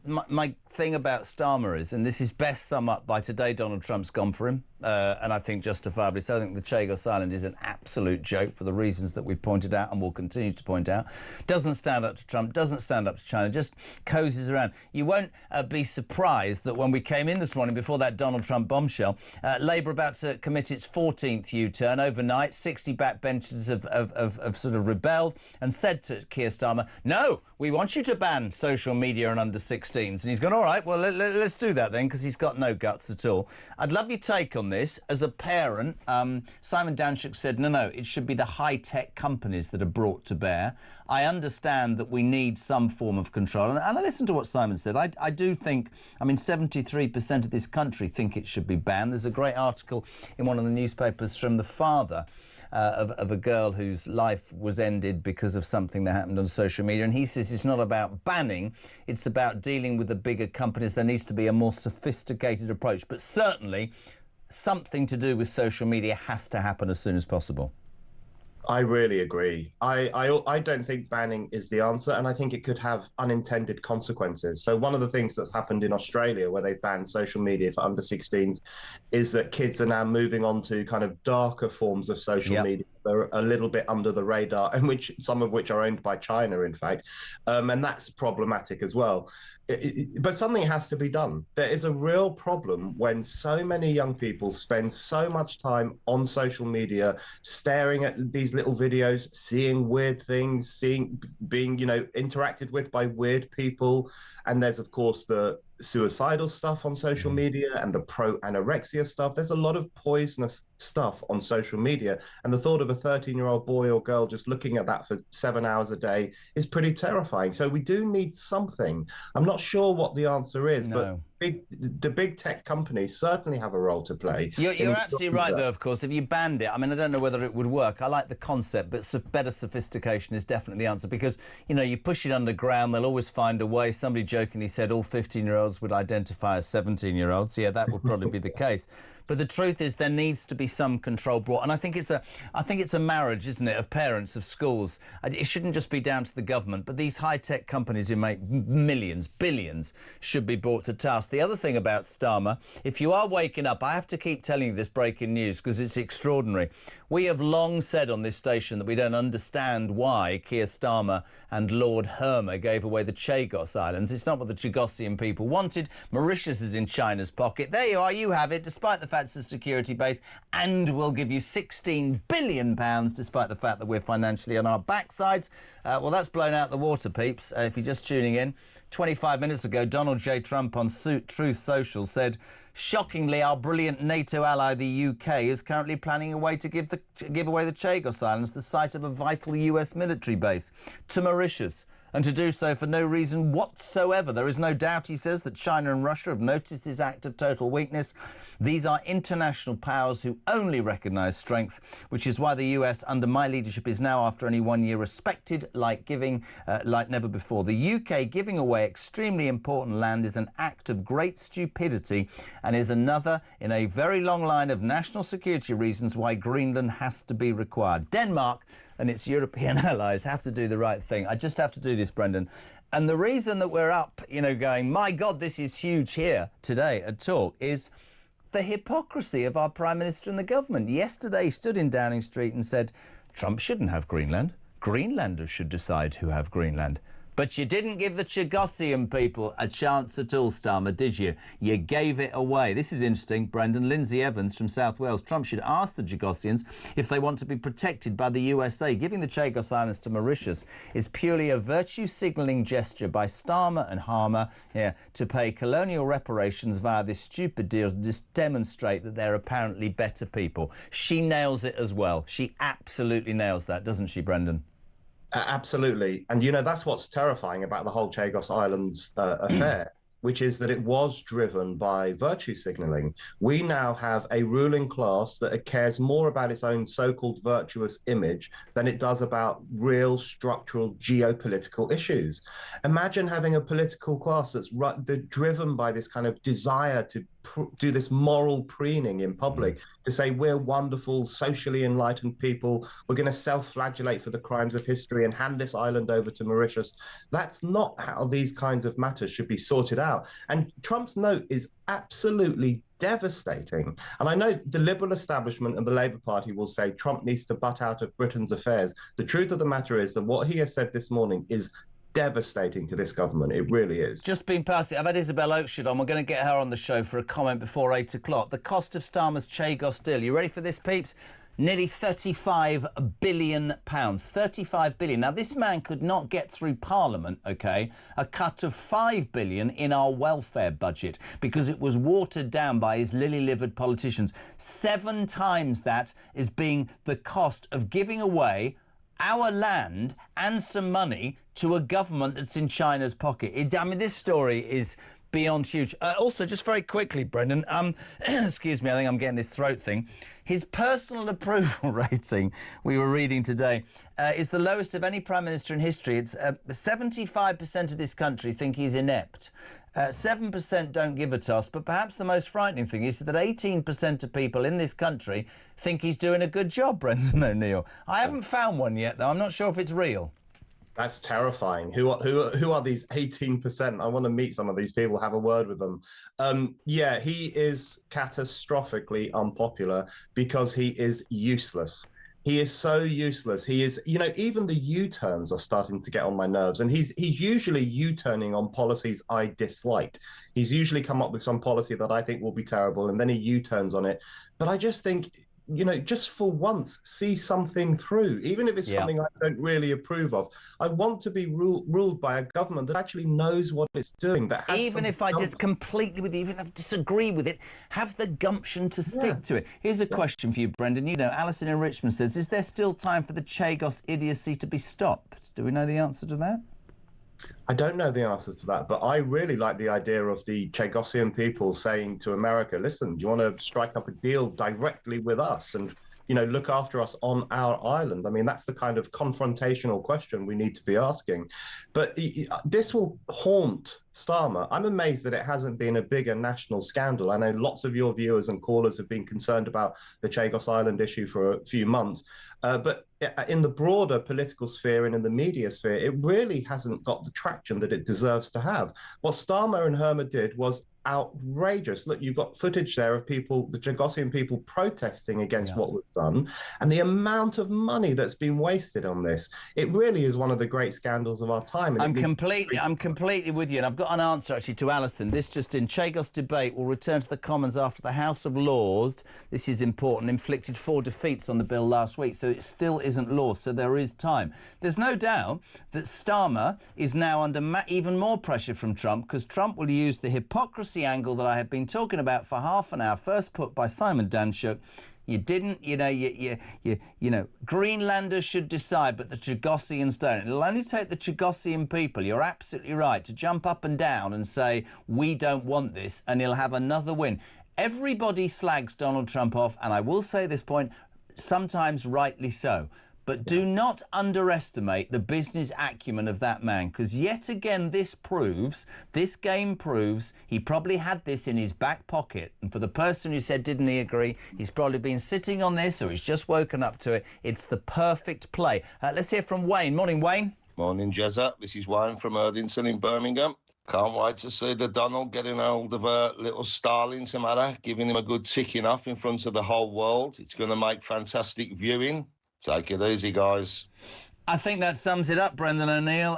my thing about Starmer is, and this is best summed up by today, Donald Trump's gone for him, and I think justifiably so. I think the Chagos Island is an absolute joke for the reasons that we've pointed out and will continue to point out. Doesn't stand up to Trump, doesn't stand up to China, just cozies around. You won't be surprised that when we came in this morning before that Donald Trump bombshell, Labour about to commit its 14th U-turn overnight. 60 backbenchers have sort of rebelled and said to Keir Starmer, no, we want you to ban social media and under 16s. And he's gone, all right, well, let's do that then, because he's got no guts at all. I'd love your take on this. As a parent, Simon Danczuk said, no, it should be the high-tech companies that are brought to bear. I understand that we need some form of control. And I listened to what Simon said. I do think, I mean, 73% of this country think it should be banned. There's a great article in one of the newspapers from the father of a girl whose life was ended because of something that happened on social media. And he says it's not about banning, it's about dealing with the bigger companies. There needs to be a more sophisticated approach. But certainly something to do with social media has to happen as soon as possible. I really agree. I don't think banning is the answer, and I think it could have unintended consequences. So one of the things that's happened in Australia, where they've banned social media for under 16s, is that kids are now moving on to kind of darker forms of social media. They're a little bit under the radar, and some of which are owned by China, in fact, and that's problematic as well. But something has to be done. There is a real problem when so many young people spend so much time on social media, staring at these little videos, seeing weird things, being, you know, interacted with by weird people. And there's, of course, the suicidal stuff on social media and the pro-anorexia stuff. There's a lot of poisonous stuff on social media. And the thought of a 13-year-old boy or girl just looking at that for 7 hours a day is pretty terrifying. So we do need something. I'm not sure what the answer is, but the big tech companies certainly have a role to play. You're absolutely right, though, of course. If you banned it, I mean, I don't know whether it would work. I like the concept, but better sophistication is definitely the answer because, you know, you push it underground, they'll always find a way. Somebody jokingly said all 15-year-olds would identify as 17-year-olds. Yeah, that would probably be the case. But the truth is there needs to be some control brought. And I think it's a marriage, isn't it, of parents, of schools. It shouldn't just be down to the government, but these high-tech companies who make millions, billions, should be brought to task. The other thing about Starmer, if you are waking up, I have to keep telling you this breaking news because it's extraordinary. We have long said on this station that we don't understand why Keir Starmer and Lord Hermer gave away the Chagos Islands. It's not what the Chagossian people wanted. Mauritius is in China's pocket. There you are, you have it, despite the fact it's a security base, and we'll give you £16 billion, despite the fact that we're financially on our backsides. Well, that's blown out the water, peeps, if you're just tuning in. 25 minutes ago, Donald J. Trump on Truth Social said, shockingly, our brilliant NATO ally, the UK, is currently planning a way to give away the Chagos Islands, the site of a vital US military base, to Mauritius. And to do so for no reason whatsoever. There is no doubt, he says, that China and Russia have noticed this act of total weakness. These are international powers who only recognise strength, which is why the US, under my leadership, is now, after only 1 year, respected like never before. The UK giving away extremely important land is an act of great stupidity and is another in a very long line of national security reasons why Greenland has to be required. Denmark and its European allies have to do the right thing. I just have to do this, Brendan. And the reason that we're up, you know, going, my God, this is huge here today at Talk, is the hypocrisy of our Prime Minister and the government. Yesterday he stood in Downing Street and said, Trump shouldn't have Greenland. Greenlanders should decide who have Greenland. But you didn't give the Chagossian people a chance at all, Starmer, did you? You gave it away. This is interesting, Brendan. Lindsay Evans from South Wales. Trump should ask the Chagossians if they want to be protected by the USA. Giving the Chagos Islands to Mauritius is purely a virtue signalling gesture by Starmer and Harmer to pay colonial reparations via this stupid deal to just demonstrate that they're apparently better people. She nails it as well. She absolutely nails that, doesn't she, Brendan? Absolutely. And, you know, that's what's terrifying about the whole Chagos Islands affair, which is that it was driven by virtue signalling. We now have a ruling class that cares more about its own so-called virtuous image than it does about real structural geopolitical issues. Imagine having a political class that's driven by this kind of desire to do this moral preening in public, to say we're wonderful, socially enlightened people, we're going to self-flagellate for the crimes of history and hand this island over to Mauritius. That's not how these kinds of matters should be sorted out. And Trump's note is absolutely devastating. And I know the Liberal establishment and the Labour Party will say Trump needs to butt out of Britain's affairs. The truth of the matter is that what he has said this morning is devastating to this government. It really is. Just been past it. I've had Isabel Oakeshott on. We're going to get her on the show for a comment before 8 o'clock. The cost of Starmer's Chagos deal. You ready for this, peeps? Nearly £35 billion. £35 billion. Now, this man could not get through Parliament, OK, a cut of £5 billion in our welfare budget because it was watered down by his lily-livered politicians. 7 times that is being the cost of giving away our land and some money to a government that's in China's pocket. I mean, this story is beyond huge. Also, just very quickly, Brendan, excuse me, I think I'm getting this throat thing. His personal approval rating, we were reading today, is the lowest of any Prime Minister in history. It's 75% of this country think he's inept. 7% don't give a toss, but perhaps the most frightening thing is that 18% of people in this country think he's doing a good job, Brendan O'Neill. I haven't found one yet, though. I'm not sure if it's real. That's terrifying. Who are these 18%? I want to meet some of these people, have a word with them. Yeah, he is catastrophically unpopular because he is useless. He is so useless. He is, you know, even the U-turns are starting to get on my nerves. And he's usually U-turning on policies I dislike. He's usually come up with some policy that I think will be terrible, and then he U-turns on it. But I just think, you know, just for once, see something through, even if it's something I don't really approve of. I want to be ruled by a government that actually knows what it's doing. That has even if I just completely with you, even if I disagree with it, have the gumption to stick to it. Here's a question for you, Brendan. You know, Alison in Richmond says, is there still time for the Chagos idiocy to be stopped? Do we know the answer to that? I don't know the answers to that, but I really like the idea of the Chagosian people saying to America, listen, do you want to strike up a deal directly with us and, look after us on our island? I mean, that's the kind of confrontational question we need to be asking. But this will haunt Starmer. I'm amazed that it hasn't been a bigger national scandal. I know lots of your viewers and callers have been concerned about the Chagos Island issue for a few months. But in the broader political sphere and in the media sphere, it really hasn't got the traction that it deserves to have. What Starmer and Herma did was outrageous. Look, you've got footage there of people, the Chagosian people, protesting against what was done, and the amount of money that's been wasted on this. It really is one of the great scandals of our time. And I'm completely with you, and I've got an answer actually to Alison. This just in: Chagos debate will return to the Commons after the House of Lords. This is important. Inflicted 4 defeats on the bill last week, so it still isn't law. So there is time. There's no doubt that Starmer is now under even more pressure from Trump, because Trump will use the hypocrisy angle that I have been talking about for half an hour, first put by Simon Danshuk. You didn't, Greenlanders should decide, but the Chagosians don't. It'll only take the Chagosian people, you're absolutely right, to jump up and down and say, we don't want this, and he'll have another win. Everybody slags Donald Trump off, and I will say this point, sometimes rightly so. But do not underestimate the business acumen of that man, because yet again this game proves he probably had this in his back pocket. And for the person who said, didn't he agree, he's probably been sitting on this or he's just woken up to it. It's the perfect play. Let's hear from Wayne. Morning, Wayne. Morning, Jezza. This is Wayne from Erdington in Birmingham. Can't wait to see the Donald getting hold of a little Starling tomorrow, giving him a good ticking off in front of the whole world. It's going to make fantastic viewing. Take it easy, guys. I think that sums it up, Brendan O'Neill.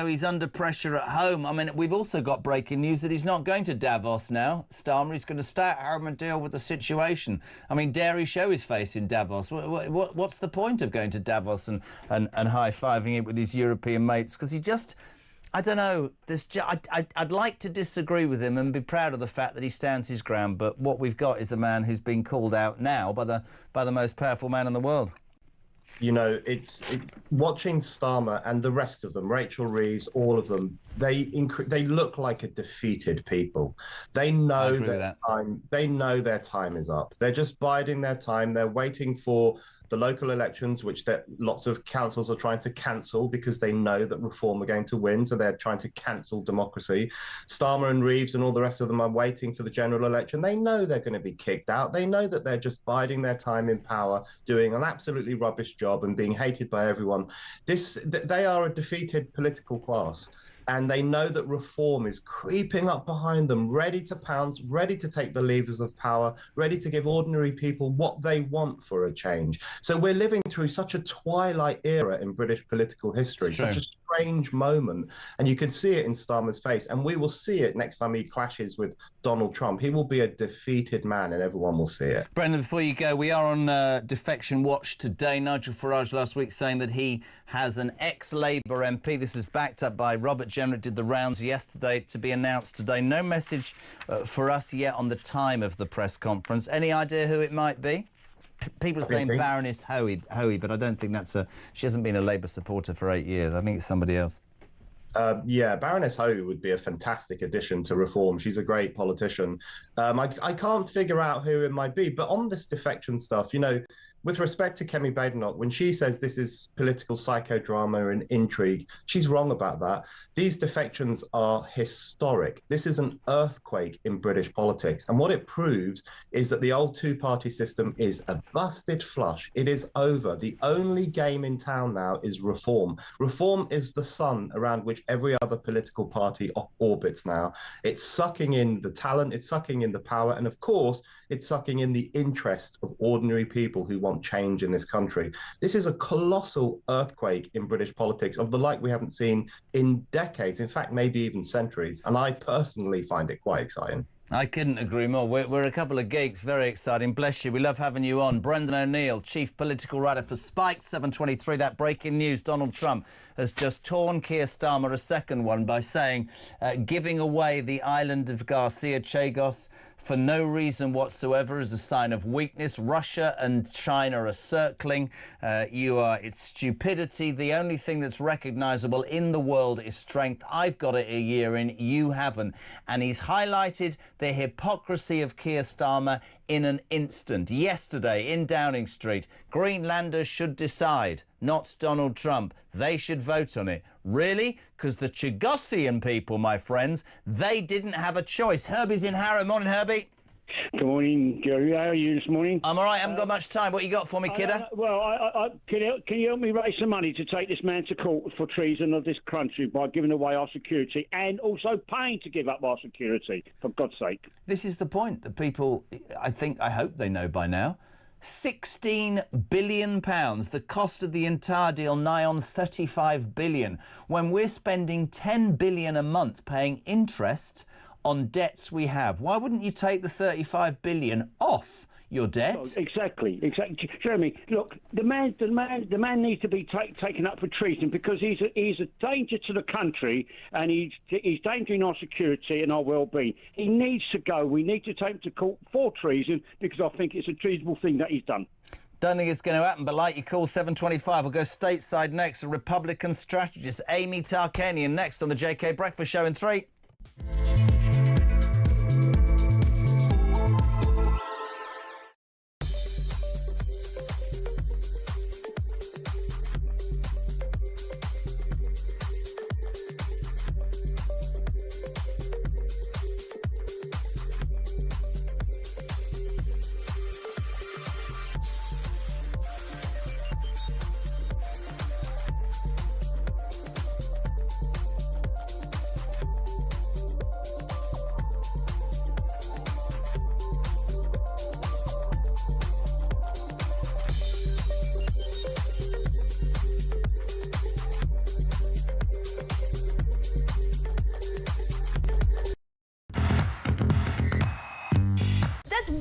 He's under pressure at home. I mean, we've also got breaking news that he's not going to Davos now. Starmer, he's going to stay at home and deal with the situation. I mean, dare he show his face in Davos? What's the point of going to Davos and high-fiving it with his European mates? Because he just... I don't know. I'd like to disagree with him and be proud of the fact that he stands his ground, but what we've got is a man who's been called out now by the most powerful man in the world. Watching Starmer and the rest of them, Rachel Reeves, all of them, they look like a defeated people. They know their time. They know their time is up. They're just biding their time. They're waiting for the local elections, which lots of councils are trying to cancel because they know that Reform are going to win, so they're trying to cancel democracy. Starmer and Reeves and all the rest of them are waiting for the general election. They know they're going to be kicked out. They know that they're just biding their time in power, doing an absolutely rubbish job and being hated by everyone. They are a defeated political class. And they know that Reform is creeping up behind them, ready to pounce, ready to take the levers of power, ready to give ordinary people what they want for a change. So we're living through such a twilight era in British political history, such a strange moment. And you can see it in Starmer's face. And we will see it next time he clashes with Donald Trump. He will be a defeated man and everyone will see it. Brendan, before you go, we are on Defection Watch today. Nigel Farage last week saying that he has an ex-Labour MP. This was backed up by Robert Jenner. Did the rounds yesterday, to be announced today. No message for us yet on the time of the press conference. Any idea who it might be? People are saying Baroness Hoey, but I don't think she hasn't been a Labour supporter for 8 years. I think it's somebody else. Baroness Hoey would be a fantastic addition to Reform. She's a great politician. I can't figure out who it might be, but on this defection stuff, with respect to Kemi Badenoch, when she says this is political psychodrama and intrigue, she's wrong about that. These defections are historic. This is an earthquake in British politics. And what it proves is that the old two-party system is a busted flush. It is over. The only game in town now is Reform. Reform is the sun around which every other political party orbits now. It's sucking in the talent, it's sucking in the power, and of course, it's sucking in the interest of ordinary people who want change in this country. This is a colossal earthquake in British politics of the like we haven't seen in decades, in fact, maybe even centuries. And I personally find it quite exciting. I couldn't agree more. We're a couple of geeks. Very exciting. Bless you. We love having you on. Brendan O'Neill, chief political writer for Spike 723. That breaking news, Donald Trump has just torn Keir Starmer a second one by saying giving away the island of Garcia Chagos for no reason whatsoever, as a sign of weakness. Russia and China are circling. It's stupidity. The only thing that's recognisable in the world is strength. I've got it a year in, you haven't. And he's highlighted the hypocrisy of Keir Starmer in an instant. Yesterday in Downing Street, Greenlanders should decide, not Donald Trump. They should vote on it. Really? Because the Chagossian people, my friends, they didn't have a choice. Herbie's in Harrow. Morning, Herbie. Good morning, Gary. How are you this morning? I'm all right. I haven't got much time. What you got for me, kidder? Can you help me raise some money to take this man to court for treason of this country by giving away our security and also paying to give up our security, for God's sake? This is the point that people, I hope they know by now. £16 billion, the cost of the entire deal, nigh on 35 billion, when we're spending 10 billion a month paying interest on debts we have. Why wouldn't you take the 35 billion off your debt? Oh, exactly. Jeremy, look, the man needs to be taken up for treason because he's a danger to the country and he's endangering our security and our well-being. He needs to go. We need to take him to court for treason because I think it's a treasonable thing that he's done. Don't think it's going to happen, but like you call 7:25, we'll go stateside next. A Republican strategist, Amy Tarkanian, next on the JK Breakfast Show in 3.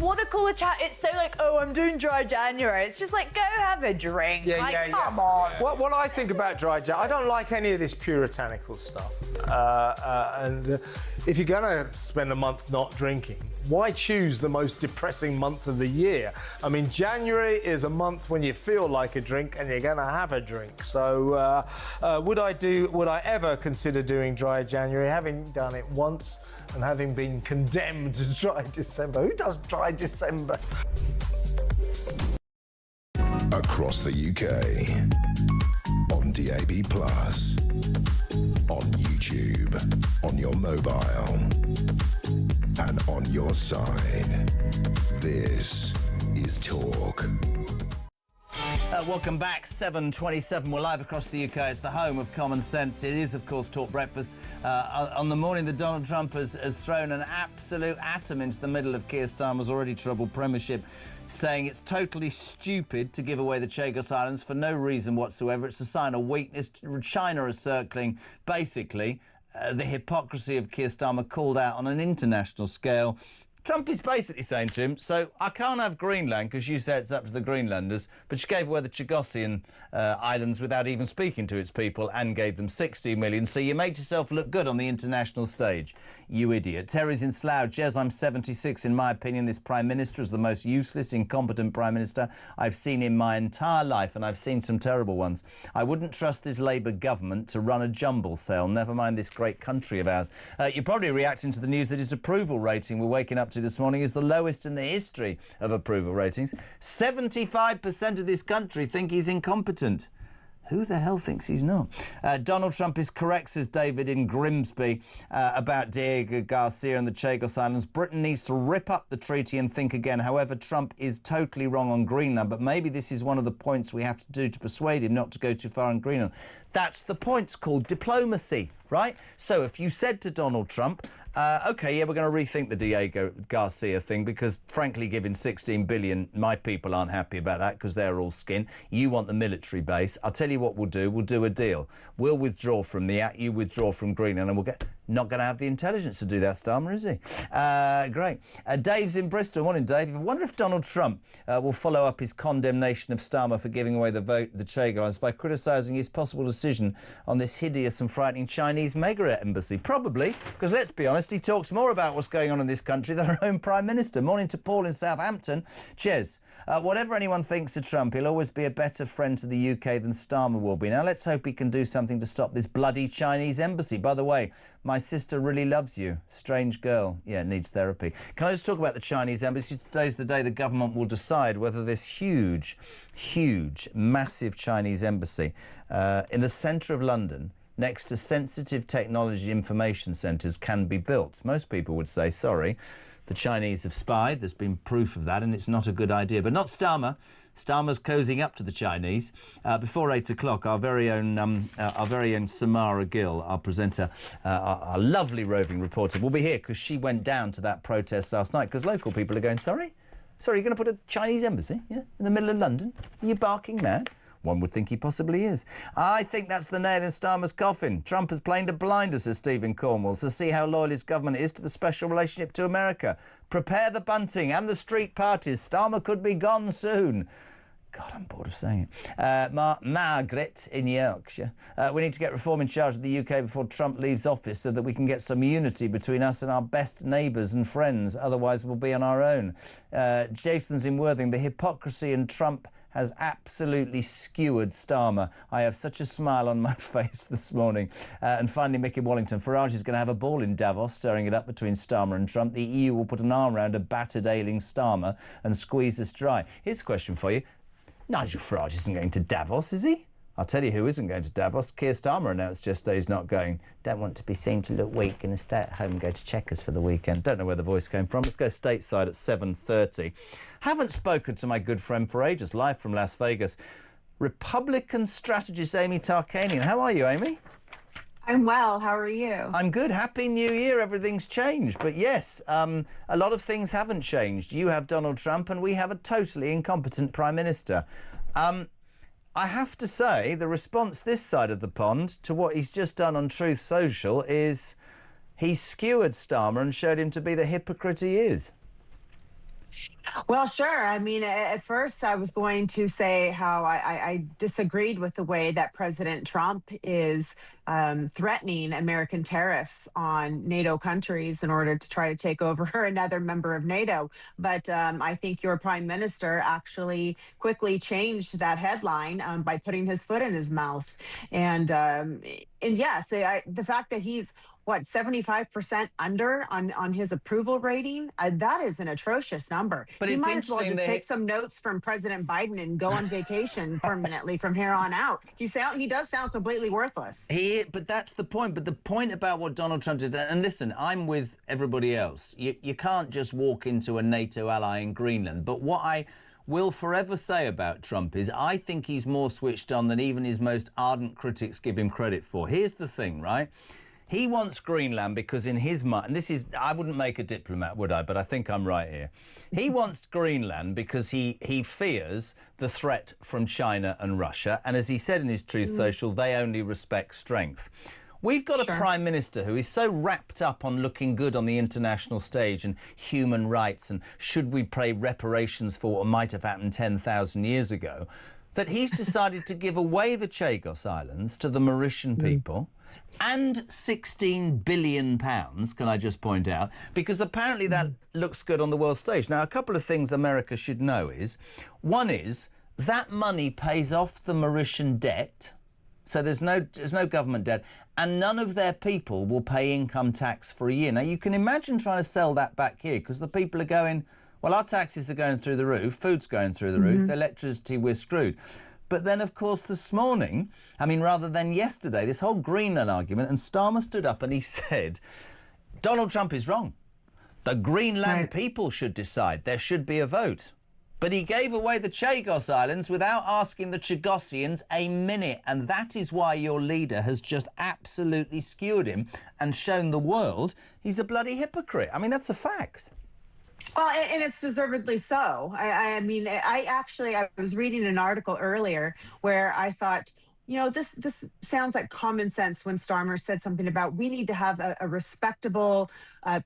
Water cooler chat, it's so like, oh, I'm doing dry January. It's just like, go have a drink. Come on. What I think about dry January, I don't like any of this puritanical stuff. If you're going to spend a month not drinking, why choose the most depressing month of the year? I mean, January is a month when you feel like a drink and you're going to have a drink. So would I ever consider doing dry January, having done it once and having been condemned to dry December? Who does dry December? Across the UK, on DAB+, on YouTube, on your mobile, and on your side. This is Talk. Welcome back, 7:27. We're live across the UK. It's the home of common sense. It is, of course, Talk Breakfast. On the morning that Donald Trump has thrown an absolute atom into the middle of Keir Starmer's already troubled premiership, saying it's totally stupid to give away the Chagos Islands for no reason whatsoever. It's a sign of weakness. China is circling, basically, the hypocrisy of Keir Starmer called out on an international scale. Trump is basically saying to him, so I can't have Greenland because you said it's up to the Greenlanders, but you gave away the Chagossian islands without even speaking to its people and gave them 60 million, so you made yourself look good on the international stage. You idiot. Terry's in Slough. Jez, I'm 76. In my opinion, this Prime Minister is the most useless, incompetent Prime Minister I've seen in my entire life, and I've seen some terrible ones. I wouldn't trust this Labour government to run a jumble sale, never mind this great country of ours. You're probably reacting to the news that his approval rating we're waking up to this morning is the lowest in the history of approval ratings. 75% of this country think he's incompetent. Who the hell thinks he's not? Donald Trump is correct, says David in Grimsby, about Diego Garcia and the Chagos Islands. Britain needs to rip up the treaty and think again. However, Trump is totally wrong on Greenland, but maybe this is one of the points we have to do to persuade him not to go too far on Greenland. That's the point. It's called diplomacy, right? So if you said to Donald Trump, OK, yeah, we're going to rethink the Diego Garcia thing because, frankly, giving 16 billion, my people aren't happy about that because they're all skin. You want the military base. I'll tell you what we'll do. We'll do a deal. We'll withdraw from the act. You withdraw from Greenland and we'll get... Not going to have the intelligence to do that, Starmer, is he? Great. Dave's in Bristol. Morning, Dave. I wonder if Donald Trump will follow up his condemnation of Starmer for giving away the Chagos Islands by criticising his possible decision on this hideous and frightening Chinese Chinese mega embassy? Probably, because let's be honest, he talks more about what's going on in this country than our own Prime Minister. Morning to Paul in Southampton. Cheers. Whatever anyone thinks of Trump, he'll always be a better friend to the UK than Starmer will be. Now, let's hope he can do something to stop this bloody Chinese embassy. By the way, my sister really loves you. Strange girl. Yeah, needs therapy. Can I just talk about the Chinese embassy? Today's the day the government will decide whether this huge, massive Chinese embassy in the centre of London, next to sensitive technology information centres, can be built. Most people would say, sorry, the Chinese have spied. There's been proof of that, and it's not a good idea. But not Starmer. Starmer's cozying up to the Chinese. Before 8 o'clock, our very own Samara Gill, our presenter, our lovely roving reporter, will be here because she went down to that protest last night because local people are going, sorry, you're going to put a Chinese embassy, in the middle of London? Are you barking mad? One would think he possibly is. I think that's the nail in Starmer's coffin. Trump has planed a blinder, says Stephen Cornwall, to see how loyal his government is to the special relationship to America. Prepare the bunting and the street parties. Starmer could be gone soon. God, I'm bored of saying it. Margaret in Yorkshire. We need to get reform in charge of the UK before Trump leaves office so that we can get some unity between us and our best neighbours and friends. Otherwise, we'll be on our own. Jason's in Worthing. The hypocrisy in Trump has absolutely skewered Starmer. I have such a smile on my face this morning. And finally, Mickey Wallington. Farage is going to have a ball in Davos, stirring it up between Starmer and Trump. The EU will put an arm around a battered, ailing Starmer and squeeze us dry. Here's a question for you. Nigel Farage isn't going to Davos, is he? I'll tell you who isn't going to Davos. Keir Starmer announced yesterday he's not going. Don't want to be seen to look weak. Going to stay at home and go to Chequers for the weekend. Don't know where the voice came from. Let's go stateside at 7:30. Haven't spoken to my good friend for ages, live from Las Vegas. Republican strategist Amy Tarkanian. How are you, Amy? I'm well. How are you? I'm good. Happy New Year. Everything's changed. But yes, a lot of things haven't changed. You have Donald Trump and we have a totally incompetent Prime Minister. I have to say, the response this side of the pond to what he's just done on Truth Social is he skewered Starmer and showed him to be the hypocrite he is. Well, sure. I mean, at first I was going to say how I disagreed with the way that President Trump is threatening American tariffs on NATO countries in order to try to take over another member of NATO. But I think your prime minister actually quickly changed that headline by putting his foot in his mouth. And yes, the fact that he's 75% under on his approval rating? That is an atrocious number. But he it's might as well just interesting take some notes from President Biden and go on vacation permanently from here on out. He does sound completely worthless. But that's the point. But the point about what Donald Trump did, and listen, I'm with everybody else. You can't just walk into a NATO ally in Greenland. But what I will forever say about Trump is I think he's more switched on than even his most ardent critics give him credit for. Here's the thing, right? He wants Greenland because in his mind, and I wouldn't make a diplomat, would I? But I think I'm right here. He wants Greenland because he fears the threat from China and Russia. And as he said in his Truth Social, they only respect strength. We've got a Prime Minister who is so wrapped up on looking good on the international stage and human rights and should we pay reparations for what might have happened 10,000 years ago, that he's decided to give away the Chagos Islands to the Mauritian people and £16 billion, can I just point out, because apparently that looks good on the world stage. Now, a couple of things America should know is, one is that money pays off the Mauritian debt, so there's no government debt, and none of their people will pay income tax for a year. Now, you can imagine trying to sell that back here, because the people are going, well, our taxes are going through the roof, food's going through the roof, electricity, we're screwed. But then, of course, this morning, rather than yesterday, this whole Greenland argument, and Starmer stood up and he said, Donald Trump is wrong. The Greenland people should decide. There should be a vote. But he gave away the Chagos Islands without asking the Chagossians a minute. And that is why your leader has just absolutely skewered him and shown the world he's a bloody hypocrite. That's a fact. Well, and it's deservedly so. I was reading an article earlier where I thought, this sounds like common sense when Starmer said something about we need to have a respectable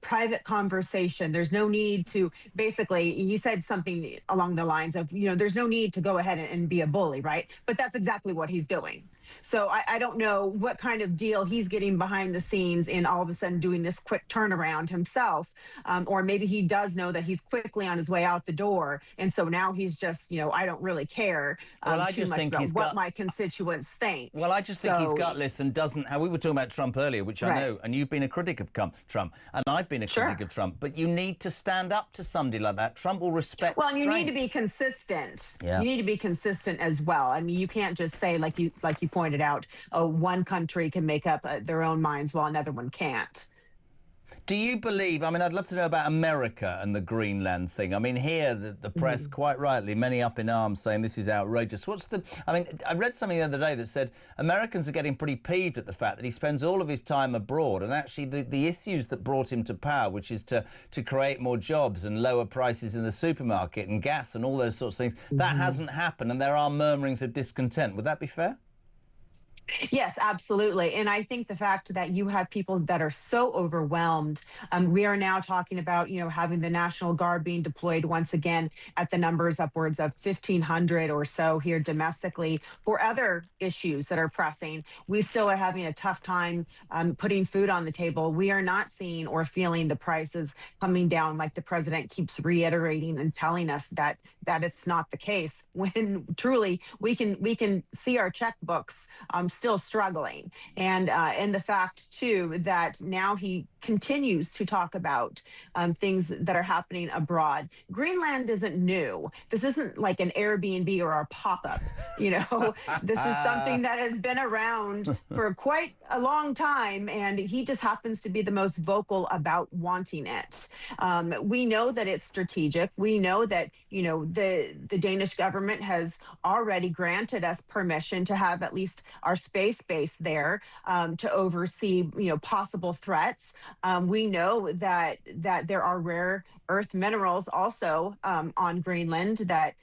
private conversation. There's no need to, basically, he said something along the lines of, there's no need to go ahead and be a bully, right? But that's exactly what he's doing. So I don't know what kind of deal he's getting behind the scenes in all of a sudden doing this quick turnaround himself. Or maybe he does know that he's quickly on his way out the door. And so now he's just, I don't really care too much about what my constituents think. Well, I just think he's gutless and doesn't. We were talking about Trump earlier, which I know, and you've been a critic of Trump, and I've been a critic of Trump. But you need to stand up to somebody like that. Trump will respect. Well, and you need to be consistent. Yeah. You need to be consistent as well. I mean, you can't just say, like you pointed out, one country can make up their own minds while another one can't. Do you believe, I mean, I'd love to know about America and the Greenland thing. I mean, here, the press, quite rightly, many up in arms saying this is outrageous. I read something the other day that said Americans are getting pretty peeved at the fact that he spends all of his time abroad, and actually the issues that brought him to power, which is to create more jobs and lower prices in the supermarket and gas and all those sorts of things, that hasn't happened, and there are murmurings of discontent. Would that be fair? Yes, absolutely. And I think the fact that you have people that are so overwhelmed, we are now talking about, having the National Guard being deployed once again at the numbers upwards of 1,500 or so here domestically for other issues that are pressing. We still are having a tough time putting food on the table. We are not seeing or feeling the prices coming down like the president keeps reiterating and telling us that it's not the case, when truly we can see our checkbooks still struggling. And the fact, too, that now he continues to talk about things that are happening abroad. Greenland isn't new. This isn't like an Airbnb or a pop-up. This is something that has been around for quite a long time, and he just happens to be the most vocal about wanting it. We know that it's strategic. We know that, the Danish government has already granted us permission to have at least our space base there to oversee, possible threats. We know that there are rare earth minerals also on Greenland that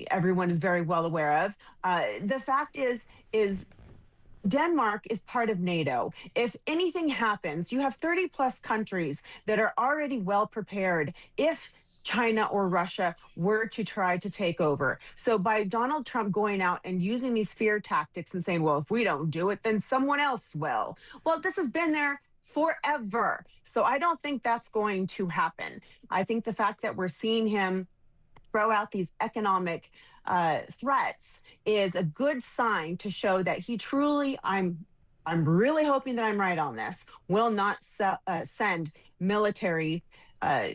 everyone is very well aware of. The fact is Denmark is part of NATO. If anything happens, you have 30 plus countries that are already well prepared if China or Russia were to try to take over. So by Donald Trump going out and using these fear tactics and saying, well, if we don't do it, then someone else will. Well, this has been there forever. So I don't think that's going to happen. I think the fact that we're seeing him throw out these economic threats is a good sign to show that he truly, I'm really hoping that I'm right on this, will not send military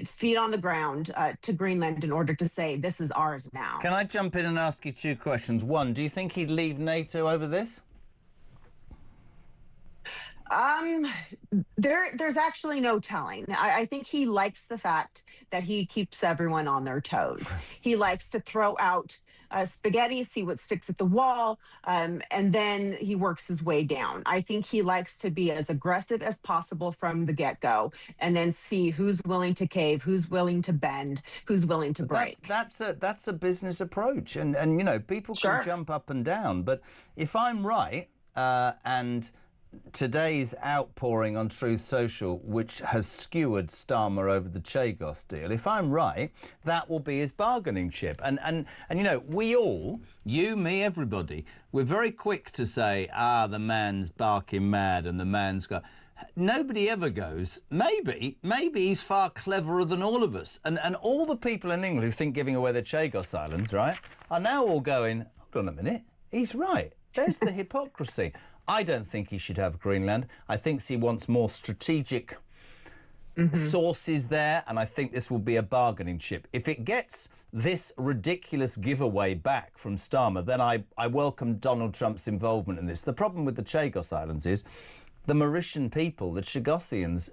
feet on the ground to Greenland in order to say this is ours now. Can I jump in and ask you two questions? One, do you think he'd leave NATO over this? There's actually no telling. I think he likes the fact that he keeps everyone on their toes. He likes to throw out spaghetti, see what sticks at the wall, and then he works his way down. I think he likes to be as aggressive as possible from the get-go, and then see who's willing to cave, who's willing to bend, who's willing to break. That's a business approach, and people can jump up and down. But if I'm right, and today's outpouring on Truth Social, which has skewered Starmer over the Chagos deal, if I'm right, that will be his bargaining chip. And we all, you, me, everybody, we're very quick to say, the man's barking mad and the man's got... Nobody ever goes, maybe he's far cleverer than all of us. And all the people in England who think giving away the Chagos Islands, right, are now all going, hold on a minute, he's right. There's the hypocrisy. I don't think he should have Greenland. I think he wants more strategic sources there, and I think this will be a bargaining chip. If it gets this ridiculous giveaway back from Starmer, then I welcome Donald Trump's involvement in this. The problem with the Chagos Islands is the Mauritian people, the Chagossians,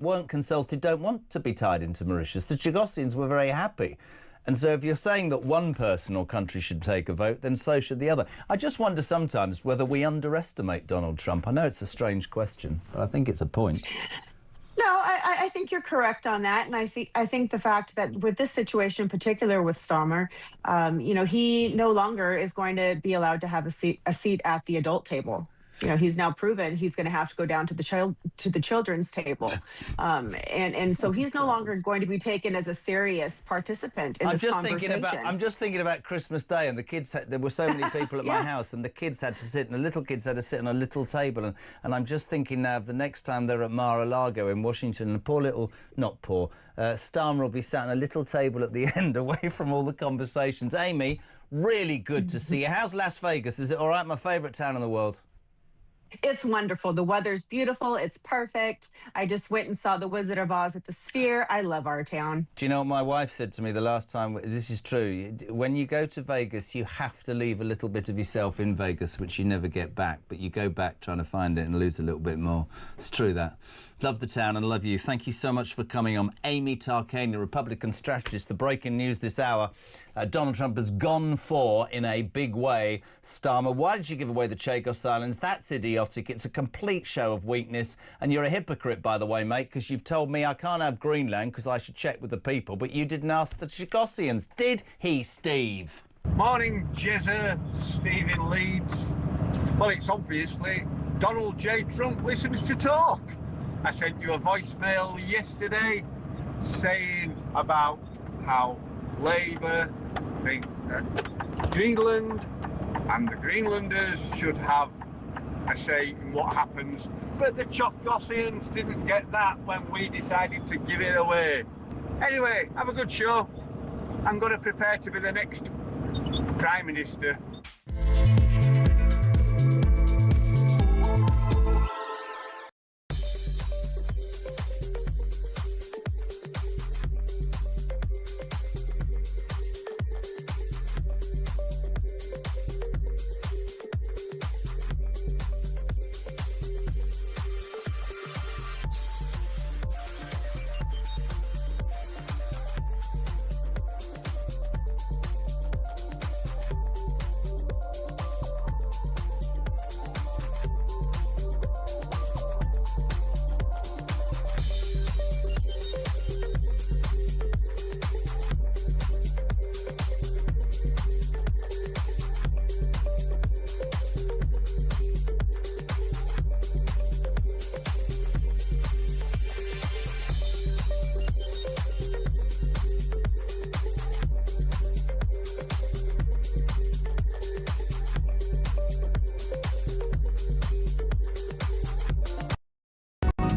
weren't consulted, don't want to be tied into Mauritius. The Chagossians were very happy. And so if you're saying that one person or country should take a vote, then so should the other. I just wonder sometimes whether we underestimate Donald Trump. I know it's a strange question, but I think it's a point. No, I think you're correct on that. And I think the fact that with this situation in particular with Starmer, he no longer is going to be allowed to have a seat at the adult table. he's now proven he's going to have to go down to the children's table, and so he's no longer going to be taken as a serious participant in this conversation. I'm just thinking about Christmas Day, and the kids. There were so many people at my house, and the kids had to sit, and the little kids had to sit on a little table, and I'm just thinking now of the next time they're at Mar-a-Lago in Washington, and Starmer will be sat on a little table at the end, away from all the conversations. Amy, really good to see you. How's Las Vegas? Is it all right? My favourite town in the world. It's wonderful. The weather's beautiful. It's perfect. I just went and saw The Wizard of Oz at the Sphere. I love our town. Do you know what my wife said to me the last time? This is true. When you go to Vegas, you have to leave a little bit of yourself in Vegas, which you never get back, but you go back trying to find it and lose a little bit more. It's true, that. Love the town and love you. Thank you so much for coming on. Amy Tarkanian, Republican strategist. The breaking news this hour, Donald Trump has gone for, in a big way, Starmer. Why did you give away the Chagos Islands? That's idiotic. It's a complete show of weakness. And you're a hypocrite, by the way, mate, because you've told me I can't have Greenland because I should check with the people, but you didn't ask the Chagosians. Did he, Steve? Morning, Jezza, Steve in Leeds. Well, it's obviously Donald J. Trump listens to talk. I sent you a voicemail yesterday saying about how Labour think that Greenland and the Greenlanders should have a say in what happens, but the Chagosians didn't get that when we decided to give it away. Anyway, have a good show. I'm going to prepare to be the next Prime Minister.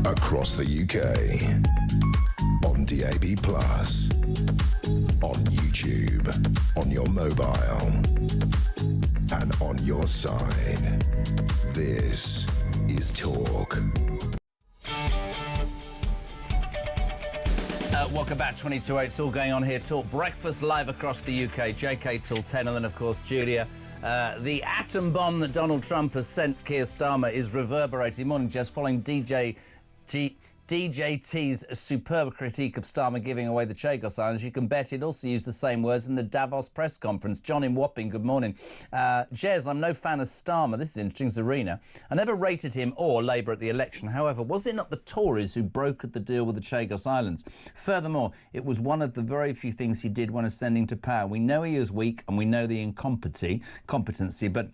Across the UK, on DAB+, on YouTube, on your mobile, and on your side. This is Talk. Welcome back, 22.8. It's all going on here. Talk Breakfast live across the UK. JK till 10, and then, of course, Julia. The atom bomb that Donald Trump has sent Keir Starmer is reverberating. Morning, Jess. Following DJT's superb critique of Starmer giving away the Chagos Islands, you can bet he'd also use the same words in the Davos press conference. John in Wapping, good morning. Jez, I'm no fan of Starmer. This is interesting, Zarina. I never rated him or Labour at the election. However, was it not the Tories who brokered the deal with the Chagos Islands? Furthermore, it was one of the very few things he did when ascending to power. We know he is weak and we know the incompetency, but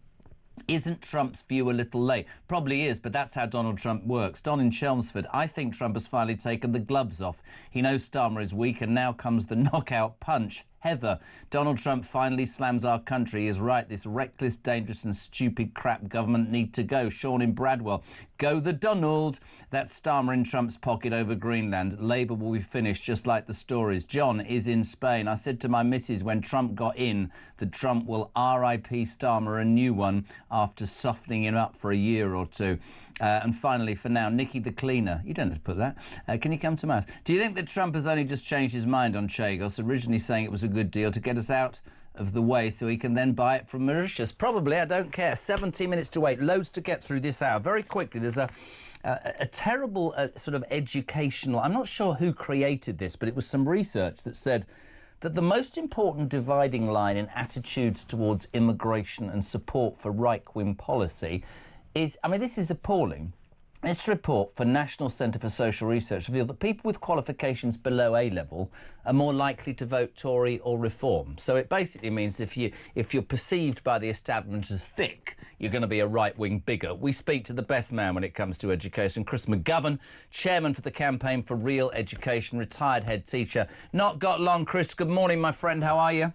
isn't Trump's view a little late? Probably is, but that's how Donald Trump works. Don in Chelmsford, I think Trump has finally taken the gloves off. He knows Starmer is weak, and now comes the knockout punch. Heather, Donald Trump finally slams our country. He is right. This reckless, dangerous and stupid crap government need to go. Sean in Bradwell, go the Donald. That's Starmer in Trump's pocket over Greenland. Labour will be finished just like the stories. John is in Spain. I said to my missus when Trump got in that Trump will RIP Starmer a new one after softening him up for a year or two. And finally, for now, Nikki the Cleaner. You don't have to put that. Can you come to my house? Do you think that Trump has only just changed his mind on Chagos, originally saying it was a good deal to get us out of the way so he can then buy it from Mauritius? Probably, I don't care. 17 minutes to wait. Loads to get through this hour. Very quickly, there's a terrible sort of educational... I'm not sure who created this, but it was some research that said that the most important dividing line in attitudes towards immigration and support for right-wing policy is... I mean, this is appalling. This report for National Centre for Social Research revealed that people with qualifications below A-level are more likely to vote Tory or Reform. So it basically means if you're perceived by the establishment as thick, you're going to be a right-wing bigot. We speak to the best man when it comes to education, Chris McGovern, chairman for the Campaign for Real Education, retired head teacher. Not got long, Chris. Good morning, my friend. How are you?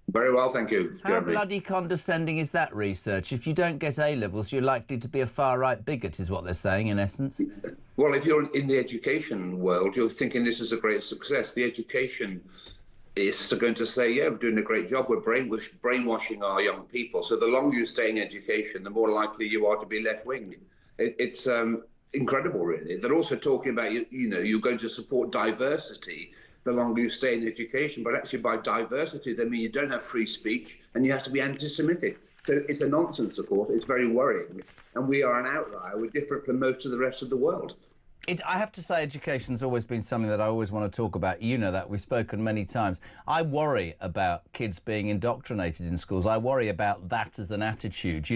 Very well, thank you, How Jeremy. bloody condescending is that research? If you don't get A-levels, you're likely to be a far-right bigot, is what they're saying, in essence. Well, if you're in the education world, you're thinking this is a great success. The education is going to say, yeah, we're doing a great job. We're brainwashing our young people. So the longer you stay in education, the more likely you are to be left-wing. It's incredible, really. They're also talking about, you're going to support diversity the longer you stay in education. But actually, by diversity, they mean you don't have free speech and you have to be anti-Semitic. So it's a nonsense, of course. It's very worrying. And we are an outlier. We're different from most of the rest of the world. I have to say education's always been something that I always want to talk about. You know that. We've spoken many times. I worry about kids being indoctrinated in schools. I worry about that as an attitude.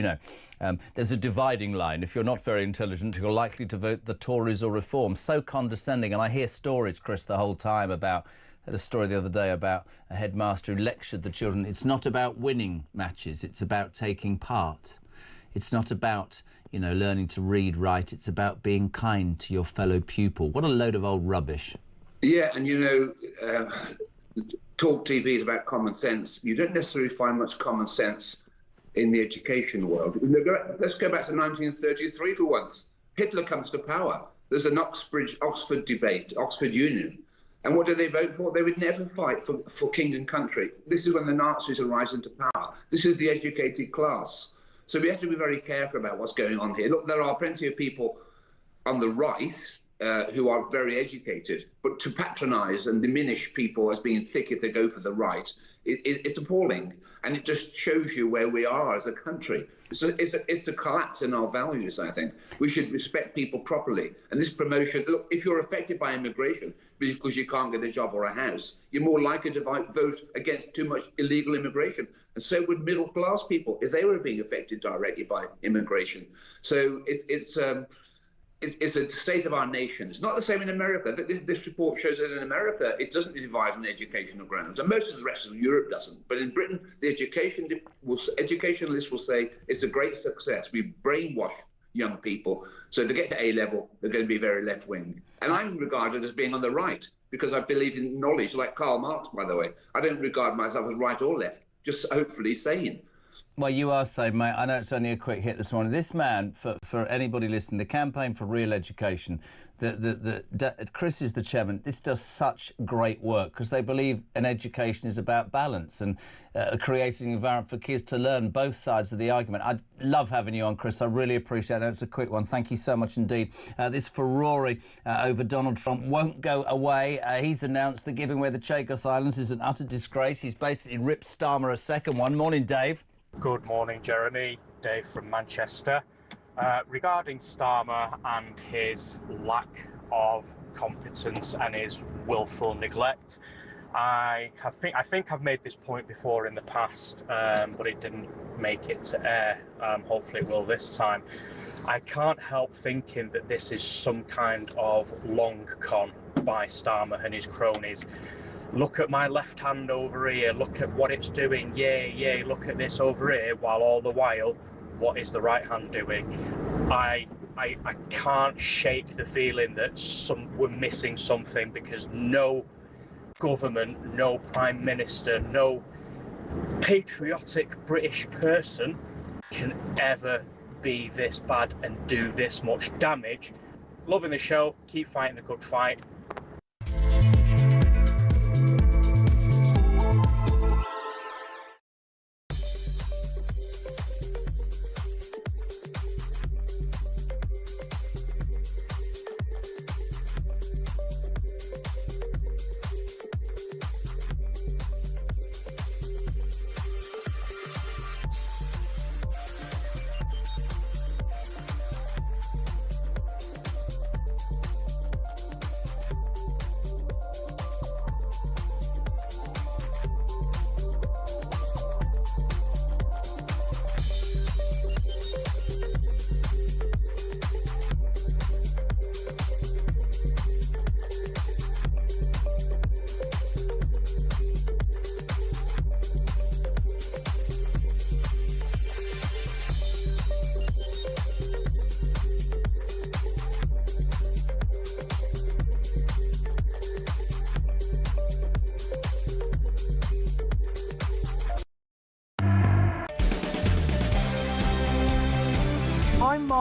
There's a dividing line. If you're not very intelligent, you're likely to vote the Tories or Reform. So condescending. And I hear stories, Chris, the whole time about... I had a story the other day about a headmaster who lectured the children. It's not about winning matches. It's about taking part. It's not about... learning to read, write. It's about being kind to your fellow pupil. What a load of old rubbish. Yeah, and talkTV is about common sense. You don't necessarily find much common sense in the education world. Let's go back to 1933 for once. Hitler comes to power. There's an Oxford debate, Oxford Union. And what do they vote for? They would never fight for king and country. This is when the Nazis are rising to power. This is the educated class. So we have to be very careful about what's going on here. Look, there are plenty of people on the right who are very educated, but to patronise and diminish people as being thick if they go for the right, it's appalling. And it just shows you where we are as a country. It's the collapse in our values, I think. We should respect people properly. And this promotion, look, if you're affected by immigration because you can't get a job or a house, you're more likely to vote against too much illegal immigration. And so would middle-class people if they were being affected directly by immigration. So it's a state of our nation. It's not the same in America. This report shows that in America, it doesn't divide on educational grounds, and most of the rest of Europe doesn't. But in Britain, the educationalists will say it's a great success. We brainwash young people, so they get to A-level, they're going to be very left-wing. And I'm regarded as being on the right because I believe in knowledge, like Karl Marx, by the way. I don't regard myself as right or left, just hopefully sane. Well, you are saying, mate, I know it's only a quick hit this morning. This man, for anybody listening, the Campaign for Real Education, Chris is the chairman. This does such great work because they believe an education is about balance and creating an environment for kids to learn both sides of the argument. I love having you on, Chris. I really appreciate it. It's a quick one. Thank you so much indeed. This furore over Donald Trump won't go away. He's announced that giving away the Chagos Islands is an utter disgrace. He's basically ripped Starmer a second one. Morning, Dave. Good morning, Jeremy. Dave from Manchester. Regarding Starmer and his lack of competence and his willful neglect, I think I've made this point before in the past, but it didn't make it to air. Hopefully it will this time. I can't help thinking that this is some kind of long con by Starmer and his cronies. Look at my left hand over here, look at what it's doing, yay, look at this over here, while all the while, what is the right hand doing? I can't shake the feeling that we're missing something, because no government, no Prime Minister, no patriotic British person can ever be this bad and do this much damage. Loving the show, keep fighting the good fight.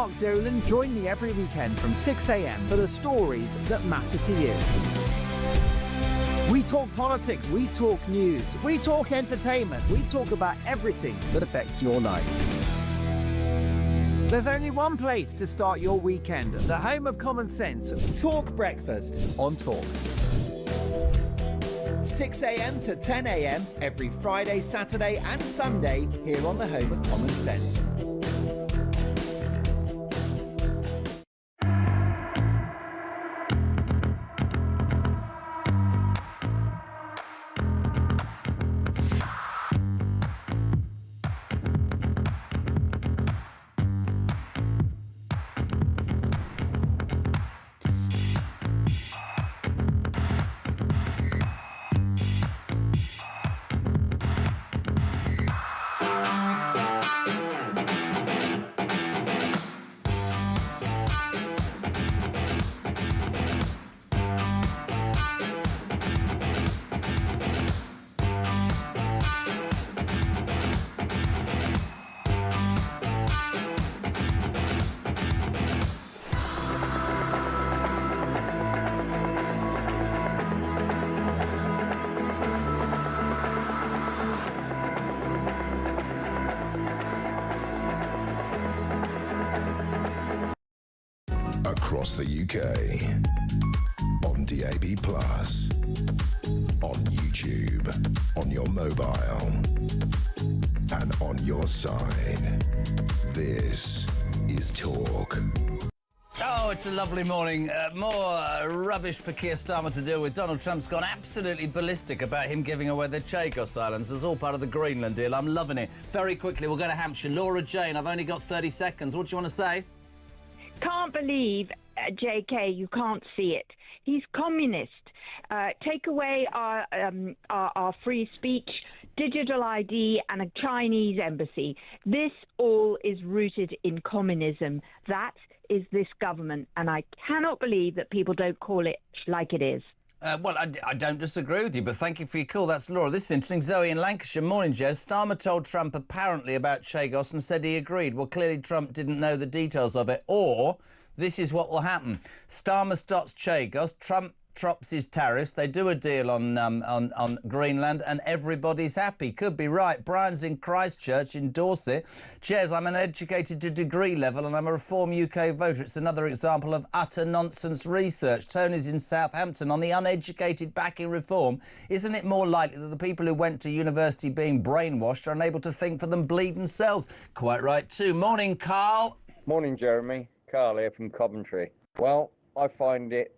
Mark Dolan. Join me every weekend from 6 a.m. for the stories that matter to you. We talk politics, we talk news, we talk entertainment, we talk about everything that affects your life. There's only one place to start your weekend, the home of common sense. Talk Breakfast on Talk. 6 a.m. to 10 a.m. every Friday, Saturday and Sunday here on the home of common sense. Across the UK, on DAB+, on YouTube, on your mobile, and on your side. This is Talk. Oh, it's a lovely morning. More rubbish for Keir Starmer to deal with. Donald Trump's gone absolutely ballistic about him giving away the Chagos Islands. It's all part of the Greenland deal. I'm loving it. Very quickly, we'll go to Hampshire. Laura Jane, I've only got 30 seconds. What do you want to say? Can't believe, JK, you can't see it. He's communist. Take away our free speech, digital ID, and a Chinese embassy. This all is rooted in communism. That is this government, and I cannot believe that people don't call it like it is. Well, I don't disagree with you, but thank you for your call. That's Laura. This is interesting. Zoe in Lancashire. Morning, Jez. Starmer told Trump apparently about Chagos and said he agreed. Well, clearly Trump didn't know the details of it. Or this is what will happen. Starmer stops Chagos. Trump drops his tariffs. They do a deal on Greenland and everybody's happy. Could be right. Brian's in Christchurch in Dorset. Jez, I'm an educated to degree level and I'm a Reform UK voter. It's another example of utter nonsense research. Tony's in Southampton. On the uneducated backing Reform, isn't it more likely that the people who went to university being brainwashed are unable to think for them bleeding selves? Quite right too. Morning, Carl. Morning, Jeremy. Carl here from Coventry. Well, I find it,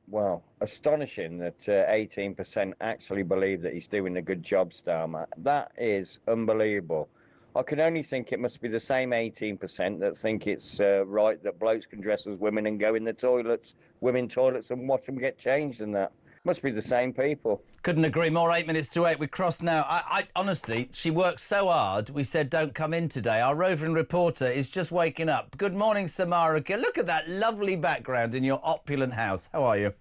astonishing that 18% actually believe that he's doing a good job, Starmer. That is unbelievable. I can only think it must be the same 18% that think it's right that blokes can dress as women and go in the toilets, women toilets, and watch them get changed and that. Must be the same people. Couldn't agree more. 8 minutes to 8. We're crossed now. I honestly, she worked so hard. We said don't come in today. Our roving reporter is just waking up. Good morning, Samara. Look at that lovely background in your opulent house. How are you?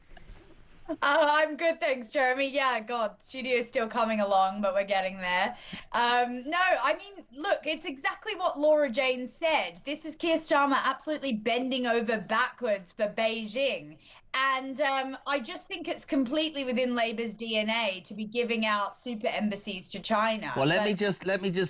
I'm good, thanks, Jeremy. Yeah, God, studio's still coming along, but we're getting there. No, I mean, look, it's exactly what Laura Jane said. This is Keir Starmer absolutely bending over backwards for Beijing. And I just think it's completely within Labour's DNA to be giving out super embassies to China. Well, let me just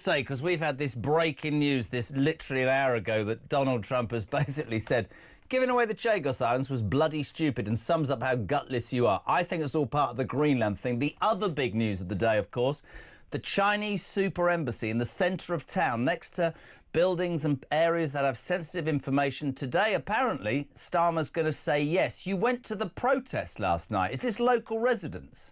say, because we've had this breaking news, this literally an hour ago, that Donald Trump has basically said giving away the Chagos Islands was bloody stupid and sums up how gutless you are. I think it's all part of the Greenland thing. The other big news of the day, of course, the Chinese super embassy in the centre of town next to buildings and areas that have sensitive information. Today, apparently, Starmer's going to say yes. You went to the protest last night. Is this local residents?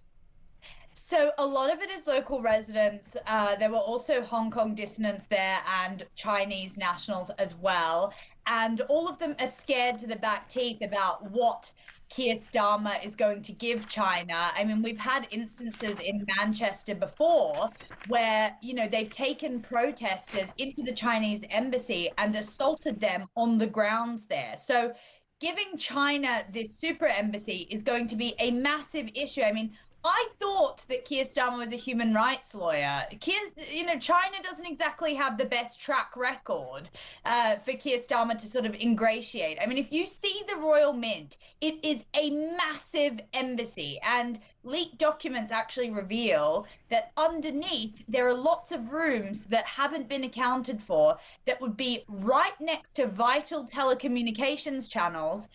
So a lot of it is local residents. There were also Hong Kong dissidents there and Chinese nationals as well. And all of them are scared to the back teeth about what Keir Starmer is going to give China. I mean, we've had instances in Manchester before where, you know, they've taken protesters into the Chinese embassy and assaulted them on the grounds there. So giving China this super embassy is going to be a massive issue. I mean, I thought that Keir Starmer was a human rights lawyer. China doesn't exactly have the best track record for Keir Starmer to sort of ingratiate. I mean, if you see the Royal Mint, it is a massive embassy, and leaked documents actually reveal that underneath there are lots of rooms that haven't been accounted for that would be right next to vital telecommunications channels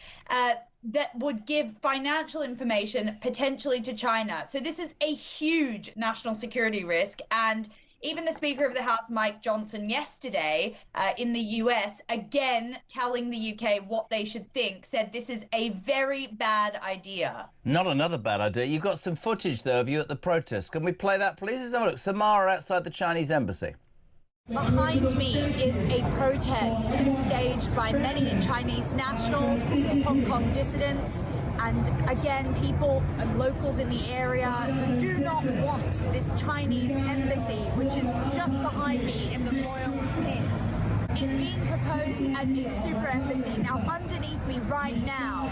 that would give financial information potentially to China. So this is a huge national security risk. And even the Speaker of the House, Mike Johnson, yesterday in the US, again telling the UK what they should think, said this is a very bad idea. Not another bad idea. You've got some footage, though, of you at the protest. Can we play that, please? Let's have a look. Samara outside the Chinese embassy. Behind me is a protest staged by many Chinese nationals, Hong Kong dissidents, and again, people and locals in the area who do not want this Chinese embassy, which is just behind me in the Royal Mint. It's being proposed as a super embassy. Now, underneath me right now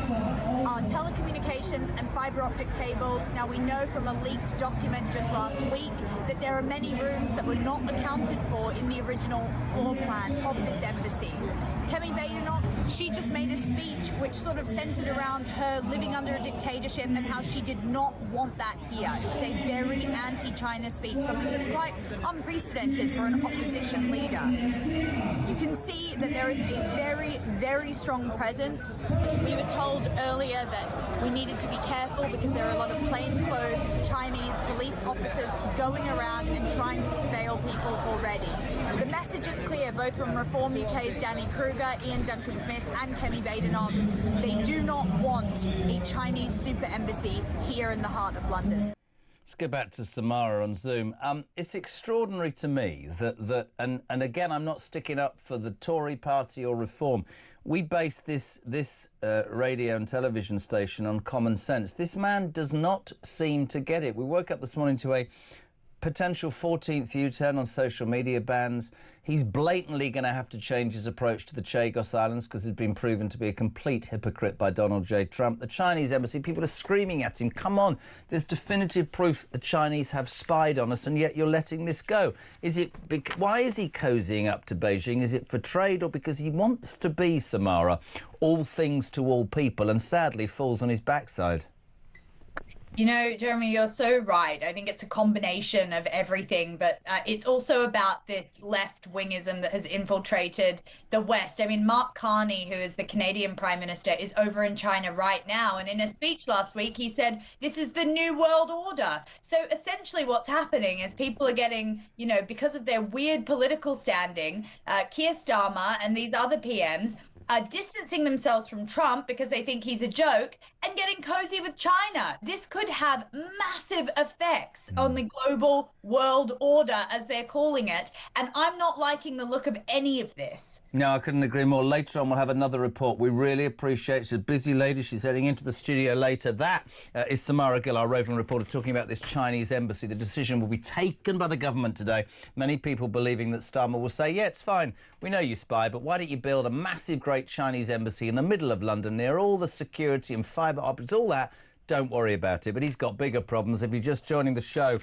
are telecommunications and fiber optic cables. Now, we know from a leaked document just last week that there are many rooms that were not accounted for in the original floor plan of this embassy. Kemi Badenoch, she just made a speech which sort of centered around her living under a dictatorship and how she did not want that here. It was a very anti-China speech, something that's quite unprecedented for an opposition leader. You can see that there is a very, very strong presence. We were told earlier that we needed to be careful because there are a lot of plainclothes Chinese police officers going around and trying to surveil people already. The message is clear, both from Reform UK's Danny Kruger, Ian Duncan-Smith and Kemi Badenoch. They do not want a Chinese super embassy here in the heart of London. Let's go back to Samara on Zoom. It's extraordinary to me that and again, I'm not sticking up for the Tory party or Reform. We base this radio and television station on common sense. This man does not seem to get it. We woke up this morning to a potential 14th U-turn on social media bans. He's blatantly going to have to change his approach to the Chagos Islands because he's been proven to be a complete hypocrite by Donald J. Trump. The Chinese embassy, people are screaming at him, come on, there's definitive proof the Chinese have spied on us and yet you're letting this go. Why is he cozying up to Beijing? Is it for trade or because he wants to be, Samara, all things to all people and sadly falls on his backside? You know, Jeremy, you're so right. I think it's a combination of everything, but it's also about this left-wingism that has infiltrated the West. I mean, Mark Carney, who is the Canadian Prime Minister, is over in China right now. And in a speech last week, he said, this is the new world order. So essentially what's happening is people are getting, you know, because of their weird political standing, Keir Starmer and these other PMs are distancing themselves from Trump because they think he's a joke and getting cozy with China. This could have massive effects on the global world order, as they're calling it. And I'm not liking the look of any of this. No, I couldn't agree more. Later on, we'll have another report. We really appreciate it. She's a busy lady. She's heading into the studio later. That is Samara Gill, our roving reporter, talking about this Chinese embassy. The decision will be taken by the government today. Many people believing that Starmer will say, yeah, it's fine. We know you spy, but why don't you build a massive, great Chinese embassy in the middle of London near all the security and fibre optics, all that? Don't worry about it. But he's got bigger problems. If you're just joining the show,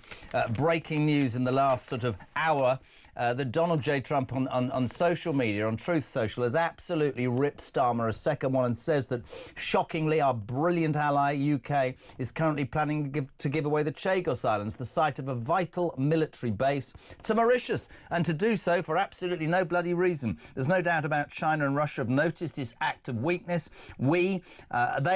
breaking news in the last sort of hour, that Donald J. Trump on social media, on Truth Social, has absolutely ripped Starmer a second one and says that, shockingly, our brilliant ally, UK, is currently planning to give away the Chagos Islands, the site of a vital military base, to Mauritius, and to do so for absolutely no bloody reason. There's no doubt about China and Russia have noticed this act of weakness. They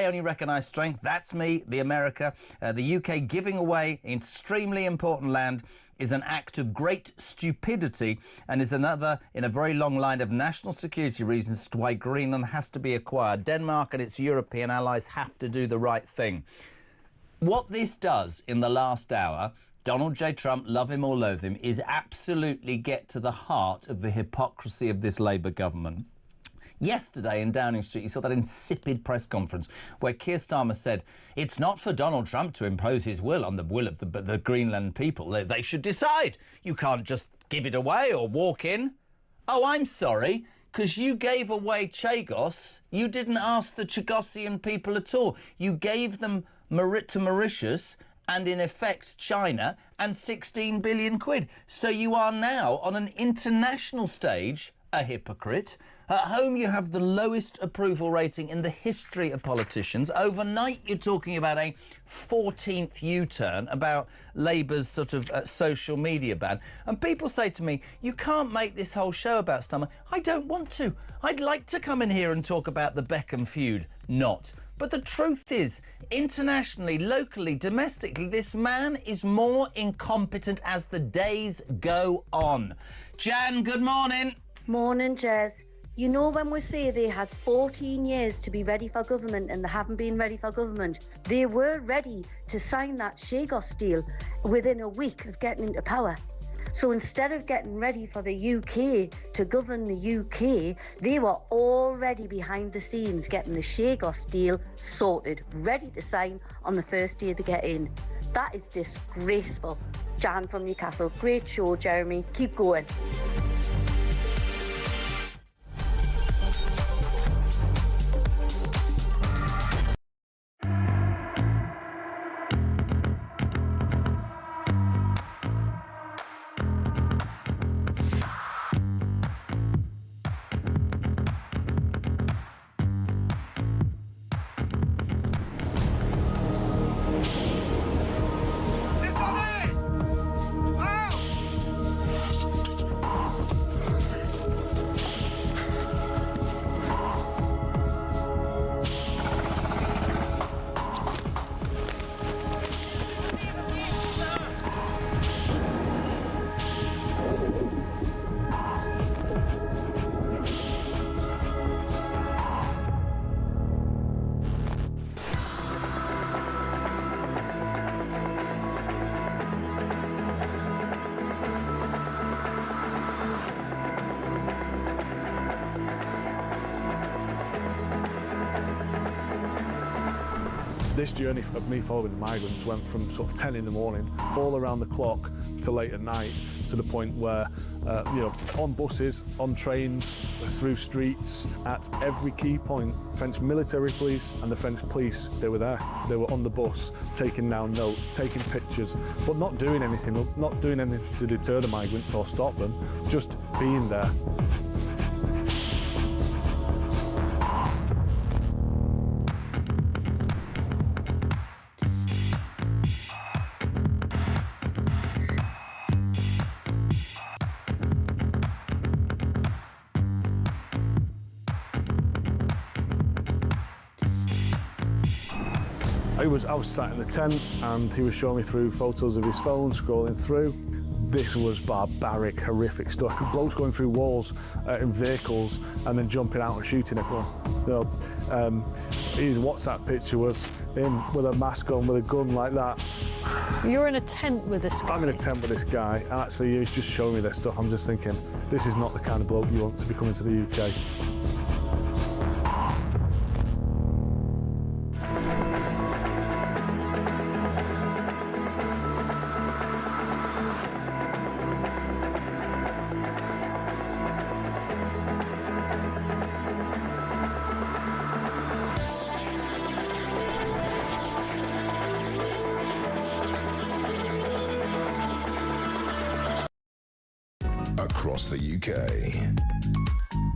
only recognise strength. That's me, the America. The UK giving away extremely important land is an act of great stupidity and is another in a very long line of national security reasons as to why Greenland has to be acquired. Denmark and its European allies have to do the right thing. What this does in the last hour, Donald J. Trump, love him or loathe him, is absolutely get to the heart of the hypocrisy of this Labour government. Yesterday in Downing Street, you saw that insipid press conference where Keir Starmer said it's not for Donald Trump to impose his will on the will of the Greenland people. They should decide. You can't just give it away or walk in. Oh, I'm sorry, because you gave away Chagos. You didn't ask the Chagosian people at all. You gave them to Mauritius, and in effect China, and 16 billion quid. So you are now, on an international stage, a hypocrite. At home, you have the lowest approval rating in the history of politicians. Overnight, you're talking about a 14th U-turn, about Labour's sort of social media ban. And people say to me, you can't make this whole show about Starmer. I don't want to. I'd like to come in here and talk about the Beckham feud. Not. But the truth is, internationally, locally, domestically, this man is more incompetent as the days go on. Jan, good morning. Morning, Jez. You know, when we say they had 14 years to be ready for government and they haven't been ready for government, they were ready to sign that Chagos deal within a week of getting into power. So instead of getting ready for the UK to govern the UK, they were already behind the scenes getting the Chagos deal sorted, ready to sign on the first day they get in. That is disgraceful. Jan from Newcastle. Great show, Jeremy. Keep going. This journey of me following the migrants went from sort of 10 in the morning, all around the clock, to late at night, to the point where, you know, on buses, on trains, through streets, at every key point, French military police and the French police, they were there. They were on the bus, taking down notes, taking pictures, but not doing anything to deter the migrants or stop them, just being there. I was sat in the tent and he was showing me through photos of his phone, scrolling through. This was barbaric, horrific stuff. Blokes going through walls in vehicles and then jumping out and shooting everyone. You know, his WhatsApp picture was him with a mask on, with a gun like that. You're in a tent with this guy? I'm in a tent with this guy, and actually he's just showing me this stuff. I'm just thinking, this is not the kind of bloke you want to be coming to the UK. Across the UK,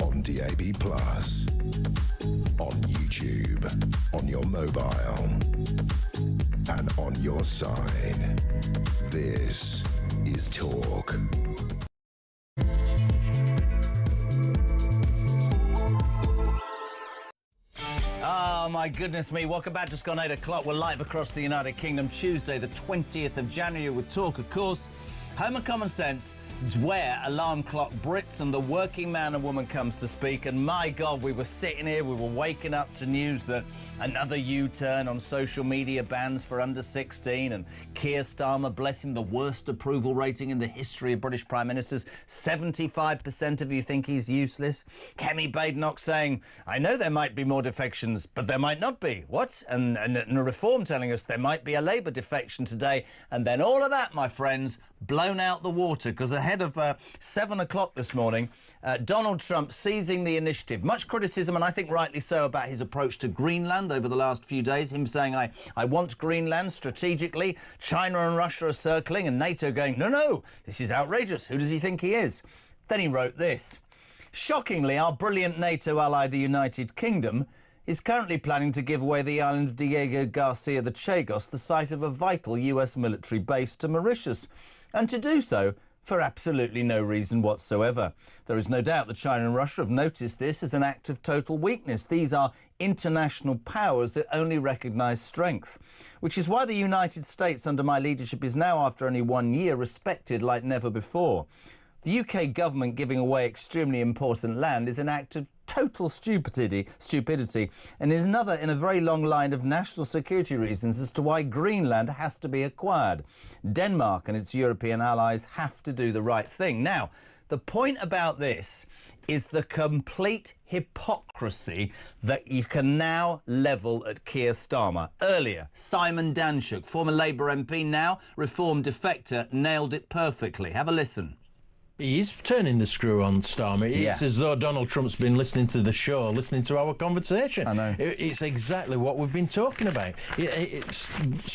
on DAB+, on YouTube, on your mobile, and on your side. This is Talk. Oh, my goodness me. Welcome back. Just gone 8 o'clock. We're live across the United Kingdom. Tuesday, the 20th of January with Talk, of course. Home and Common Sense. It's where Alarm Clock Brits and the working man and woman comes to speak. And my God, we were sitting here, we were waking up to news that another U-turn on social media bans for under 16, and Keir Starmer, bless him, the worst approval rating in the history of British Prime Ministers. 75% of you think he's useless. Kemi Badenoch saying, I know there might be more defections, but there might not be. What? And Reform telling us there might be a Labour defection today. And then all of that, my friends, blown out the water, because ahead of 7 o'clock this morning, Donald Trump seizing the initiative. Much criticism, and I think rightly so, about his approach to Greenland over the last few days. Him saying, I want Greenland strategically. China and Russia are circling, and NATO going, no, this is outrageous. Who does he think he is? Then he wrote this. Shockingly, our brilliant NATO ally, the United Kingdom, is currently planning to give away the island of Diego Garcia de Chagos, the site of a vital US military base, to Mauritius, and to do so for absolutely no reason whatsoever. There is no doubt that China and Russia have noticed this as an act of total weakness. These are international powers that only recognise strength, which is why the United States, under my leadership, is now, after only 1 year, respected like never before. The UK government giving away extremely important land is an act of total stupidity, and is another in a very long line of national security reasons as to why Greenland has to be acquired. Denmark and its European allies have to do the right thing. Now, the point about this is the complete hypocrisy that you can now level at Keir Starmer. Earlier, Simon Danczuk, former Labour MP, now Reform defector, nailed it perfectly. Have a listen. He's turning the screw on Starmer. It's as though Donald Trump's been listening to the show, listening to our conversation. I know. It's exactly what we've been talking about.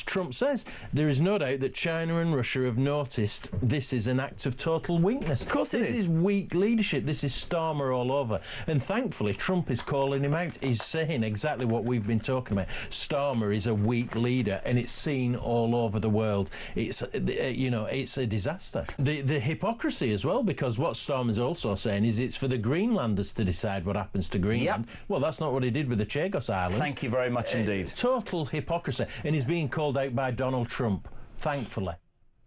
Trump says there is no doubt that China and Russia have noticed this is an act of total weakness. Of course it is. This is weak leadership. This is Starmer all over. And thankfully, Trump is calling him out. He's saying exactly what we've been talking about. Starmer is a weak leader, and it's seen all over the world. It's, it's a disaster. The hypocrisy as well, because what Starmer's also saying is it's for the Greenlanders to decide what happens to Greenland. Yep. Well, that's not what he did with the Chagos Islands. Thank you very much indeed. Total hypocrisy. And he's being called out by Donald Trump, thankfully.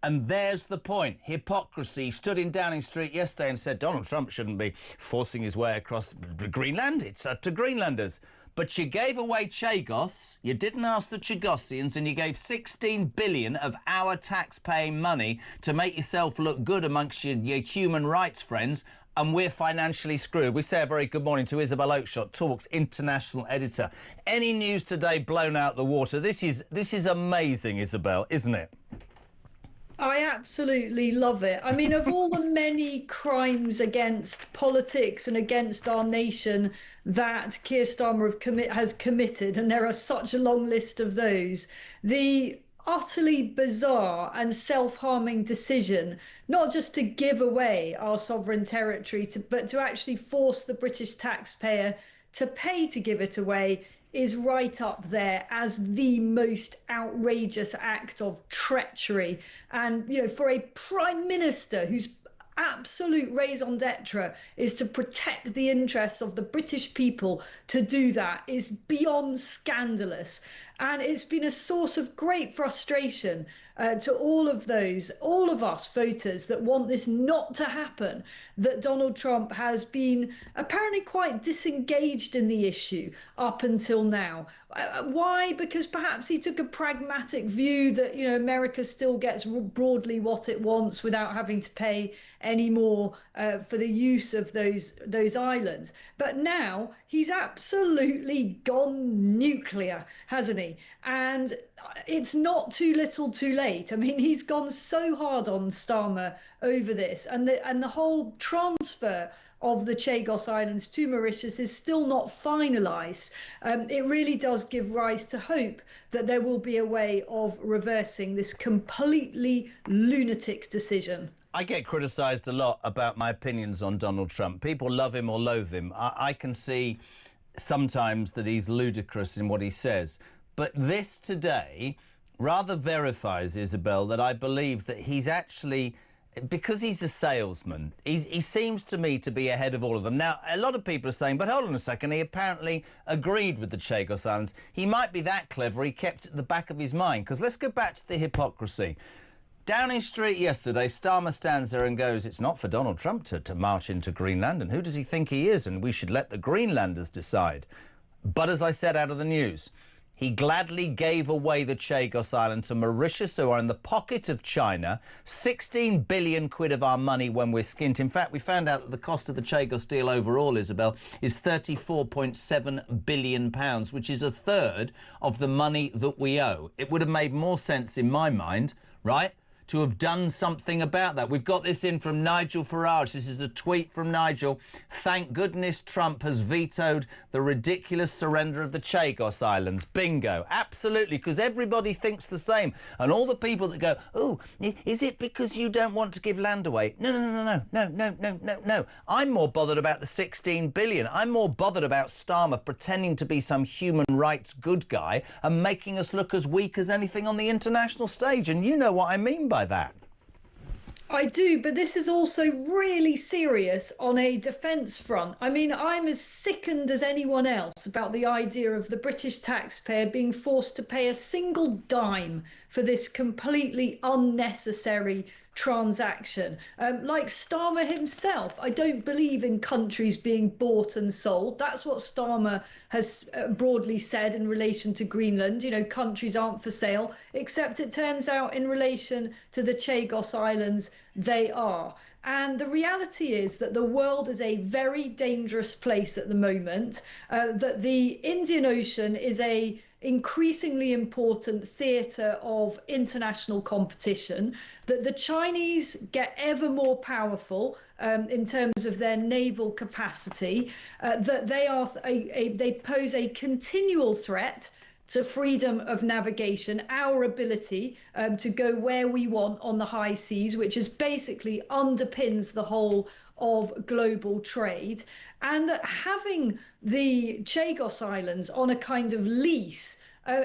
And there's the point. Hypocrisy. Stood in Downing Street yesterday and said Donald Trump shouldn't be forcing his way across Greenland. It's up to Greenlanders. But you gave away Chagos, you didn't ask the Chagosians, and you gave 16 billion of our tax-paying money to make yourself look good amongst your human rights friends, and we're financially screwed. We say a very good morning to Isabel Oakeshott, Talk's international editor. Any news today blown out the water? This is amazing, Isabel, isn't it? I absolutely love it. I mean, of all the many crimes against politics and against our nation that Keir Starmer has committed, and there are such a long list of those, the utterly bizarre and self-harming decision not just to give away our sovereign territory, but to actually force the British taxpayer to pay to give it away is right up there as the most outrageous act of treachery. And, for a prime minister whose absolute raison d'etre is to protect the interests of the British people, to do that is beyond scandalous. And it's been a source of great frustration to all of us voters that want this not to happen, that Donald Trump has been apparently quite disengaged in the issue up until now. Why? Because perhaps he took a pragmatic view that, America still gets broadly what it wants without having to pay any more for the use of those islands. But now he's absolutely gone nuclear, hasn't he? And it's not too little too late. I mean, he's gone so hard on Starmer over this, and the whole transfer of the Chagos Islands to Mauritius is still not finalised. It really does give rise to hope that there will be a way of reversing this completely lunatic decision. I get criticised a lot about my opinions on Donald Trump. People love him or loathe him. I can see sometimes that he's ludicrous in what he says. But this today rather verifies, Isabel, that I believe that he's actually, because he's a salesman, he seems to me to be ahead of all of them. Now, a lot of people are saying, but hold on a second, he apparently agreed with the Chagos Islands. He might be that clever, he kept it at the back of his mind. Because let's go back to the hypocrisy. Downing Street yesterday, Starmer stands there and goes, it's not for Donald Trump to march into Greenland, and who does he think he is? And we should let the Greenlanders decide. But as I said out of the news, he gladly gave away the Chagos Island to Mauritius, who are in the pocket of China. 16 billion quid of our money when we're skint. In fact, we found out that the cost of the Chagos deal overall, Isabel, is £34.7 billion, which is a third of the money that we owe. It would have made more sense in my mind, right, to have done something about that. We've got this in from Nigel Farage. This is a tweet from Nigel. Thank goodness Trump has vetoed the ridiculous surrender of the Chagos Islands. Bingo. Absolutely, because everybody thinks the same. And all the people that go, oh, is it because you don't want to give land away? No. I'm more bothered about the 16 billion. I'm more bothered about Starmer pretending to be some human rights good guy and making us look as weak as anything on the international stage. And you know what I mean by that. I do, but this is also really serious on a defence front. I mean, I'm as sickened as anyone else about the idea of the British taxpayer being forced to pay a single dime for this completely unnecessary transaction. Like Starmer himself, I don't believe in countries being bought and sold. That's what Starmer has broadly said in relation to Greenland. You know, countries aren't for sale, except it turns out in relation to the Chagos Islands, they are. And the reality is that the world is a very dangerous place at the moment, that the Indian Ocean is a increasingly important theatre of international competition, that the Chinese get ever more powerful in terms of their naval capacity, that they pose a continual threat to freedom of navigation, our ability to go where we want on the high seas, which is basically underpins the whole of global trade, and that having the Chagos Islands on a kind of lease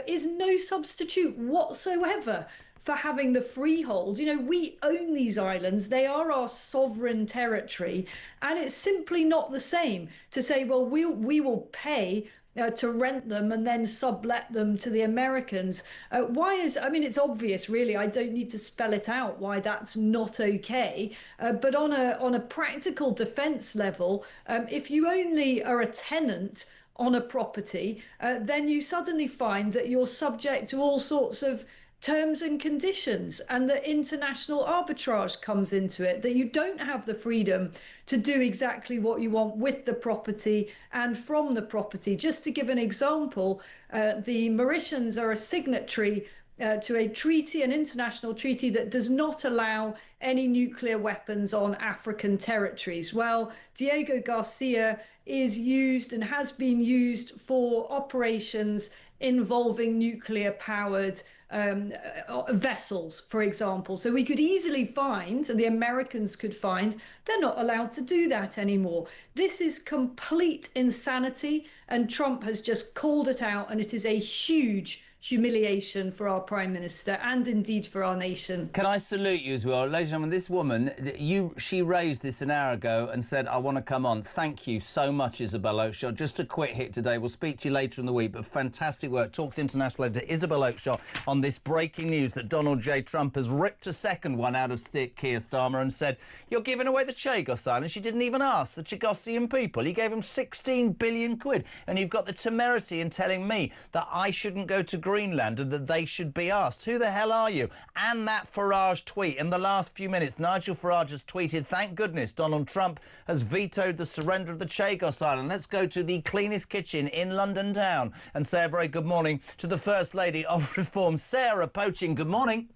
is no substitute whatsoever for having the freehold. You know, we own these islands, they are our sovereign territory, and it's simply not the same to say, well, we will pay to rent them and then sublet them to the Americans. I mean, it's obvious, really. I don't need to spell it out why that's not okay. But on a practical defence level, if you only are a tenant on a property, then you suddenly find that you're subject to all sorts of terms and conditions, and that international arbitrage comes into it, that you don't have the freedom to do exactly what you want with the property and from the property. Just to give an example, the Mauritians are a signatory to a treaty, an international treaty that does not allow any nuclear weapons on African territories. Well, Diego Garcia is used and has been used for operations involving nuclear-powered vessels, for example. So we could easily find, and the Americans could find, they're not allowed to do that anymore. This is complete insanity, and Trump has just called it out, and it is a huge humiliation for our Prime Minister and indeed for our nation. Can I salute you as well? Ladies and gentlemen, this woman, she raised this an hour ago and said, I want to come on. Thank you so much, Isabel Oakeshott. Just a quick hit today. We'll speak to you later in the week, but fantastic work. Talks International editor Isabel Oakeshott on this breaking news that Donald J. Trump has ripped a second one out of Keir Starmer and said, you're giving away the Chagos Islands. She didn't even ask the Chagosian people. He gave them 16 billion quid. And you've got the temerity in telling me that I shouldn't go to Greenland and that they should be asked. Who the hell are you? And that Farage tweet. In the last few minutes, Nigel Farage has tweeted, thank goodness Donald Trump has vetoed the surrender of the Chagos Island. Let's go to the cleanest kitchen in London town and say a very good morning to the First Lady of Reform, Sarah Poaching. Good morning.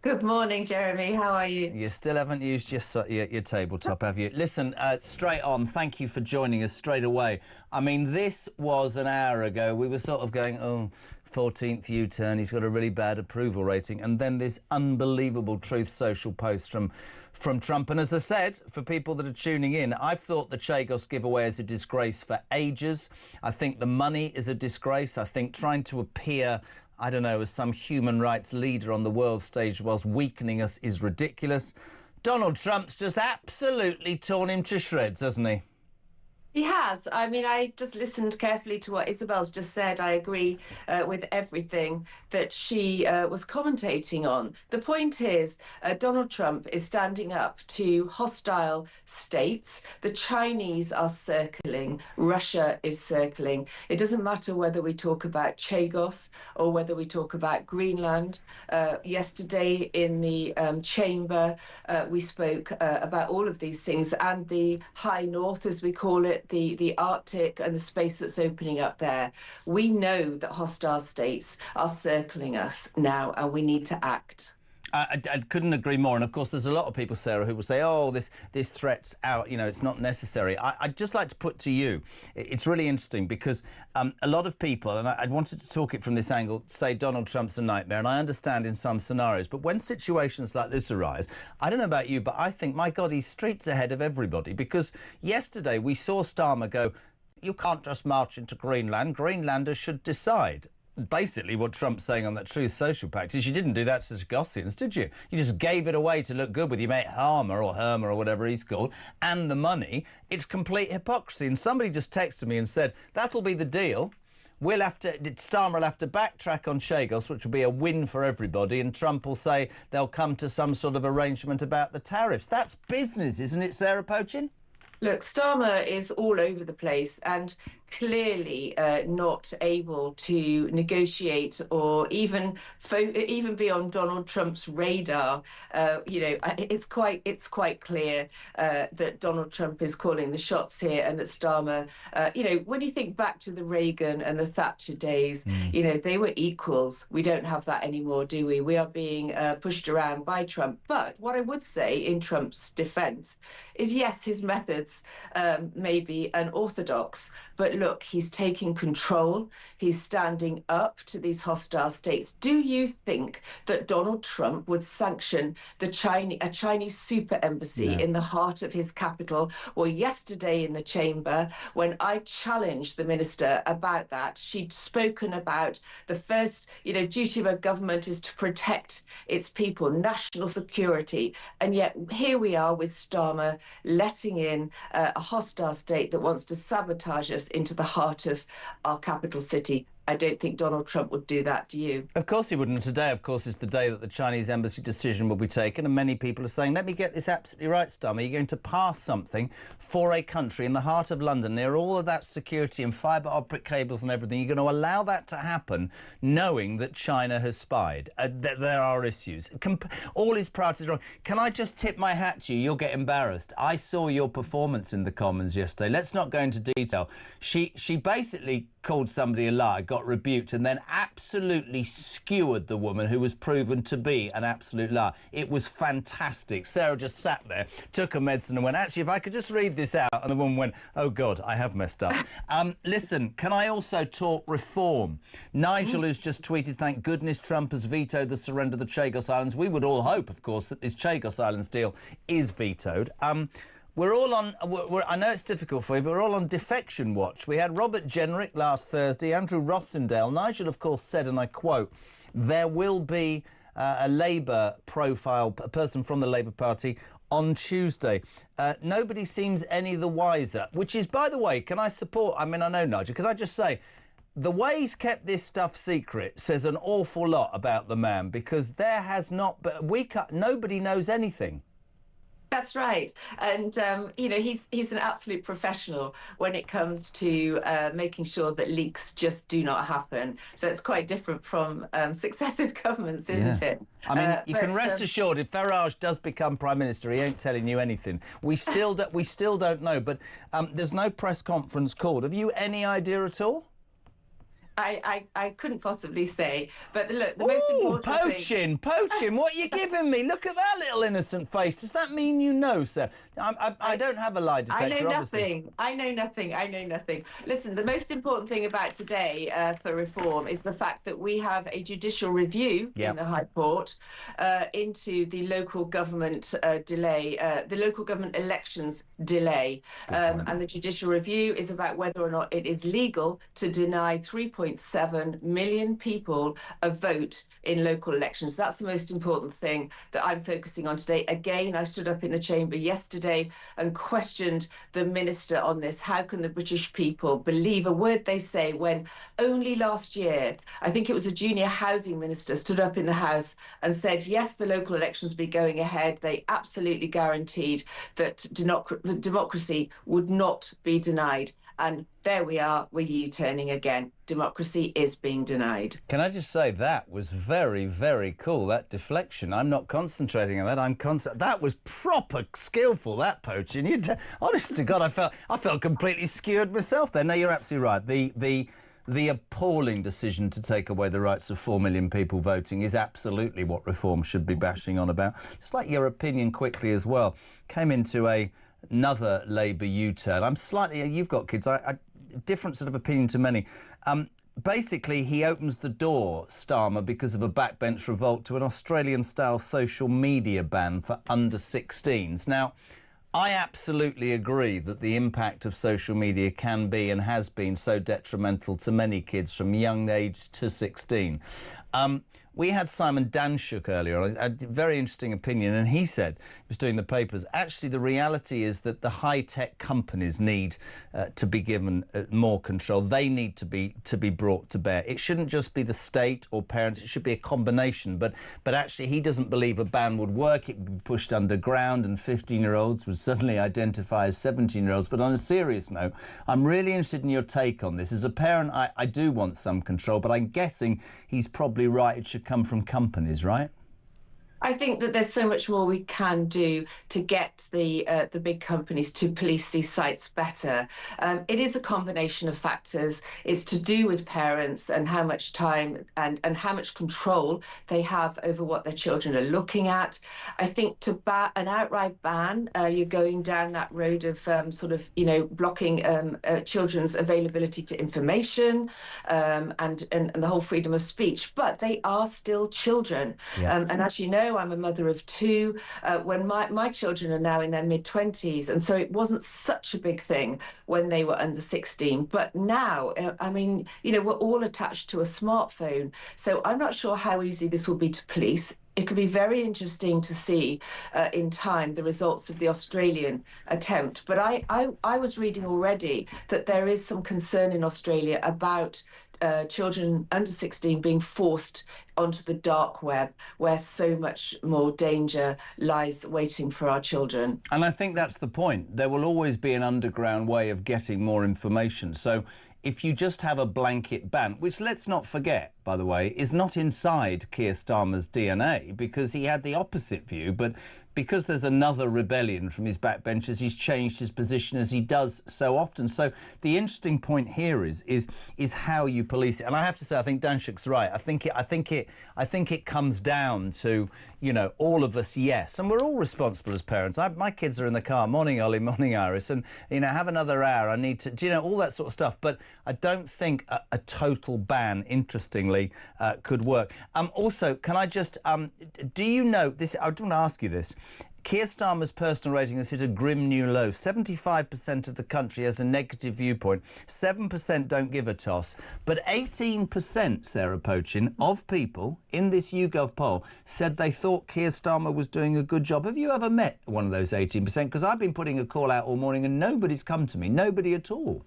Good morning, Jeremy. How are you? You still haven't used your tabletop, have you? Listen, straight on, thank you for joining us straight away. I mean, this was an hour ago. We were sort of going, oh, 14th U-turn, he's got a really bad approval rating. And then this unbelievable Truth Social post from Trump. And as I said, for people that are tuning in, I've thought the Chagos giveaway is a disgrace for ages. I think the money is a disgrace. I think trying to appear, I don't know, as some human rights leader on the world stage whilst weakening us is ridiculous. Donald Trump's just absolutely torn him to shreds, hasn't he? He has. I mean, I just listened carefully to what Isabel's just said. I agree with everything that she was commentating on. The point is, Donald Trump is standing up to hostile states. The Chinese are circling. Russia is circling. It doesn't matter whether we talk about Chagos or whether we talk about Greenland. Yesterday in the chamber, we spoke about all of these things, and the high north, as we call it, the Arctic and the space that's opening up there. We know that hostile states are circling us now, and we need to act. I couldn't agree more. And of course, there's a lot of people, Sarah, who will say, "Oh, this threat's out. You know, it's not necessary." I'd just like to put to you, it's really interesting because a lot of people, and I wanted to talk it from this angle, say Donald Trump's a nightmare, and I understand in some scenarios, but when situations like this arise, I don't know about you, but I think, my God, he's streets ahead of everybody, because yesterday we saw Starmer go, "You can't just march into Greenland. Greenlanders should decide." Basically, what Trump's saying on that Truth Social Pact is you didn't do that to Scotians, did you? You just gave it away to look good with your mate Harmer or whatever he's called, and the money. It's complete hypocrisy. And somebody just texted me and said, that'll be the deal. Starmer will have to backtrack on Chagos, which will be a win for everybody, and Trump will say they'll come to some sort of arrangement about the tariffs. That's business, isn't it, Sarah Pochin? Look, Starmer is all over the place and clearly not able to negotiate or even be on Donald Trump's radar. It's quite clear that Donald Trump is calling the shots here, and that Starmer, when you think back to the Reagan and the Thatcher days, they were equals. We don't have that anymore, do we? We are being pushed around by Trump. But what I would say in Trump's defense is, yes, his methods may be unorthodox, but look, he's taking control. He's standing up to these hostile states. Do you think that Donald Trump would sanction a Chinese super embassy in the heart of his capital? Well, yesterday in the chamber, when I challenged the minister about that, she'd spoken about the first, duty of a government is to protect its people, national security. And yet here we are with Starmer letting in a hostile state that wants to sabotage us into the heart of our capital city. I don't think Donald Trump would do that, do you? Of course he wouldn't. Today, of course, is the day that the Chinese embassy decision will be taken, and many people are saying, let me get this absolutely right, Starmer. You're going to pass something for a country in the heart of London, near all of that security and fibre optic cables and everything. You're going to allow that to happen, knowing that China has spied, that there are issues. All his priorities are wrong. Can I just tip my hat to you? You'll get embarrassed. I saw your performance in the Commons yesterday. Let's not go into detail. She basically called somebody a liar, got rebuked, and then absolutely skewered the woman who was proven to be an absolute liar. It was fantastic. Sarah just sat there, took her medicine and went, actually, if I could just read this out. And the woman went, oh, God, I have messed up. Listen, can I also talk reform? Nigel has just tweeted, thank goodness Trump has vetoed the surrender of the Chagos Islands. We would all hope, of course, that this Chagos Islands deal is vetoed. We're all on, I know it's difficult for you, but we're all on defection watch. We had Robert Jenrick last Thursday, Andrew Rossendale. Nigel, of course, said, and I quote, there will be a Labour profile, a person from the Labour Party, on Tuesday. Nobody seems any the wiser, which is, by the way, can I support, I mean, I know, Nigel, can I just say, the way he's kept this stuff secret says an awful lot about the man, because there has not, but nobody knows anything. That's right. And, he's an absolute professional when it comes to making sure that leaks just do not happen. So it's quite different from successive governments, isn't it? I mean, you can rest assured, if Farage does become Prime Minister, he ain't telling you anything. We still don't know, but there's no press conference called. Have you any idea at all? I couldn't possibly say, but look, the most important Poaching, what are you giving me? Look at that little innocent face. Does that mean you know, sir? I don't have a lie detector, obviously. I know nothing. Listen, the most important thing about today for reform is the fact that we have a judicial review in the High Court into the local government delay, the local government elections delay. And the judicial review is about whether or not it is legal to deny 3.7 million people a vote in local elections. That's the most important thing that I'm focusing on today. Again, I stood up in the chamber yesterday and questioned the minister on this. How can the British people believe a word they say when only last year, I think it was a junior housing minister, stood up in the House and said, yes, the local elections will be going ahead. They absolutely guaranteed that democracy would not be denied. And there we are, we're U-turning again. Democracy is being denied. Can I just say that was very, very cool, that deflection. I'm not concentrating on that. That was proper skillful, that Poaching. Honest to God, I felt completely skewered myself there. No, you're absolutely right. the appalling decision to take away the rights of 4 million people voting is absolutely what reform should be bashing on about. Just like your opinion quickly as well. Came into another Labour U-turn. I'm slightly... You've got kids. I different sort of opinion to many. Basically, he opens the door, Starmer, because of a backbench revolt, to an Australian-style social media ban for under 16s. Now, I absolutely agree that the impact of social media can be and has been so detrimental to many kids from young age to 16. We had Simon Danshuk earlier, a very interesting opinion, and he said, he was doing the papers, actually the reality is that the high-tech companies need to be given more control. They need to be brought to bear. It shouldn't just be the state or parents, it should be a combination. But actually he doesn't believe a ban would work. It would be pushed underground and 15-year-olds would suddenly identify as 17-year-olds. But on a serious note, I'm really interested in your take on this. As a parent, I do want some control, but I'm guessing he's probably right. It should come from companies, right? I think that there's so much more we can do to get the big companies to police these sites better. It is a combination of factors. It's to do with parents and how much time and how much control they have over what their children are looking at. I think to an outright ban, you're going down that road of blocking children's availability to information and the whole freedom of speech. But they are still children. Yeah. And as you know, I'm a mother of two when my children are now in their mid-20s, and so it wasn't such a big thing when they were under 16. But now, we're all attached to a smartphone, so I'm not sure how easy this will be to police. It'll be very interesting to see in time the results of the Australian attempt. But I was reading already that there is some concern in Australia about children under 16 being forced onto the dark web, where so much more danger lies waiting for our children. And I think that's the point. There will always be an underground way of getting more information. So if you just have a blanket ban, which, let's not forget, by the way, is not inside Keir Starmer's DNA, because he had the opposite view, but because there's another rebellion from his backbenchers, he's changed his position as he does so often. So the interesting point here is how you police it. And I have to say, I think Danshuk's right. I think it comes down to, all of us, yes, and we're all responsible as parents. My kids are in the car, morning Ollie, morning Iris, and have another hour. I need to, all that sort of stuff. But I don't think a total ban, interestingly, could work. Also, can I just, do you know this? I want to ask you this. Keir Starmer's personal rating has hit a grim new low. 75% of the country has a negative viewpoint. 7% don't give a toss. But 18%, Sarah Pochin, of people in this YouGov poll said they thought Keir Starmer was doing a good job. Have you ever met one of those 18%? Because I've been putting a call out all morning and nobody's come to me. Nobody at all.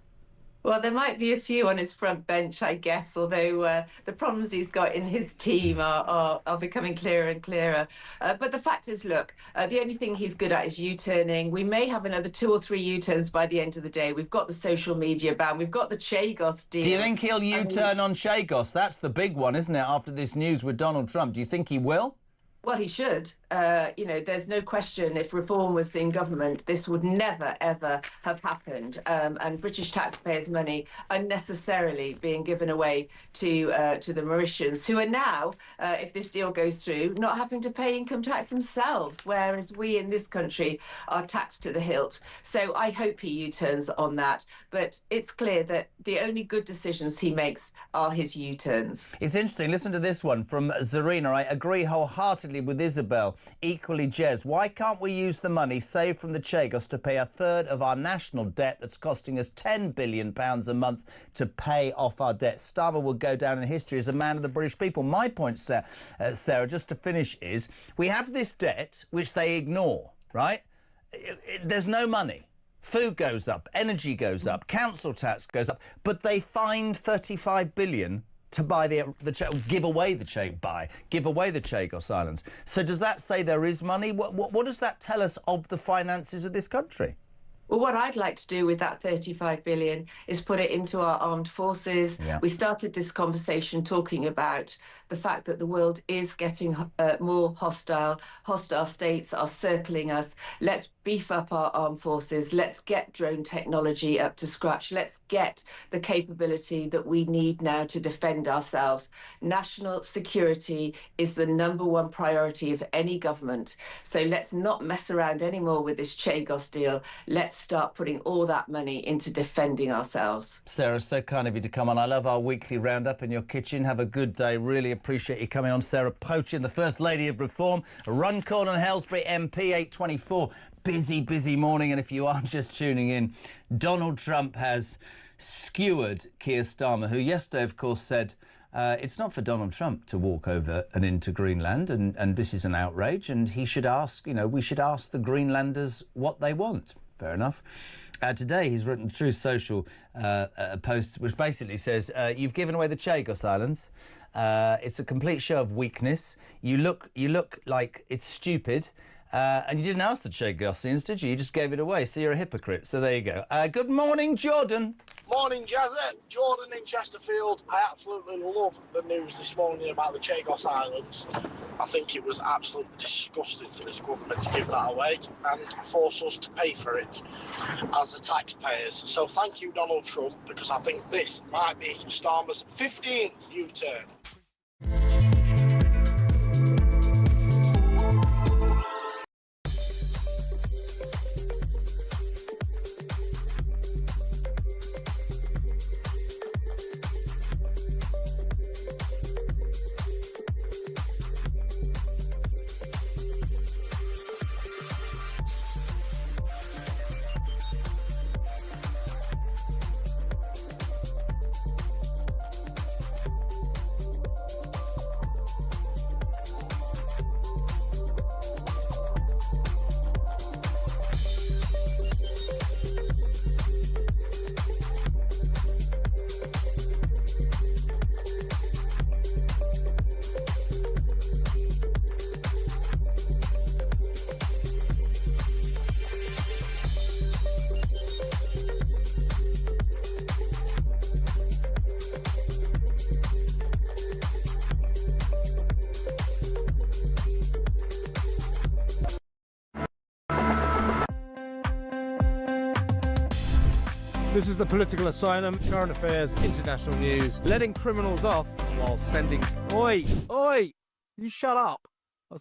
Well, there might be a few on his front bench, I guess, although the problems he's got in his team are becoming clearer and clearer. But the fact is, look, the only thing he's good at is U-turning. We may have another 2 or 3 U-turns by the end of the day. We've got the social media ban. We've got the Chagos deal. Do you think he'll U-turn on Chagos? That's the big one, isn't it, after this news with Donald Trump? Do you think he will? Well, he should. There's no question if Reform was in government, this would never, ever have happened. And British taxpayers' money unnecessarily being given away to the Mauritians, who are now, if this deal goes through, not having to pay income tax themselves, whereas we in this country are taxed to the hilt. So I hope he U-turns on that. But it's clear that the only good decisions he makes are his U-turns. It's interesting. Listen to this one from Zarina. I agree wholeheartedly with Isabel. Equally, Jez, why can't we use the money saved from the Chagos to pay a third of our national debt that's costing us £10 billion a month to pay off our debt? Starmer will go down in history as a man of the British people. My point, Sarah, just to finish, is we have this debt which they ignore, right? There's no money. Food goes up, energy goes up, council tax goes up, but they find £35 billion to buy give away the Chagos Islands. So does that say there is money? What does that tell us of the finances of this country? Well, what I'd like to do with that 35 billion is put it into our armed forces. Yeah. We started this conversation talking about the fact that the world is getting more hostile. Hostile states are circling us. Let's beef up our armed forces. Let's get drone technology up to scratch. Let's get the capability that we need now to defend ourselves. National security is the #1 priority of any government. So let's not mess around anymore with this Chagos deal. Let's start putting all that money into defending ourselves. Sarah, so kind of you to come on. I love our weekly roundup in your kitchen. Have a good day. Really appreciate you coming on. Sarah Pochin, the First Lady of Reform, Runcorn and Helsbury MP, 824. Busy morning. And if you are just tuning in, Donald Trump has skewered Keir Starmer, who yesterday, of course, said it's not for Donald Trump to walk over and into Greenland, and this is an outrage, and he should ask, we should ask the Greenlanders what they want. Fair enough. Today, he's written Truth Social post, which basically says, you've given away the Chagos Islands. It's a complete show of weakness. You look like it's stupid. And you didn't ask the Chagosians, did you? You just gave it away, so you're a hypocrite. So there you go. Good morning, Jordan. Morning, Jazza. Jordan in Chesterfield. I absolutely love the news this morning about the Chagos Islands. I think it was absolutely disgusting for this government to give that away and force us to pay for it as the taxpayers. So thank you, Donald Trump, because I think this might be Starmer's 15th U-turn. This is the Political Asylum, current affairs, international news, letting criminals off while sending... Oi! You shut up!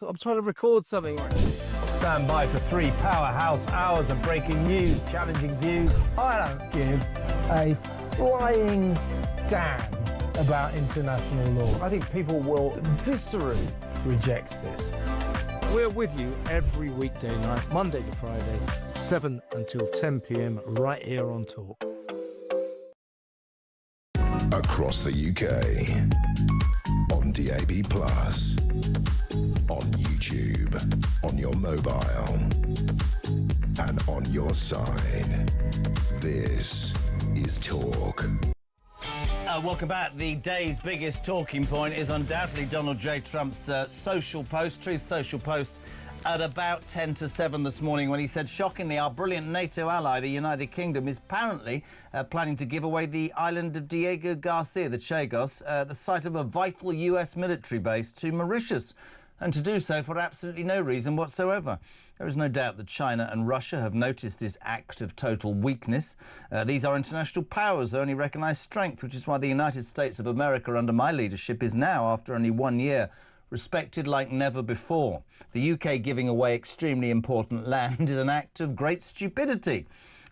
I'm trying to record something. Stand by for 3 powerhouse hours of breaking news, challenging views. I don't give a flying damn about international law. I think people will viscerally reject this. We're with you every weekday night, Monday to Friday, 7 until 10 p.m, right here on Talk. Across the UK, on DAB+, on YouTube, on your mobile, and on your side. This is Talk. Welcome back. The day's biggest talking point is undoubtedly Donald J. Trump's social post, Truth Social post, at about 10 to 7 this morning, when he said, shockingly, our brilliant NATO ally, the United Kingdom, is apparently planning to give away the island of Diego Garcia, the Chagos, the site of a vital US military base, to Mauritius, and to do so for absolutely no reason whatsoever. There is no doubt that China and Russia have noticed this act of total weakness. These are international powers that only recognise strength, which is why the United States of America, under my leadership, is now, after only 1 year, respected like never before. The UK giving away extremely important land is an act of great stupidity.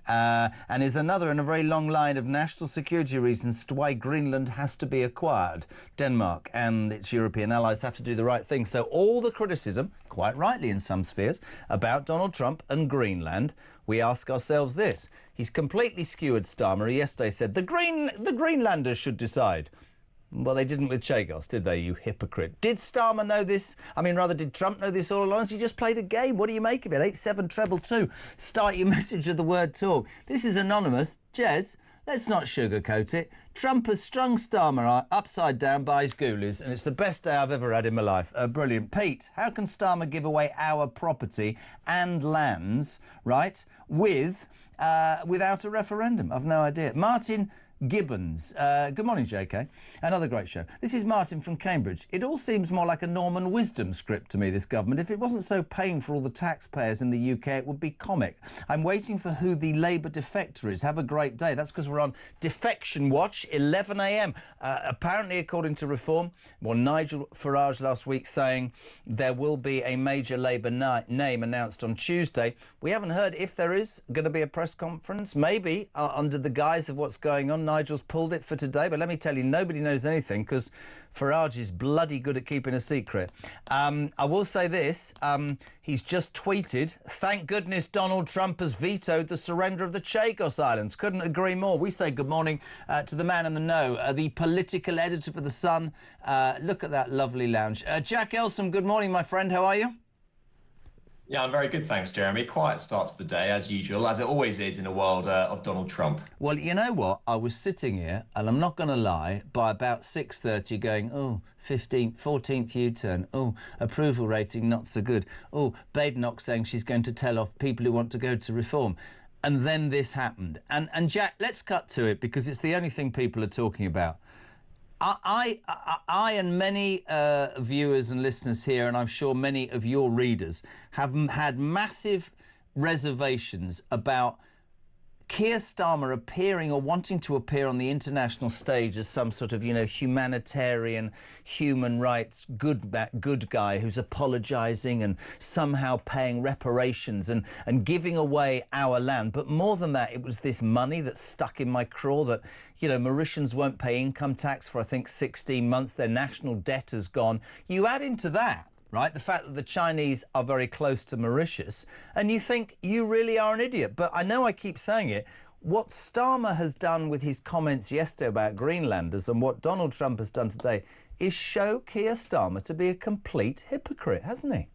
And is another in a very long line of national security reasons to why Greenland has to be acquired. Denmark and its European allies have to do the right thing. So all the criticism, quite rightly in some spheres, about Donald Trump and Greenland, we ask ourselves this. He's completely skewered Starmer. He yesterday said the Greenlanders should decide. Well, they didn't with Chagos, did they, you hypocrite? Did Starmer know this? I mean, rather, did Trump know this all along? He just played a game. What do you make of it? 8722. Start your message with the word talk. This is anonymous. Jez, let's not sugarcoat it. Trump has strung Starmer upside down by his goolies, and it's the best day I've ever had in my life. Brilliant. Pete, how can Starmer give away our property and lands, right, without a referendum? I've no idea. Martin, Gibbons. Good morning, JK. Another great show. This is Martin from Cambridge. It all seems more like a Norman Wisdom script to me, this government. If it wasn't so painful for all the taxpayers in the UK, it would be comic. I'm waiting for who the Labour defector is. Have a great day. That's because we're on Defection Watch, 11 a.m. Apparently, according to Reform, well, Nigel Farage last week saying there will be a major Labour name announced on Tuesday. We haven't heard if there is going to be a press conference, maybe under the guise of what's going on. Nigel's pulled it for today, but let me tell you, nobody knows anything because Farage is bloody good at keeping a secret. I will say this, he's just tweeted, thank goodness Donald Trump has vetoed the surrender of the Chagos Islands. Couldn't agree more. We say good morning to the man in the know, the political editor for The Sun. Look at that lovely lounge. Jack Elsom, good morning, my friend. How are you? Yeah, I'm very good, thanks, Jeremy. Quiet start to the day, as usual, as it always is in a world of Donald Trump. Well, you know what? I was sitting here, and I'm not going to lie, by about 6:30 going, oh, 15th, 14th U-turn. Oh, approval rating not so good. Oh, Badenoch saying she's going to tell off people who want to go to Reform. And then this happened. And Jack, let's cut to it, because it's the only thing people are talking about. I and many viewers and listeners here, and I'm sure many of your readers, have had massive reservations about Keir Starmer appearing or wanting to appear on the international stage as some sort of, you know, humanitarian, human rights good guy who's apologising and somehow paying reparations and giving away our land. But more than that, it was this money that's stuck in my craw that, you know, Mauritians won't pay income tax for, I think, 16 months. Their national debt has gone. You add into that, right, the fact that the Chinese are very close to Mauritius, and you think you really are an idiot. But I know I keep saying it. What Starmer has done with his comments yesterday about Greenlanders and what Donald Trump has done today is show Keir Starmer to be a complete hypocrite, hasn't he?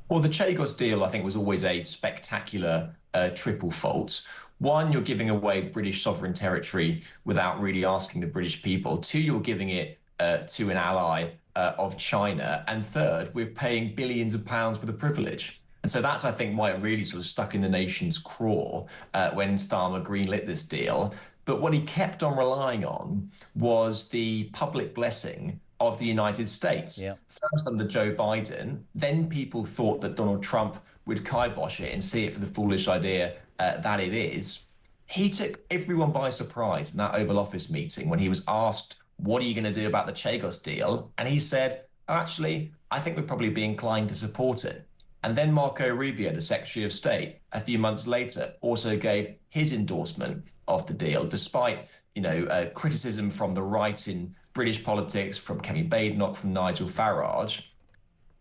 Well, the Chagos deal, I think, was always a spectacular triple fault. One, you're giving away British sovereign territory without really asking the British people. Two, you're giving it to an ally of China. And third, we're paying billions of pounds for the privilege. And so that's, I think, why it really sort of stuck in the nation's craw when Starmer greenlit this deal. But what he kept on relying on was the public blessing of the United States. Yeah. First under Joe Biden, then people thought that Donald Trump would kibosh it and see it for the foolish idea that it is. He took everyone by surprise in that Oval Office meeting when he was asked, what are you going to do about the Chagos deal? And he said, oh, actually, I think we'd probably be inclined to support it. And then Marco Rubio, the Secretary of State, a few months later, also gave his endorsement of the deal, despite, you know, criticism from the right in British politics, from Kemi Badenoch, from Nigel Farage.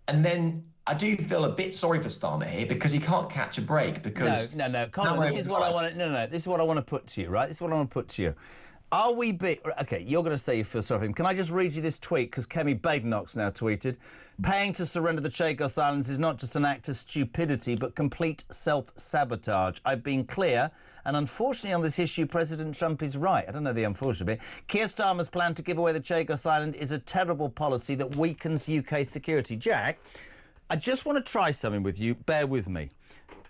And then I do feel a bit sorry for Starmer here because he can't catch a break. Because no, Colin, this is what I want to. This is what I want to put to you, right? This is what I want to put to you. Are we OK, you're going to say you feel sorry for him. Can I just read you this tweet? Because Kemi Badenoch's now tweeted, paying to surrender the Chagos Islands is not just an act of stupidity, but complete self-sabotage. I've been clear, and unfortunately on this issue, President Trump is right. I don't know the unfortunate bit. Keir Starmer's plan to give away the Chagos Island is a terrible policy that weakens UK security. Jack, I just want to try something with you. Bear with me.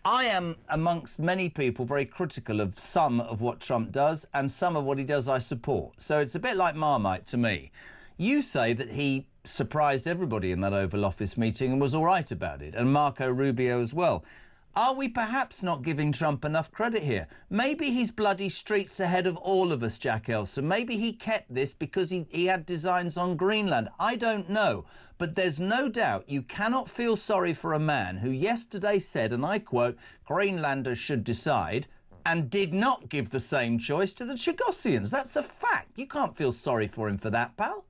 I am, amongst many people, very critical of some of what Trump does, and some of what he does I support. So it's a bit like Marmite to me. You say that he surprised everybody in that Oval Office meeting and was all right about it, and Marco Rubio as well. Are we perhaps not giving Trump enough credit here? Maybe he's bloody streets ahead of all of us, Jack Elson. Maybe he kept this because he had designs on Greenland. I don't know. But there's no doubt you cannot feel sorry for a man who yesterday said, and I quote, Greenlanders should decide, and did not give the same choice to the Chagosians. That's a fact. You can't feel sorry for him for that, pal.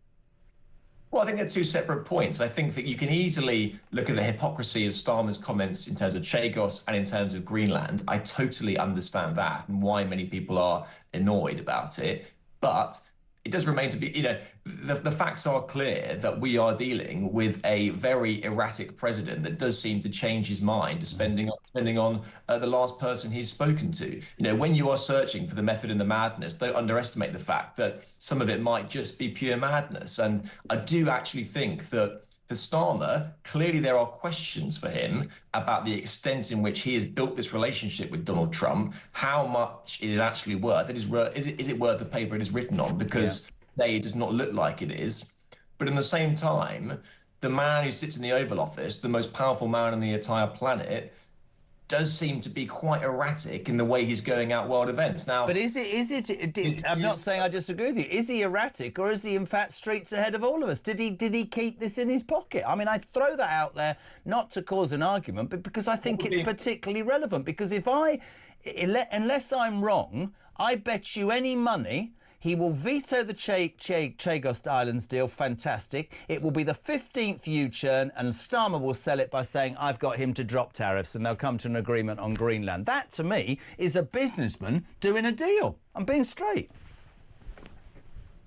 Well, I think they're two separate points. I think that you can easily look at the hypocrisy of Starmer's comments in terms of Chagos and in terms of Greenland. I totally understand that and why many people are annoyed about it. But it does remain to be, you know, the facts are clear that we are dealing with a very erratic president that does seem to change his mind depending on the last person he's spoken to. You know, when you are searching for the method and the madness, don't underestimate the fact that some of it might just be pure madness. And I do actually think that for Starmer, clearly there are questions for him about the extent in which he has built this relationship with Donald Trump. How much is it actually worth? Is it worth the paper it is written on? Because today it does not look like it is. But in the same time, the man who sits in the Oval Office, the most powerful man on the entire planet, does seem to be quite erratic in the way he's going out world events. Now, but is it? I'm not saying I disagree with you. Is he erratic, or is he in fact streets ahead of all of us? Did he keep this in his pocket? I mean, I throw that out there not to cause an argument, but because I think it's particularly relevant. Because unless I'm wrong, I bet you any money he will veto the Chagos Islands deal. Fantastic. It will be the 15th U-turn, and Starmer will sell it by saying, I've got him to drop tariffs, and they'll come to an agreement on Greenland. That, to me, is a businessman doing a deal. I'm being straight.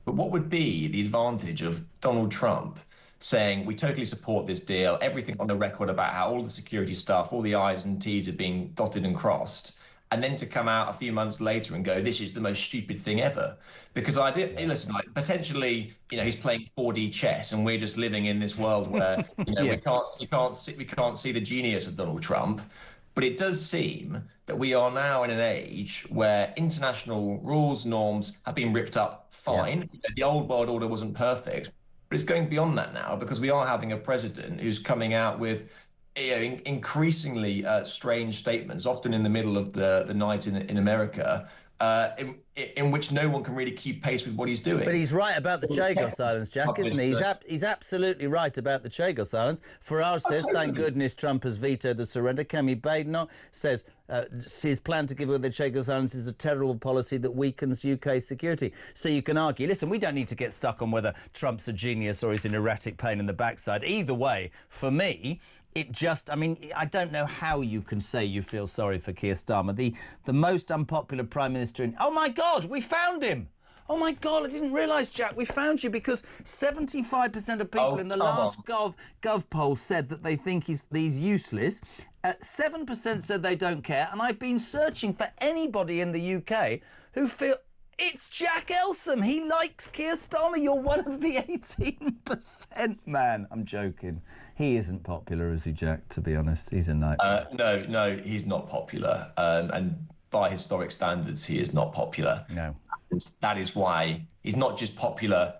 But what would be the advantage of Donald Trump saying, we totally support this deal, everything on the record about how all the security stuff, all the I's and T's are being dotted and crossed, and then to come out a few months later and go, this is the most stupid thing ever? Because listen, like, potentially, he's playing 4D chess, and we're just living in this world where, we can't see the genius of Donald Trump. But it does seem that we are now in an age where international rules, norms have been ripped up fine. The old world order wasn't perfect, but it's going beyond that now, because we are having a president who's coming out with increasingly strange statements, often in the middle of the night in America, in which no one can really keep pace with what he's doing. But he's right about the Chagos Islands, Jack, isn't he? He's absolutely right about the Chagos Islands. Farage says, thank goodness Trump has vetoed the surrender. Kemi Badenoch says his plan to give away the Chagos Islands is a terrible policy that weakens UK security. So you can argue, listen, we don't need to get stuck on whether Trump's a genius or he's an erratic pain in the backside. Either way, for me, I don't know how you can say you feel sorry for Keir Starmer, the most unpopular Prime Minister in... Oh, my God, we found him! Oh, my God, I didn't realise, Jack, we found you, because 75% of people in the last Gov poll said that they think he's useless. 7% said they don't care, and I've been searching for anybody in the UK who feel... It's Jack Elsom. He likes Keir Starmer. You're one of the 18%, man. I'm joking. He isn't popular, is he, Jack, to be honest? He's a nightmare. No, he's not popular. And by historic standards, he is not popular. No. And that is why he's not just popular.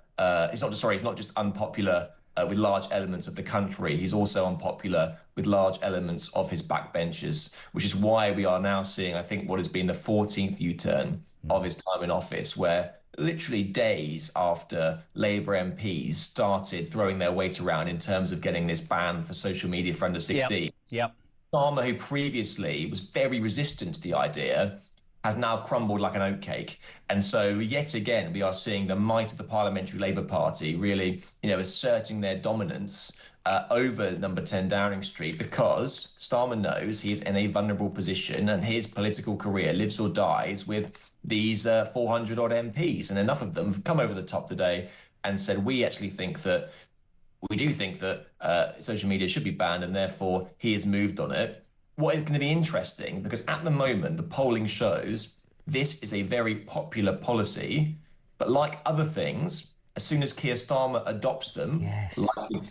He's not just unpopular with large elements of the country. He's also unpopular with large elements of his backbenchers, which is why we are now seeing, I think, what has been the 14th U-turn of his time in office, where literally days after Labour MPs started throwing their weight around in terms of getting this ban for social media for under 16. Yep. Starmer, who previously was very resistant to the idea, has now crumbled like an oatcake. And so yet again, we are seeing the might of the Parliamentary Labour Party really, asserting their dominance over number 10 Downing Street, because Starmer knows he's in a vulnerable position and his political career lives or dies with these 400 odd MPs. And enough of them have come over the top today and said, we do think that social media should be banned, and therefore he has moved on it. What is going to be interesting, because at the moment, the polling shows this is a very popular policy, but like other things, as soon as Keir Starmer adopts them,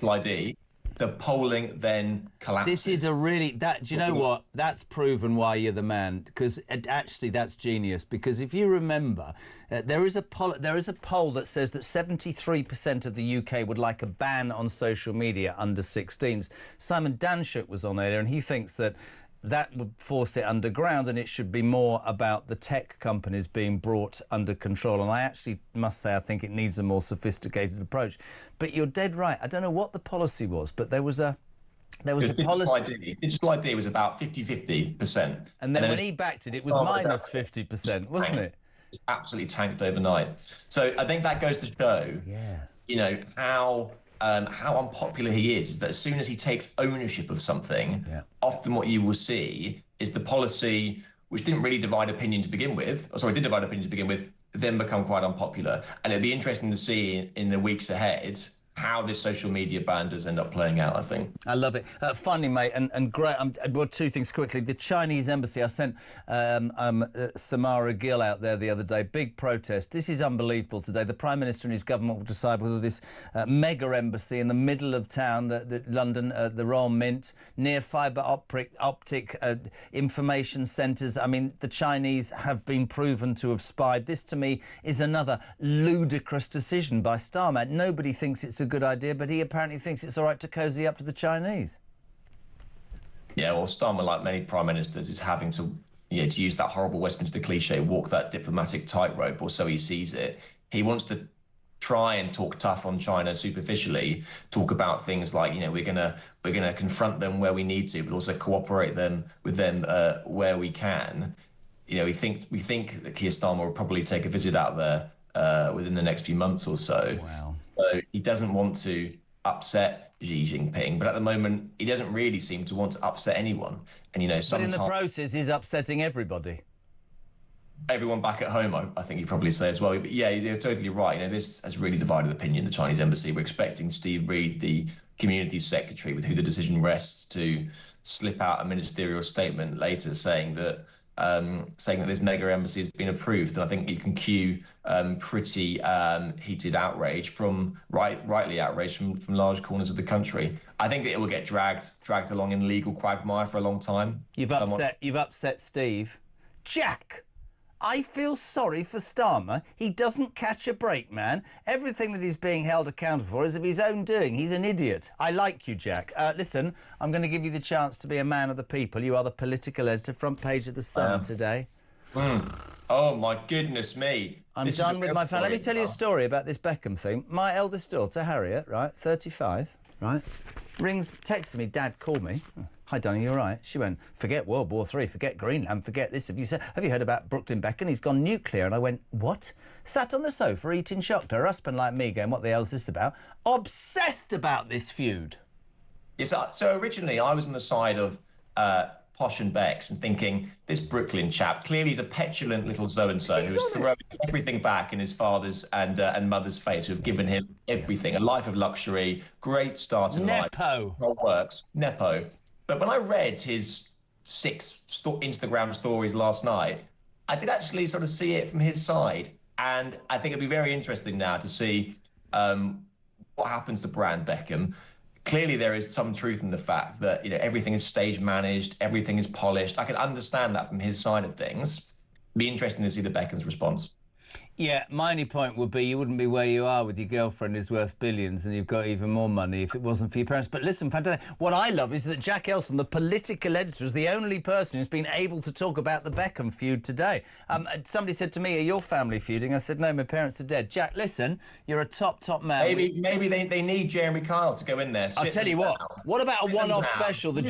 like ID, the polling then collapses. This is do you know what? That's proven why you're the man, because actually that's genius. Because if you remember, there is a poll that says that 73% of the UK would like a ban on social media under 16s. Simon Danshuk was on there, and he thinks that would force it underground, and it should be more about the tech companies being brought under control. And I actually must say I think it needs a more sophisticated approach. But you're dead right. I don't know what the policy was, but there was a policy. Digital ID was about 50-50%. And then when he backed it, it was minus 50%, wasn't it? It's absolutely tanked overnight. So I think that goes to show, how unpopular he is that as soon as he takes ownership of something, often what you will see is the policy, which didn't really divide opinion to begin with, did divide opinion to begin with, then become quite unpopular. And it'd be interesting to see in the weeks ahead how this social media ban does end up playing out, I think. I love it. Finally, mate, and great. Well, two things quickly. The Chinese embassy, I sent Samara Gill out there the other day. Big protest. This is unbelievable today. The Prime Minister and his government will decide whether this mega embassy in the middle of town, London, the Royal Mint, near fibre optic information centres. I mean, the Chinese have been proven to have spied. This, to me, is another ludicrous decision by Starmer. Nobody thinks it's a good idea, but he apparently thinks it's all right to cosy up to the Chinese. Yeah, well, Starmer, like many prime ministers, is having to, to use that horrible Westminster cliche, walk that diplomatic tightrope, or so he sees it. He wants to try and talk tough on China superficially, talk about things like, we're gonna confront them where we need to, but also cooperate with them where we can. We think that Keir Starmer will probably take a visit out there within the next few months or so. Wow. So he doesn't want to upset Xi Jinping, but at the moment he doesn't really seem to want to upset anyone. And sometimes, but in the process, he's upsetting everybody. Everyone back at home, I think you'd probably say as well. But yeah, you're totally right. This has really divided opinion. The Chinese embassy. We're expecting Steve Reed, the community secretary, with who the decision rests, to slip out a ministerial statement later saying that this mega embassy has been approved. And I think you can cue pretty heated outrage rightly outraged from large corners of the country. I think that it will get dragged along in legal quagmire for a long time. You've upset Steve. Jack, I feel sorry for Starmer. He doesn't catch a break, man. Everything that he's being held accountable for is of his own doing. He's an idiot. I like you, Jack. Listen, I'm going to give you the chance to be a man of the people. You are the political editor, front page of The Sun today. Oh, my goodness me. I'm done with my fan. Let me tell you a story about this Beckham thing. My eldest daughter, Harriet, right, 35, right, texted me, Dad, call me. Hi, Danny, you all right? She went, forget World War III, forget Greenland, forget this. Have you heard about Brooklyn Beckham? He's gone nuclear. And I went, what? Sat on the sofa eating chocolate. Her husband, like me, going, what the hell's this about? Obsessed about this feud. So originally, I was on the side of Posh and Bex and thinking, this Brooklyn chap, clearly he's a petulant little so-and-so who is throwing everything back in his father's and mother's face, who have given him everything, a life of luxury, great start in life. Nepo. What works. Nepo. But when I read his 6 Instagram stories last night, I did actually sort of see it from his side. And I think it'll be very interesting now to see what happens to Brand Beckham. Clearly, there is some truth in the fact that everything is stage managed, everything is polished. I can understand that from his side of things. It'd be interesting to see the Beckham's response. Yeah, my only point would be you wouldn't be where you are with your girlfriend who's worth billions and you've got even more money if it wasn't for your parents. But listen, fantastic. What I love is that Jack Elson, the political editor, is the only person who's been able to talk about the Beckham feud today. Somebody said to me, are your family feuding? I said, no, my parents are dead. Jack, listen, you're a top man. Maybe they need Jeremy Kyle to go in there. I'll tell you what about a one-off special? The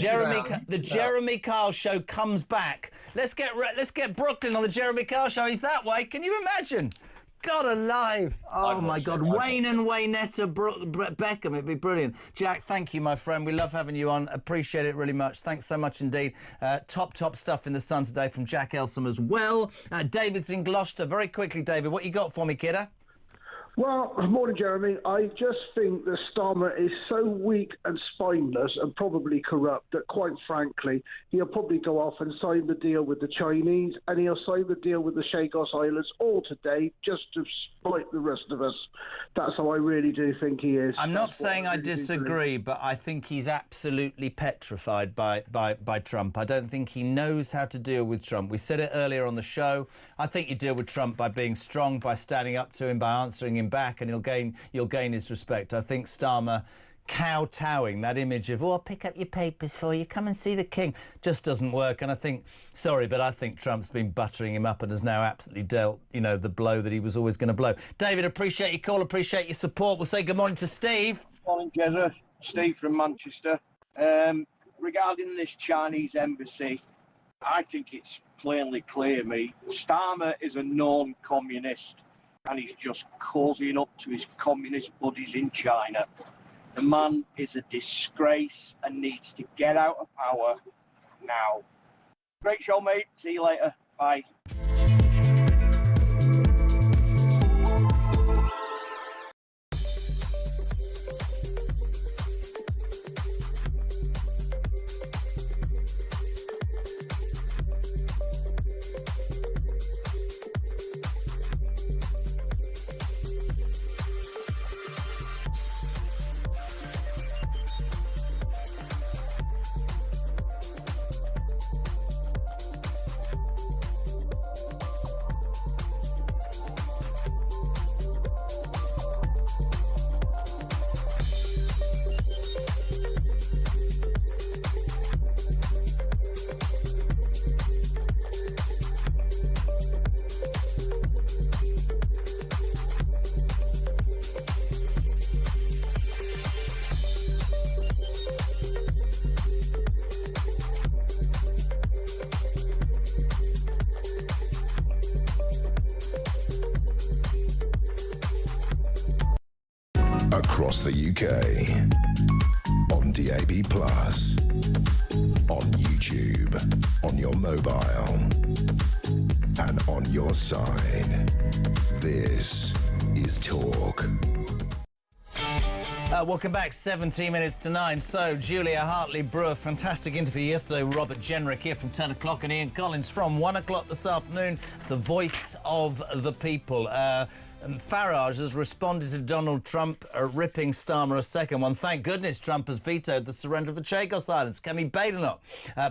Jeremy Kyle show comes back. Let's get Brooklyn on the Jeremy Kyle show. He's that way. Can you imagine? God alive. Oh, my God. Wayne and Waynetta Beckham. It'd be brilliant. Jack, thank you, my friend. We love having you on. Appreciate it really much. Thanks so much indeed. Top stuff in The Sun today from Jack Elson as well. David's in Gloucester. Very quickly, David, what you got for me, kiddo? Well, morning, Jeremy. I just think that Starmer is so weak and spineless and probably corrupt that, quite frankly, he'll probably go off and sign the deal with the Chinese, and he'll sign the deal with the Chagos Islands all today just to spite the rest of us. That's how I really do think he is. I'm not saying I disagree, but I think he's absolutely petrified by Trump. I don't think he knows how to deal with Trump. We said it earlier on the show. I think you deal with Trump by being strong, by standing up to him, by answering him back, and you'll gain his respect. I think Starmer kowtowing, that image of, I'll pick up your papers for you, come and see the king, just doesn't work. And I think Trump's been buttering him up and has now absolutely dealt, the blow that he was always going to blow. David, appreciate your call, appreciate your support. We'll say good morning to Steve. Morning, Jezza. Steve from Manchester. Regarding this Chinese embassy, I think it's plainly clear, Starmer is a known communist, and he's just cozying up to his communist buddies in China. The man is a disgrace and needs to get out of power now. Great show, mate. See you later. Bye. across the UK. On DAB+, on YouTube, on your mobile, and on your side. This is Talk. Welcome back, 17 minutes to 9. So, Julia Hartley-Brewer, fantastic interview yesterday with Robert Jenrick here from 10 o'clock and Ian Collins from 1 o'clock this afternoon, the voice of the people. Farage has responded to Donald Trump ripping Starmer a second one. Thank goodness Trump has vetoed the surrender of the Chagos Islands. Kemi Badenoch,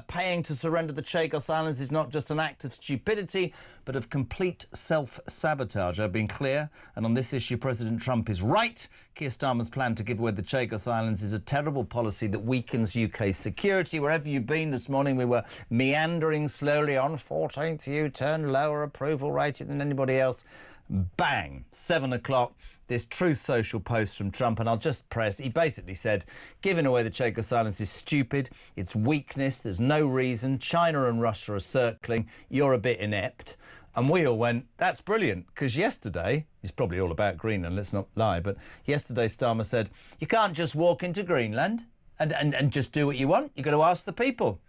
paying to surrender the Chagos Islands is not just an act of stupidity, but of complete self-sabotage. I've been clear, and on this issue, President Trump is right. Keir Starmer's plan to give away the Chagos Islands is a terrible policy that weakens UK security. Wherever you've been this morning, we were meandering slowly on 14th U-turn, lower approval rating than anybody else. Bang, 7 o'clock, this Truth Social post from Trump, and I'll just press. He basically said, giving away the Chagos Islands is stupid, it's weakness, there's no reason, China and Russia are circling, you're a bit inept. And we all went, that's brilliant, because yesterday, it's probably all about Greenland, let's not lie, but yesterday Starmer said, you can't just walk into Greenland and just do what you want, you've got to ask the people.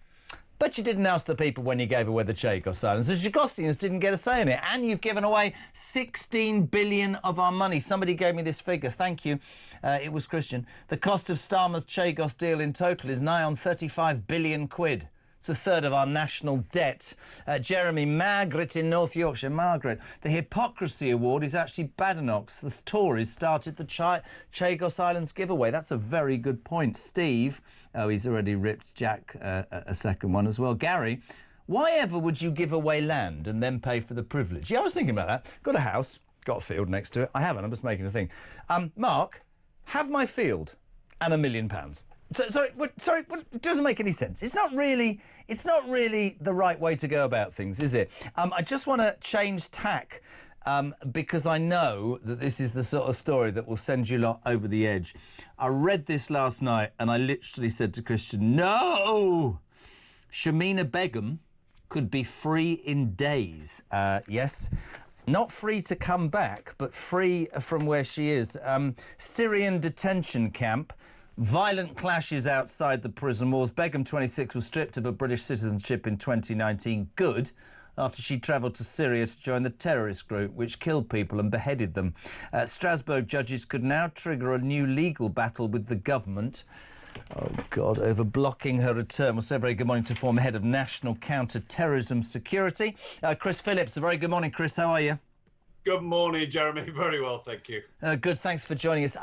But you didn't ask the people when you gave away the Chagos Islands. The Chagossians didn't get a say in it. And you've given away 16 billion of our money. Somebody gave me this figure. Thank you. It was Christian. The cost of Starmer's Chagos deal in total is nigh on 35 billion quid. It's a third of our national debt. Jeremy, Margaret in North Yorkshire. Margaret, the Hypocrisy Award is actually Badenoch's. The Tories started the Chagos Islands giveaway. That's a very good point. Steve, oh, he's already ripped Jack a second one as well. Gary, why ever would you give away land and then pay for the privilege? Yeah, I was thinking about that. Got a house, got a field next to it. I haven't, I'm just making a thing. Mark, have my field and £1 million. Sorry, it doesn't make any sense. It's not really the right way to go about things, is it? I just want to change tack because I know that this is the sort of story that will send you lot over the edge. I read this last night and I literally said to Christian, no! Shamina Begum could be free in days. Yes. Not free to come back, but free from where she is. Syrian detention camp. Violent clashes outside the prison walls. Begum, 26, was stripped of her British citizenship in 2019. Good. After she travelled to Syria to join the terrorist group which killed people and beheaded them. Strasbourg judges could now trigger a new legal battle with the government. Oh, God, over blocking her return. We'll say a very good morning to former head of National Counter-Terrorism Security. Chris Phillips. A very good morning, Chris. How are you? Good morning, Jeremy. Very well, thank you. Good, thanks for joining us.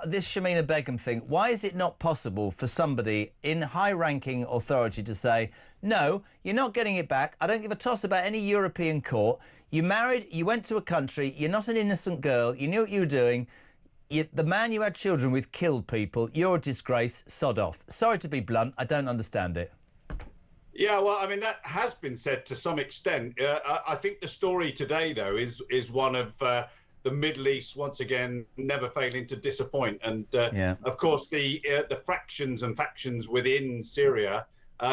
This Shamina Begum thing, why is it not possible for somebody in high-ranking authority to say, no, you're not getting it back, I don't give a toss about any European court, you married, you went to a country, you're not an innocent girl, you knew what you were doing, the man you had children with killed people, you're a disgrace, sod off. Sorry to be blunt, I don't understand it. Yeah, well, I mean, that has been said to some extent. I think the story today, though, is one of the Middle East, once again, never failing to disappoint. And, of course, the fractions and factions within Syria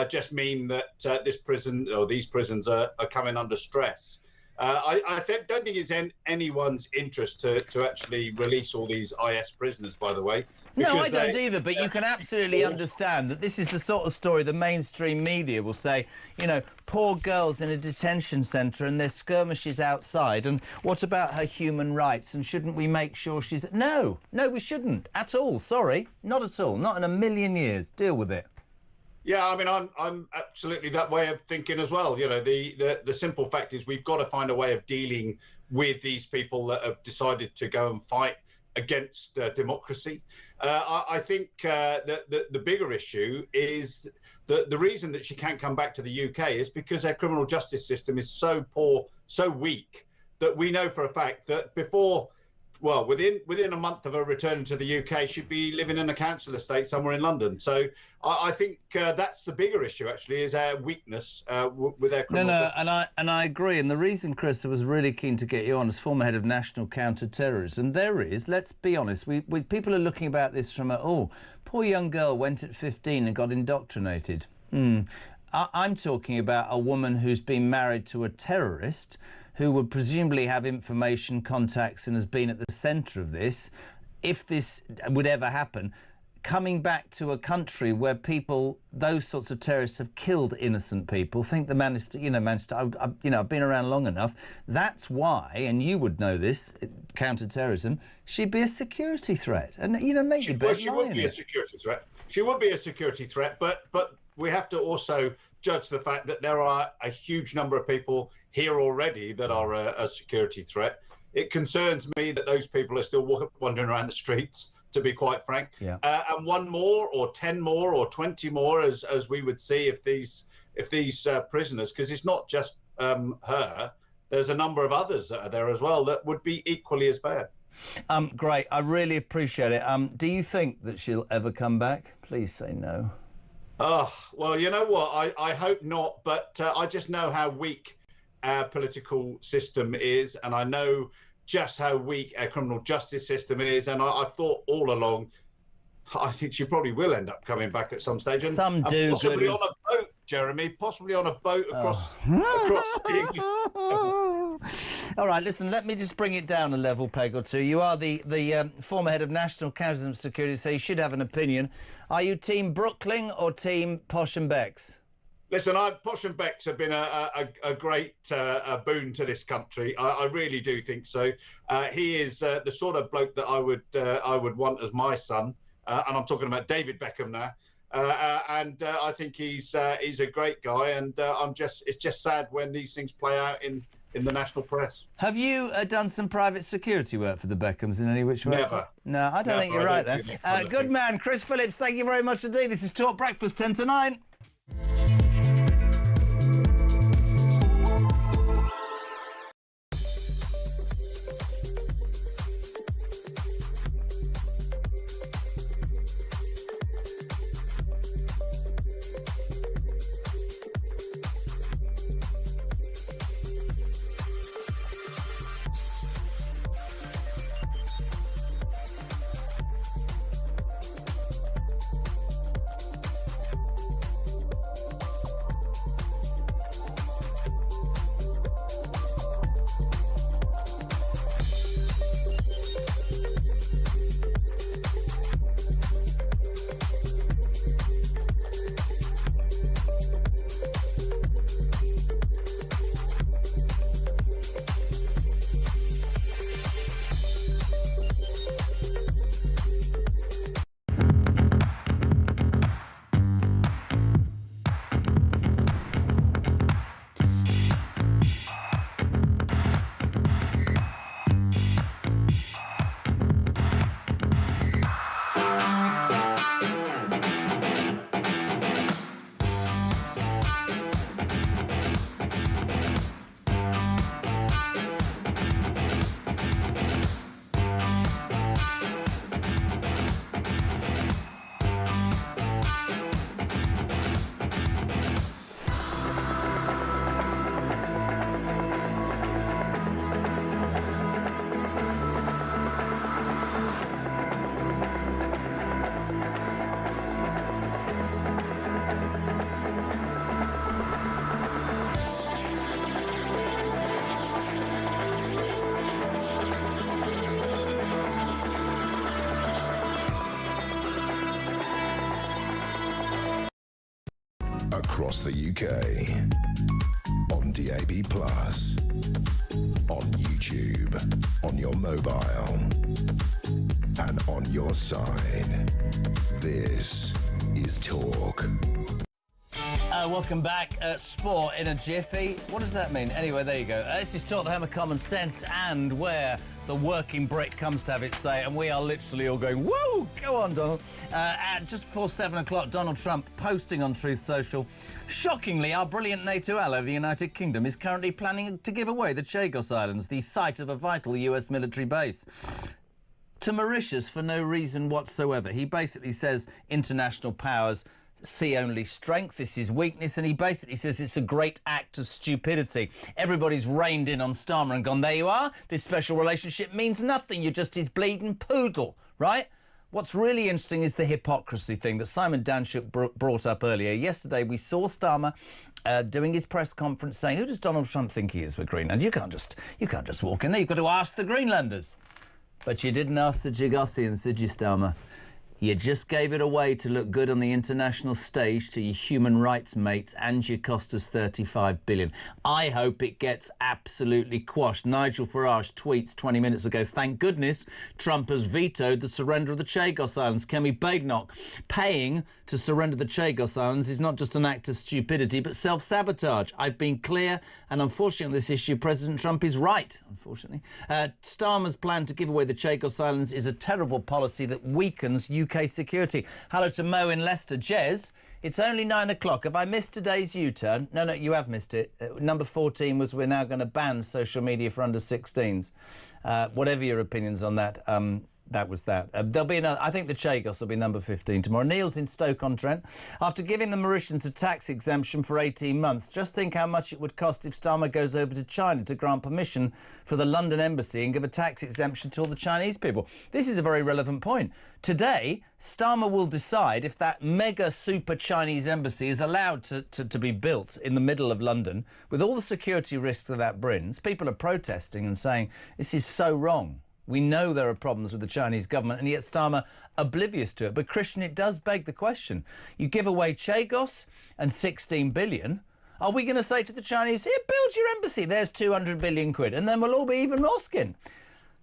just mean that this prison or these prisons are coming under stress. I don't think it's in anyone's interest to actually release all these IS prisoners, by the way. No, I don't either, but you can absolutely understand that this is the sort of story the mainstream media will say, you know, poor girls in a detention centre and there's skirmishes outside, and what about her human rights, and shouldn't we make sure she's... No, we shouldn't, at all, sorry, not at all, not in a million years. Deal with it. Yeah, I mean, I'm absolutely that way of thinking as well. You know, the simple fact is we've got to find a way of dealing with these people that have decided to go and fight against democracy. I think that the bigger issue is the reason that she can't come back to the UK is because our criminal justice system is so poor, so weak, that we know for a fact that within a month of her returning to the UK, she'd be living in a council estate somewhere in London. So I think that's the bigger issue, actually, is our weakness with our criminal justice. And I agree. And the reason, Chris, I was really keen to get you on as former head of National Counter-Terrorism, there is, let's be honest, people are looking about this from poor young girl went at 15 and got indoctrinated. I'm talking about a woman who's been married to a terrorist who would presumably have information, contacts, and has been at the centre of this. if this would ever happen, coming back to a country where people, those sorts of terrorists have killed innocent people, think the man is, I've been around long enough. That's why, and you would know this, counter-terrorism, she'd be a security threat. And, maybe She would be a security threat. She would be a security threat, but we have to also judge the fact that there are a huge number of people here already that are a security threat. It concerns me that those people are still wandering around the streets, to be quite frank. Yeah. And one more or 10 more or 20 more, as we would see if these prisoners, because it's not just her, there's a number of others that are there as well that would be equally as bad. Great. I really appreciate it. Do you think that she'll ever come back? Please say no. Oh, well, you know what? I hope not, but I just know how weak our political system is, and I know just how weak our criminal justice system is, and I've thought all along, I think she probably will end up coming back at some stage. And, some do. Possibly on a boat, Jeremy, possibly on a boat across the English. All right, listen, let me just bring it down a level peg or two. You are the former head of National Counter Security, so you should have an opinion. Are you Team Brooklyn or Team Posh and Becks? Listen, Posh and Becks have been a great boon to this country. I really do think so. He is the sort of bloke that I would want as my son, and I'm talking about David Beckham now. And I think he's a great guy, and it's just sad when these things play out in the national press. Have you done some private security work for the Beckhams in any which way? Never. No, I don't think you're right then. Good man, Chris Phillips, thank you very much indeed. This is Talk Breakfast, 10 to 9. Across the UK, on DAB+, on YouTube, on your mobile, and on your side. This is Talk. Welcome back. Sport in a jiffy. What does that mean? Anyway, there you go. This is Talk, the home of common sense, and where the working Brit comes to have its say, and we are literally all going, woo! Go on, Donald. At just before 7 o'clock, Donald Trump posting on Truth Social, shockingly, our brilliant NATO ally, the United Kingdom, is currently planning to give away the Chagos Islands, the site of a vital US military base, to Mauritius for no reason whatsoever. He basically says international powers see only strength, this is weakness, and he basically says it's a great act of stupidity. Everybody's reined in on Starmer and gone, there you are, this special relationship means nothing, you're just his bleeding poodle, right? What's really interesting is the hypocrisy thing that Simon Danshuk brought up earlier. Yesterday we saw Starmer doing his press conference saying, who does Donald Trump think he is with Greenland? You can't just walk in there, you've got to ask the Greenlanders. But you didn't ask the Jigossians, did you, Starmer? You just gave it away to look good on the international stage to your human rights mates, and you cost us $35 billion. I hope it gets absolutely quashed. Nigel Farage tweets 20 minutes ago, thank goodness Trump has vetoed the surrender of the Chagos Islands. Kemi Badenoch, paying to surrender the Chagos Islands is not just an act of stupidity, but self-sabotage. I've been clear, and unfortunately on this issue, President Trump is right, unfortunately. Starmer's plan to give away the Chagos Islands is a terrible policy that weakens UK security. Hello to Mo in Leicester. Jez, it's only 9 o'clock. Have I missed today's U-turn? No, you have missed it. Number 14 was we're now going to ban social media for under 16s. Whatever your opinions on that, that was that. There'll be another. I think the Chagos will be number 15 tomorrow. Neil's in Stoke-on-Trent. After giving the Mauritians a tax exemption for 18 months, just think how much it would cost if Starmer goes over to China to grant permission for the London embassy and give a tax exemption to all the Chinese people. This is a very relevant point. Today, Starmer will decide if that mega super Chinese embassy is allowed to be built in the middle of London with all the security risks that brings. People are protesting and saying this is so wrong. We know there are problems with the Chinese government, and yet Starmer oblivious to it. But, Christian, it does beg the question. You give away Chagos and 16 billion. Are we going to say to the Chinese, here, build your embassy, there's 200 billion quid, and then we'll all be even more skin?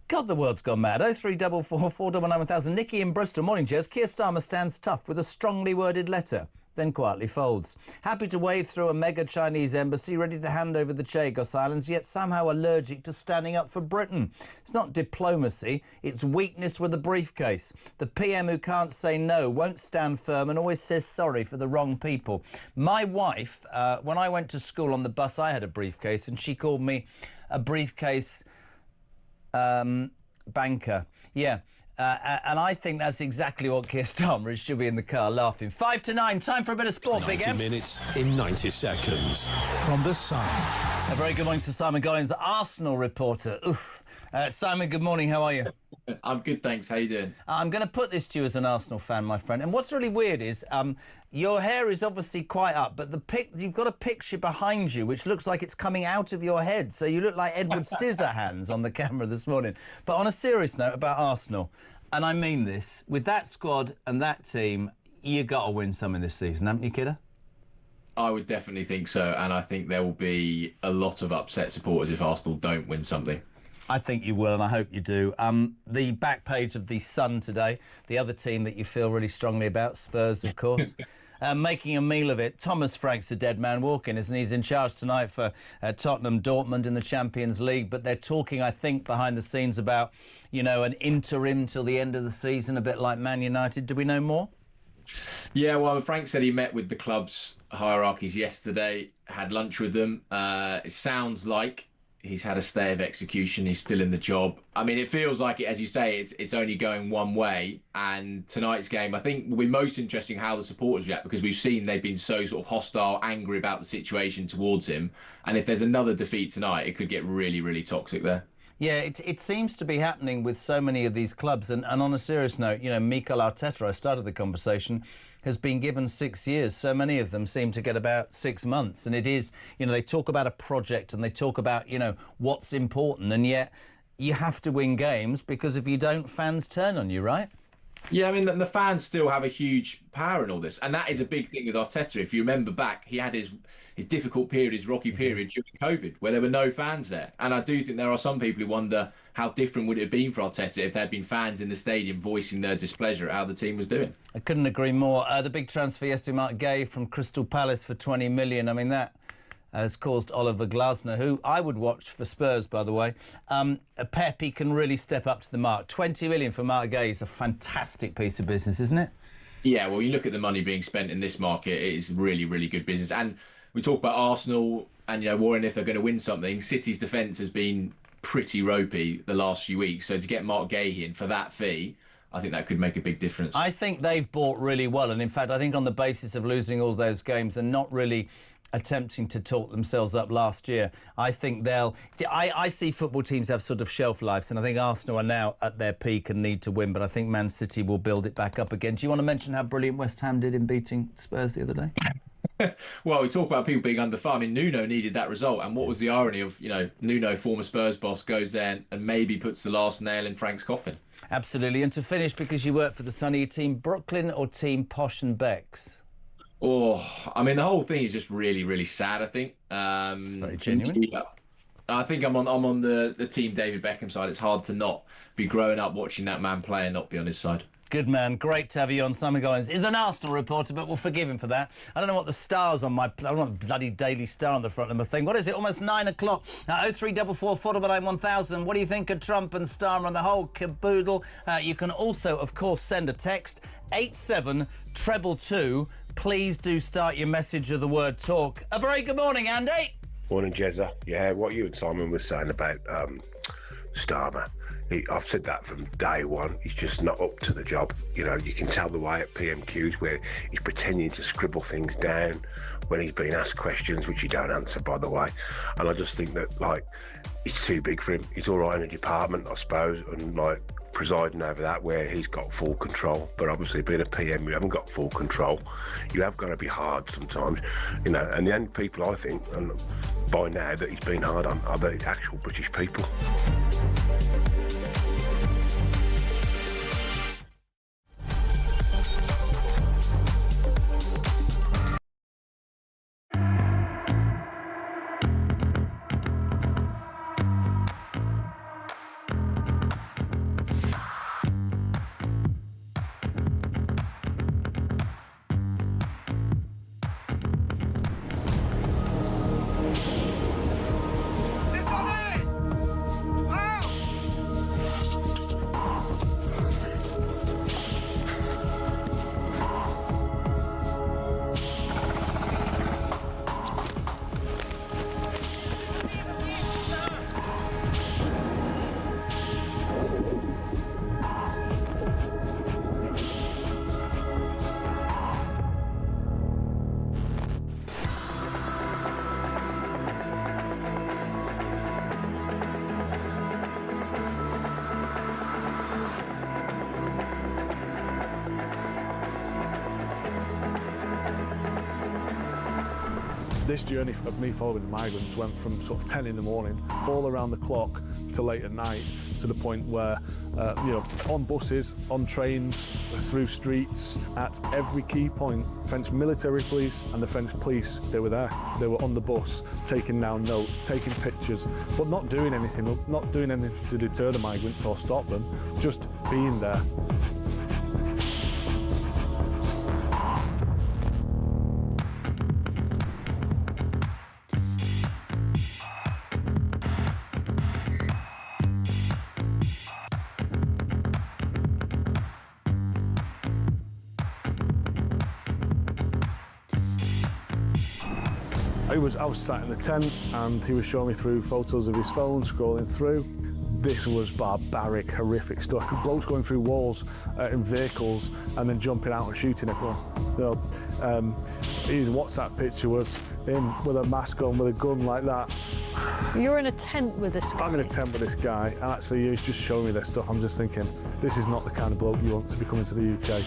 God, the world's gone mad. 0344 499 1000. Nikki in Bristol. Morning, Jez. Keir Starmer stands tough with a strongly worded letter, then quietly folds. Happy to wade through a mega Chinese embassy, ready to hand over the Chagos Islands, yet somehow allergic to standing up for Britain. It's not diplomacy, it's weakness with a briefcase. The PM who can't say no, won't stand firm, and always says sorry for the wrong people. My wife, when I went to school on the bus, I had a briefcase, and she called me a briefcase banker. Yeah. And I think that's exactly what Keir Starmer is. She'll be in the car laughing. 5 to 9, time for a bit of sport, Big M. 90 minutes in 90 seconds. From The Sun. A very good morning to Simon Gollins, Arsenal reporter. Oof. Simon, good morning. How are you? I'm good, thanks. How you doing? I'm going to put this to you as an Arsenal fan, my friend. And what's really weird is your hair is obviously quite up, but you've got a picture behind you which looks like it's coming out of your head. So you look like Edward Scissorhands on the camera this morning. But on a serious note about Arsenal, and I mean this, with that squad and that team, you got to win something this season, haven't you, kidder? I would definitely think so, and I think there will be a lot of upset supporters if Arsenal don't win something. I think you will, and I hope you do. The back page of The Sun today, the other team that you feel really strongly about, Spurs, of course, making a meal of it. Thomas Frank's a dead man walking, isn't he? He's in charge tonight for Tottenham Dortmund in the Champions League, but they're talking, I think, behind the scenes about, you know, an interim till the end of the season, a bit like Man United. Do we know more? Yeah, well, Frank said he met with the club's hierarchies yesterday, had lunch with them. It sounds like he's had a stay of execution. He's still in the job. I mean, it feels like, as you say, it's only going one way. And tonight's game, I think, will be most interesting how the supporters react, because we've seen they've been so sort of hostile, angry about the situation towards him. And if there's another defeat tonight, it could get really, really toxic there. Yeah, it seems to be happening with so many of these clubs. And on a serious note, you know, Mikel Arteta, I started the conversation, has been given 6 years. So many of them seem to get about 6 months. And it is, you know, they talk about a project and they talk about, you know, what's important. And yet you have to win games, because if you don't, fans turn on you, right? Yeah, I mean, the fans still have a huge power in all this. And that is a big thing with Arteta. If you remember back, he had his difficult period, his rocky period during COVID, where there were no fans there. And I do think there are some people who wonder how different would it have been for Arteta if there had been fans in the stadium voicing their displeasure at how the team was doing. I couldn't agree more. The big transfer yesterday, Mark Gay from Crystal Palace for 20 million. I mean, that has caused Oliver Glasner, who I would watch for Spurs, by the way. Pep, he can really step up to the mark. 20 million for Mark Gay is a fantastic piece of business, isn't it? Yeah, well, you look at the money being spent in this market, it is really, really good business. And we talk about Arsenal and, you know, worrying if they're going to win something. City's defence has been pretty ropey the last few weeks. So to get Mark Gay in for that fee, I think that could make a big difference. I think they've bought really well. And in fact, I think on the basis of losing all those games and not really attempting to talk themselves up last year, I think they'll... I see football teams have sort of shelf lives, and I think Arsenal are now at their peak and need to win, but I think Man City will build it back up again. Do you want to mention how brilliant West Ham did in beating Spurs the other day? Well, we talk about people being under fire. I mean, Nuno needed that result, and what was the irony of, Nuno, former Spurs boss, goes there and maybe puts the last nail in Frank's coffin. Absolutely. And to finish, because you work for the Sun, are you Team Brooklyn or Team Posh and Becks? Oh, I mean, the whole thing is just really, really sad, I think. Very genuine. I think I'm on the Team David Beckham side. It's hard to not be growing up watching that man play and not be on his side. Good man. Great to have you on. Simon Collins is an Arsenal reporter, but we'll forgive him for that. I don't know what the star's on my... I don't want a bloody Daily Star on the front of my thing. What is it? Almost 9 o'clock. 0344 499 1000. What do you think of Trump and Starmer and the whole caboodle? You can also, of course, send a text. 87222. Please do start your message of the word talk. A very good morning, Andy. Morning, Jezza. Yeah, what you and Simon were saying about Starmer. I've said that from day one. He's just not up to the job. You can tell the way at PMQs where he's pretending to scribble things down when he's being asked questions, which he don't answer, by the way. And I just think that, it's too big for him. He's all right in a department, I suppose, and, presiding over that where he's got full control. But obviously, being a PM, you haven't got full control. You have got to be hard sometimes, and the only people I think, and by now, that he's been hard on are the actual British people. This journey of me following the migrants went from sort of 10 in the morning, all around the clock, to late at night, to the point where, on buses, on trains, through streets, at every key point, French military police and the French police, they were there. They were on the bus, taking down notes, taking pictures, but not doing anything to deter the migrants or stop them, just being there. I was sat in the tent and he was showing me through photos of his phone, scrolling through. This was barbaric, horrific stuff. Blokes going through walls in vehicles and then jumping out and shooting everyone. His WhatsApp picture was him with a mask on, with a gun like that. You're in a tent with this guy? I'm in a tent with this guy, and actually he's just showing me this stuff. I'm just thinking, this is not the kind of bloke you want to be coming to the UK.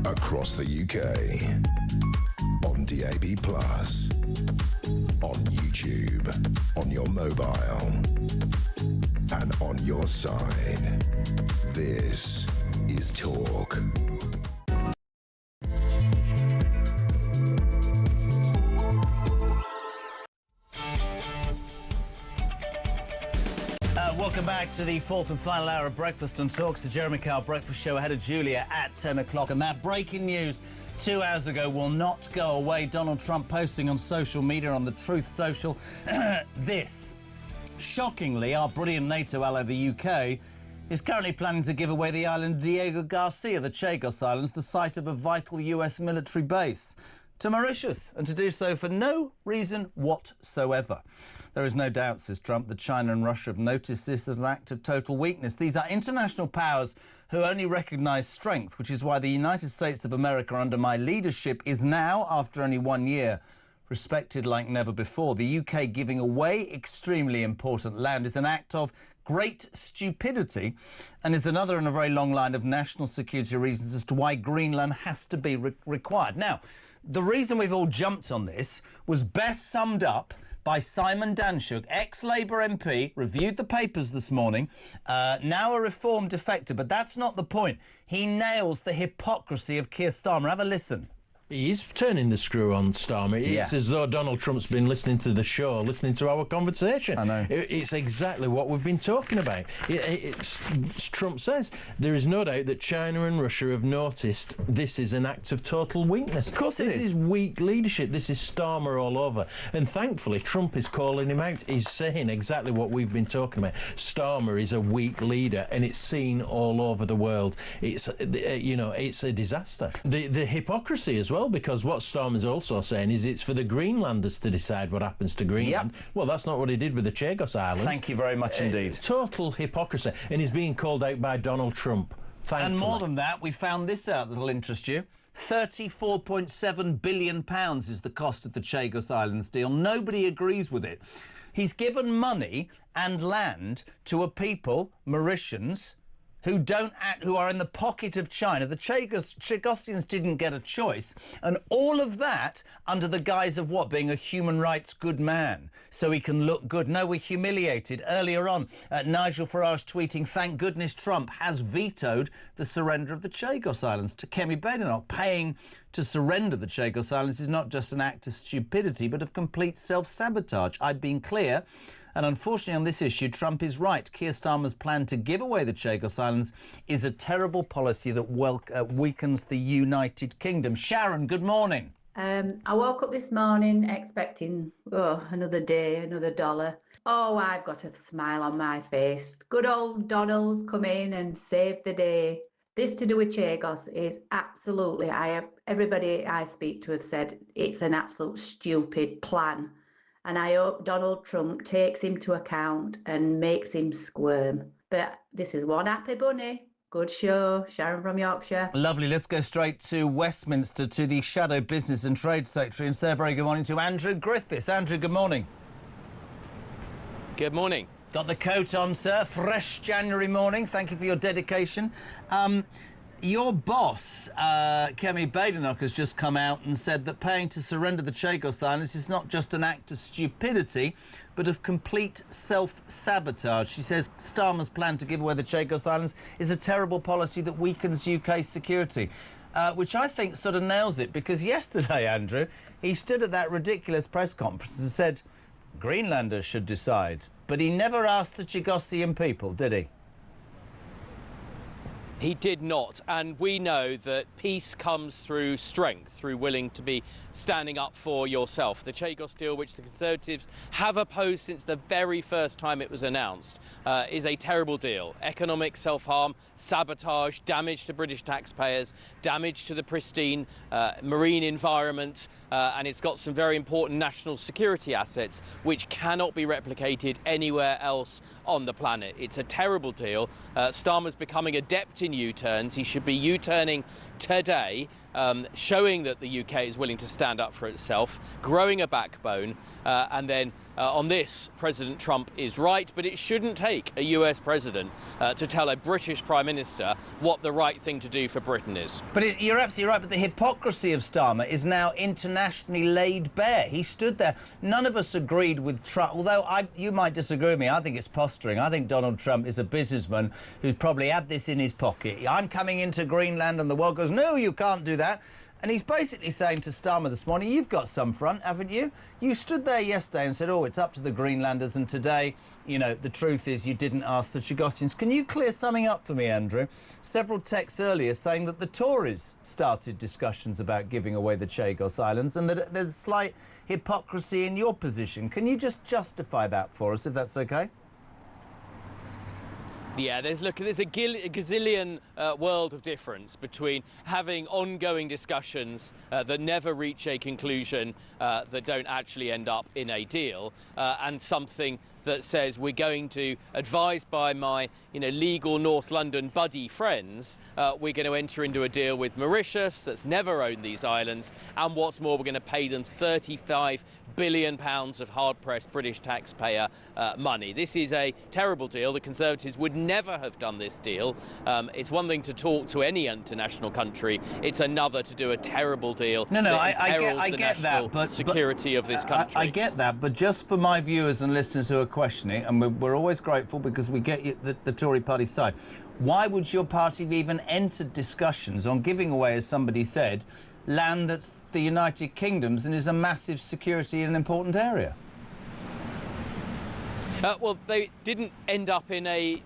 Across the UK, on DAB+, on YouTube, on your mobile, and on your side. This is Talk. Welcome back to the fourth and final hour of Breakfast and Talks, the Jeremy Kyle Breakfast Show ahead of Julia at 10 o'clock. And that breaking news 2 hours ago will not go away. Donald Trump posting on social media, on the Truth Social, this. Shockingly, our brilliant NATO ally, the UK, is currently planning to give away the island Diego Garcia, the Chagos Islands, the site of a vital US military base. to Mauritius, and to do so for no reason whatsoever. There is no doubt, says Trump, that China and Russia have noticed this as an act of total weakness. These are international powers who only recognise strength, which is why the United States of America under my leadership is now, after only 1 year, respected like never before. The UK giving away extremely important land is an act of great stupidity and is another in a very long line of national security reasons as to why Greenland has to be required. Now, the reason we've all jumped on this was best summed up by Simon Danshuk, ex-Labour MP, reviewed the papers this morning, now a Reform defector, but that's not the point. He nails the hypocrisy of Keir Starmer. Have a listen. He is turning the screw on Starmer. It's as though Donald Trump's been listening to the show, listening to our conversation. I know. It's exactly what we've been talking about. Trump says there is no doubt that China and Russia have noticed this is an act of total weakness. Of course this is weak leadership. This is Starmer all over. And thankfully, Trump is calling him out. He's saying exactly what we've been talking about. Starmer is a weak leader, and it's seen all over the world. It's it's a disaster. The hypocrisy as well. Because what Starmer's also saying is it's for the Greenlanders to decide what happens to Greenland. Yep. Well, that's not what he did with the Chagos Islands. Thank you very much indeed. Total hypocrisy. And he's being called out by Donald Trump. Thankfully. And more than that, we found this out that'll interest you. £34.7 billion is the cost of the Chagos Islands deal. Nobody agrees with it. He's given money and land to a people, Mauritians, who are in the pocket of China. The Chagosians didn't get a choice. And all of that under the guise of what? Being a human rights good man. So he can look good. No, we're humiliated. Earlier on, Nigel Farage tweeting, thank goodness Trump has vetoed the surrender of the Chagos Islands to Kemi Badenoch. Paying to surrender the Chagos Islands is not just an act of stupidity, but of complete self-sabotage. I've been clear. And unfortunately on this issue, Trump is right. Keir Starmer's plan to give away the Chagos Islands is a terrible policy that weakens the United Kingdom. Sharon, good morning. I woke up this morning expecting, another day, another dollar. Oh, I've got a smile on my face. Good old Donald's come in and saved the day. This to do with Chagos is absolutely, everybody I speak to have said it's an absolute stupid plan. And I hope Donald Trump takes him to account and makes him squirm. But this is one happy bunny. Good show. Sharon from Yorkshire. Lovely. Let's go straight to Westminster to the Shadow Business and Trade Secretary and say a very good morning to Andrew Griffiths. Andrew, good morning. Good morning. Got the coat on, sir. Fresh January morning. Thank you for your dedication. Your boss, Kemi Badenoch, has just come out and said that paying to surrender the Chagos Islands is not just an act of stupidity, but of complete self-sabotage. She says Starmer's plan to give away the Chagos Islands is a terrible policy that weakens UK security, which I think sort of nails it, because yesterday, Andrew, he stood at that ridiculous press conference and said Greenlanders should decide, but he never asked the Chagosian people, did he? He did not, and we know that peace comes through strength, through willing to be standing up for yourself. The Chagos deal, which the Conservatives have opposed since the very first time it was announced, is a terrible deal. Economic self-harm, sabotage, damage to British taxpayers, damage to the pristine marine environment, and it's got some very important national security assets which cannot be replicated anywhere else on the planet. It's a terrible deal. Starmer's becoming adept in U-turns. He should be U-turning today, showing that the UK is willing to stand up for itself, growing a backbone, and then on this, President Trump is right, but it shouldn't take a US president to tell a British Prime Minister what the right thing to do for Britain is. But you're absolutely right, but the hypocrisy of Starmer is now internationally laid bare. He stood there. None of us agreed with Trump, although you might disagree with me. I think it's posturing. I think Donald Trump is a businessman who's probably had this in his pocket. I'm coming into Greenland, and the world goes, no, you can't do that. And he's basically saying to Starmer this morning, you've got some front, haven't you? You stood there yesterday and said, oh, it's up to the Greenlanders, and today, you know, the truth is you didn't ask the Chagosians. Can you clear something up for me, Andrew? Several texts earlier saying that the Tories started discussions about giving away the Chagos Islands and that there's slight hypocrisy in your position. Can you just justify that for us, if that's OK? Yeah, there's a gazillion world of difference between having ongoing discussions that never reach a conclusion, that don't actually end up in a deal, and something that says we're going to, advised by my legal North London buddy friends, we're going to enter into a deal with Mauritius that's never owned these islands, and what's more, we're going to pay them £35 billion of hard-pressed British taxpayer money. This is a terrible deal. The Conservatives would never have done this deal. It's one thing to talk to any international country. It's another to do a terrible deal. No, I the get that, but security of this country. I get that, but just for my viewers and listeners who are questioning, and we're always grateful because we get you the Tory party side. Why would your party have even entered discussions on giving away, as somebody said, land that's the United Kingdom's and is a massive security and important area? Well, they didn't end up in a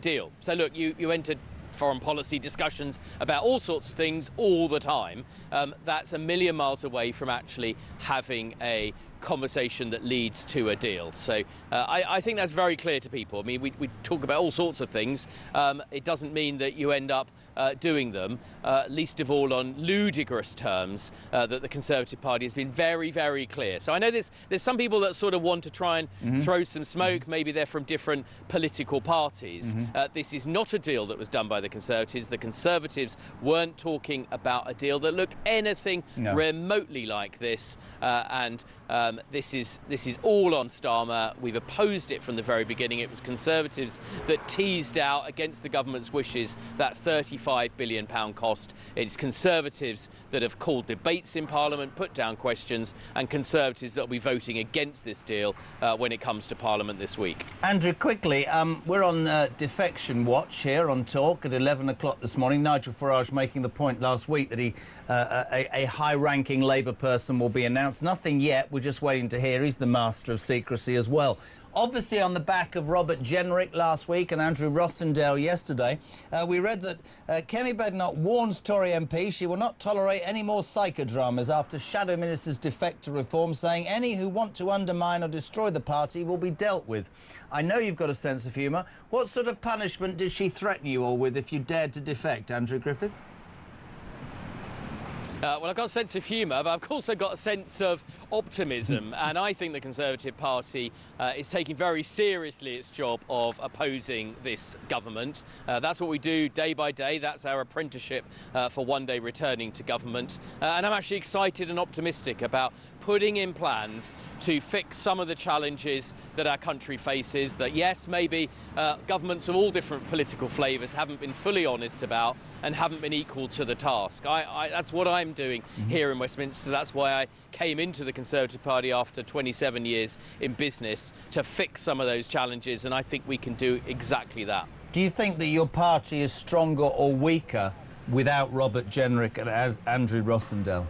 deal. So look, you entered foreign policy discussions about all sorts of things all the time. That's a million miles away from actually having a conversation that leads to a deal. So I think that's very clear to people. I mean, we talk about all sorts of things. It doesn't mean that you end up doing them, least of all on ludicrous terms, that the Conservative Party has been very, very clear. So I know there's some people that sort of want to try and throw some smoke. Maybe they're from different political parties. This is not a deal that was done by the Conservatives. The Conservatives weren't talking about a deal that looked anything remotely like this, and this is all on Starmer. We've opposed it from the very beginning. It was Conservatives that teased out, against the government's wishes, that £35 billion cost. It's Conservatives that have called debates in Parliament, put down questions, and Conservatives that will be voting against this deal when it comes to Parliament this week. Andrew, quickly, we're on defection watch here on Talk at 11 o'clock this morning. Nigel Farage making the point last week that a high-ranking Labour person will be announced. Nothing yet. We're just waiting to hear. He's the master of secrecy as well. Obviously, on the back of Robert Jenrick last week and Andrew Rossendale yesterday, we read that Kemi Badenoch warns Tory MP she will not tolerate any more psychodramas after Shadow Ministers defect to reform, saying any who want to undermine or destroy the party will be dealt with. I know you've got a sense of humour. What sort of punishment did she threaten you all with if you dared to defect, Andrew Griffith? Well, I've got a sense of humour, but I've also got a sense of optimism, and I think the Conservative Party is taking very seriously its job of opposing this government. That's what we do day by day. That's our apprenticeship for one day returning to government. And I'm actually excited and optimistic about putting in plans to fix some of the challenges that our country faces, that yes, maybe governments of all different political flavours haven't been fully honest about and haven't been equal to the task. That's what I'm doing here in Westminster. That's why I came into the Conservative Party after 27 years in business, to fix some of those challenges, and I think we can do exactly that. Do you think that your party is stronger or weaker without Robert Jenrick and Andrew Rossendale?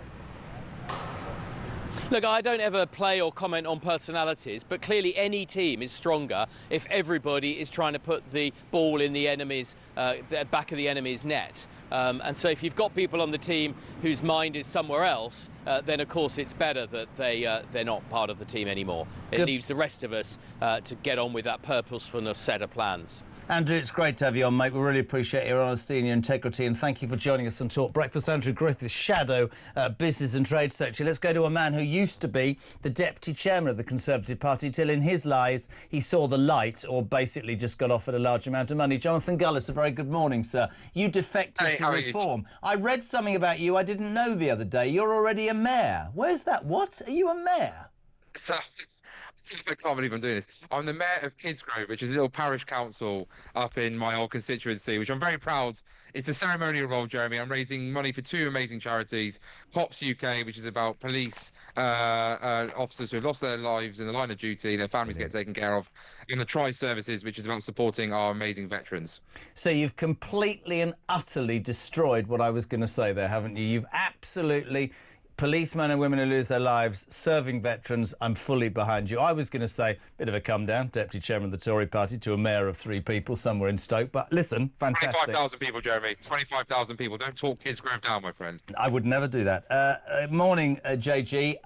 Look, I don't ever play or comment on personalities, but clearly any team is stronger if everybody is trying to put the ball in the enemy's back of the enemy's net. And so if you've got people on the team whose mind is somewhere else, then of course it's better that they're not part of the team anymore. It leaves the rest of us to get on with that purposeful set of plans. Andrew, it's great to have you on, mate. We really appreciate your honesty and your integrity, and thank you for joining us on Talk Breakfast. Andrew Griffith, Shadow Business and Trade Secretary. Let's go to a man who used to be the Deputy Chairman of the Conservative Party till in his lies he saw the light, or basically just got offered a large amount of money. Jonathan Gullis, a very good morning, sir. You defected to reform. I read something about you I didn't know the other day. You're already a mayor. Where's that? What? Are you a mayor? So, I can't believe I'm doing this. I'm the mayor of Kidsgrove, which is a little parish council up in my old constituency, which I'm very proud. It's a ceremonial role, Jeremy. I'm raising money for two amazing charities. Pops UK, which is about police officers who have lost their lives in the line of duty, their families get taken care of, and the Tri Services, which is about supporting our amazing veterans. So you've completely and utterly destroyed what I was going to say there, haven't you? You've absolutely... Policemen and women who lose their lives, serving veterans, I'm fully behind you. I was going to say, bit of a come down, Deputy Chairman of the Tory Party to a mayor of 3 people somewhere in Stoke. But listen, fantastic. 25,000 people, Jeremy. 25,000 people. Don't talk Kidsgrove down, my friend. I would never do that. Morning, JG.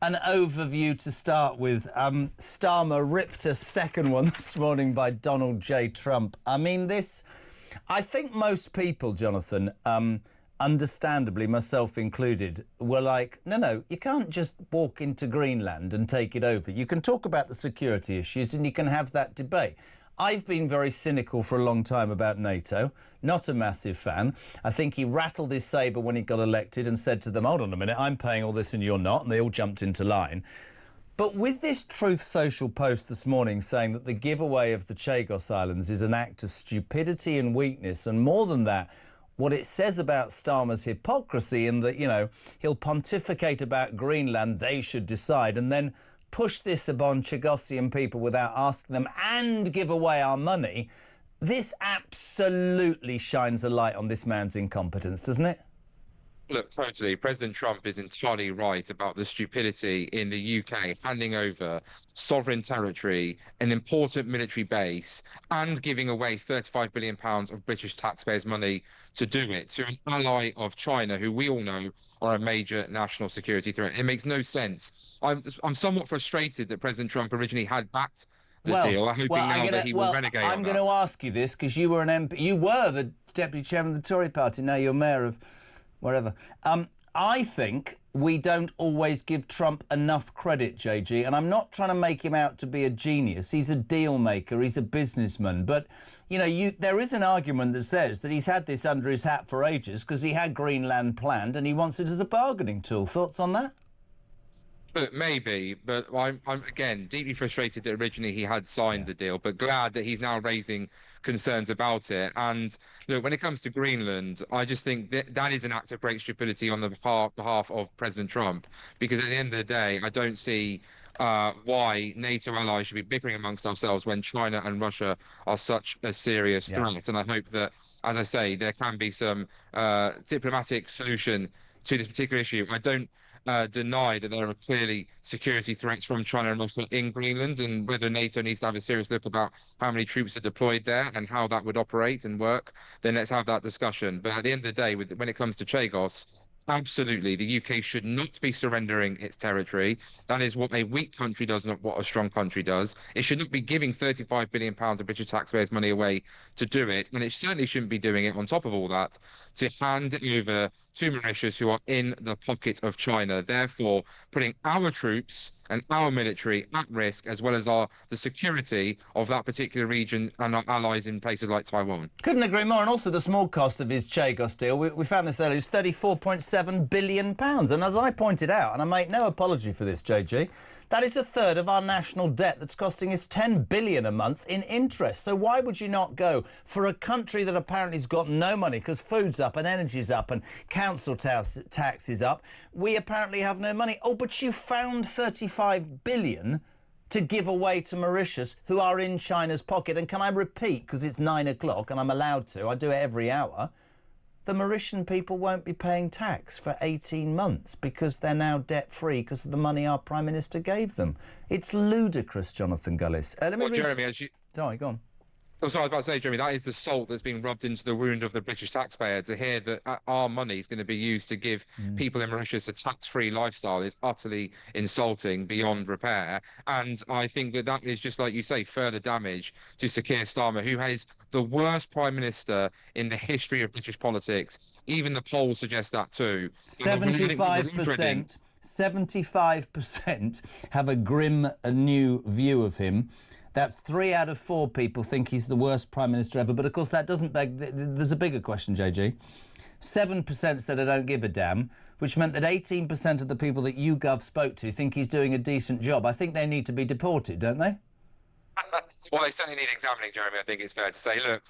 an overview to start with. Starmer ripped a second one this morning by Donald J. Trump. I mean, I think most people, Jonathan, understandably, myself included, were like, no, you can't just walk into Greenland and take it over. You can talk about the security issues and you can have that debate. I've been very cynical for a long time about NATO, not a massive fan. I think he rattled his sabre when he got elected and said to them, hold on a minute, I'm paying all this and you're not, and they all jumped into line. But with this Truth Social post this morning saying that the giveaway of the Chagos Islands is an act of stupidity and weakness, and more than that, what it says about Starmer's hypocrisy in that, he'll pontificate about Greenland, they should decide, and then push this upon Chagosian people without asking them and give away our money, this absolutely shines a light on this man's incompetence, doesn't it? Look, totally. President Trump is entirely right about the stupidity in the UK handing over sovereign territory, an important military base, and giving away £35 billion of British taxpayers' money to do it to an ally of China, who we all know are a major national security threat. It makes no sense. I'm somewhat frustrated that President Trump originally had backed the deal. I'm hoping now that he will renegade on that. I'm going to ask you this because you were an MP. You were the deputy chairman of the Tory party. Now you're mayor of wherever. I think we don't always give Trump enough credit, JG, and I'm not trying to make him out to be a genius. He's a deal maker, he's a businessman, but there is an argument that says that he's had this under his hat for ages because he had Greenland planned and he wants it as a bargaining tool. Thoughts on that? Maybe, but I'm again deeply frustrated that originally he had signed the deal, but glad that he's now raising concerns about it. And look, when it comes to Greenland, I just think that is an act of great stupidity on the behalf of President Trump, because at the end of the day, I don't see why NATO allies should be bickering amongst ourselves when China and Russia are such a serious threat. And I hope that, as I say, there can be some diplomatic solution to this particular issue. I don't deny that there are clearly security threats from China and Russia in Greenland, and whether NATO needs to have a serious look about how many troops are deployed there and how that would operate and work, then let's have that discussion. But at the end of the day, when it comes to Chagos, absolutely, the UK should not be surrendering its territory. That is what a weak country does, not what a strong country does. It should not be giving £35 billion of British taxpayers' money away to do it. And it certainly shouldn't be doing it, on top of all that, to hand over to Mauritius, who are in the pocket of China, therefore putting our troops and our military at risk, as well as the security of that particular region and our allies in places like Taiwan. Couldn't agree more. And also the small cost of his Chagos deal, we found this earlier, is £34.7 billion. And as I pointed out, and I make no apology for this, JG, that is a third of our national debt that's costing us $10 billion a month in interest. So why would you not go for a country that apparently has got no money because food's up and energy's up and council tax is up? We apparently have no money. Oh, but you found $35 billion to give away to Mauritius, who are in China's pocket. And can I repeat, because it's 9 o'clock and I'm allowed to, I do it every hour, the Mauritian people won't be paying tax for 18 months because they're now debt-free because of the money our Prime Minister gave them. It's ludicrous, Jonathan Gullis. Jeremy, as you... Sorry, go on. Oh, sorry, I was about to say, Jeremy, that is the salt that's being rubbed into the wound of the British taxpayer. To hear that our money is going to be used to give people in Mauritius a tax-free lifestyle is utterly insulting beyond repair. And I think that is, just like you say, further damage to Sir Keir Starmer, who has the worst Prime Minister in the history of British politics. Even the polls suggest that too. 75%. 75% have a grim new view of him. That's 3 out of 4 people think he's the worst Prime Minister ever. But, of course, that doesn't beg... There's a bigger question, JG. 7% said I don't give a damn, which meant that 18% of the people that YouGov spoke to think he's doing a decent job. I think they need to be deported, don't they? Well, they certainly need examining, Jeremy, I think it's fair to say. Look,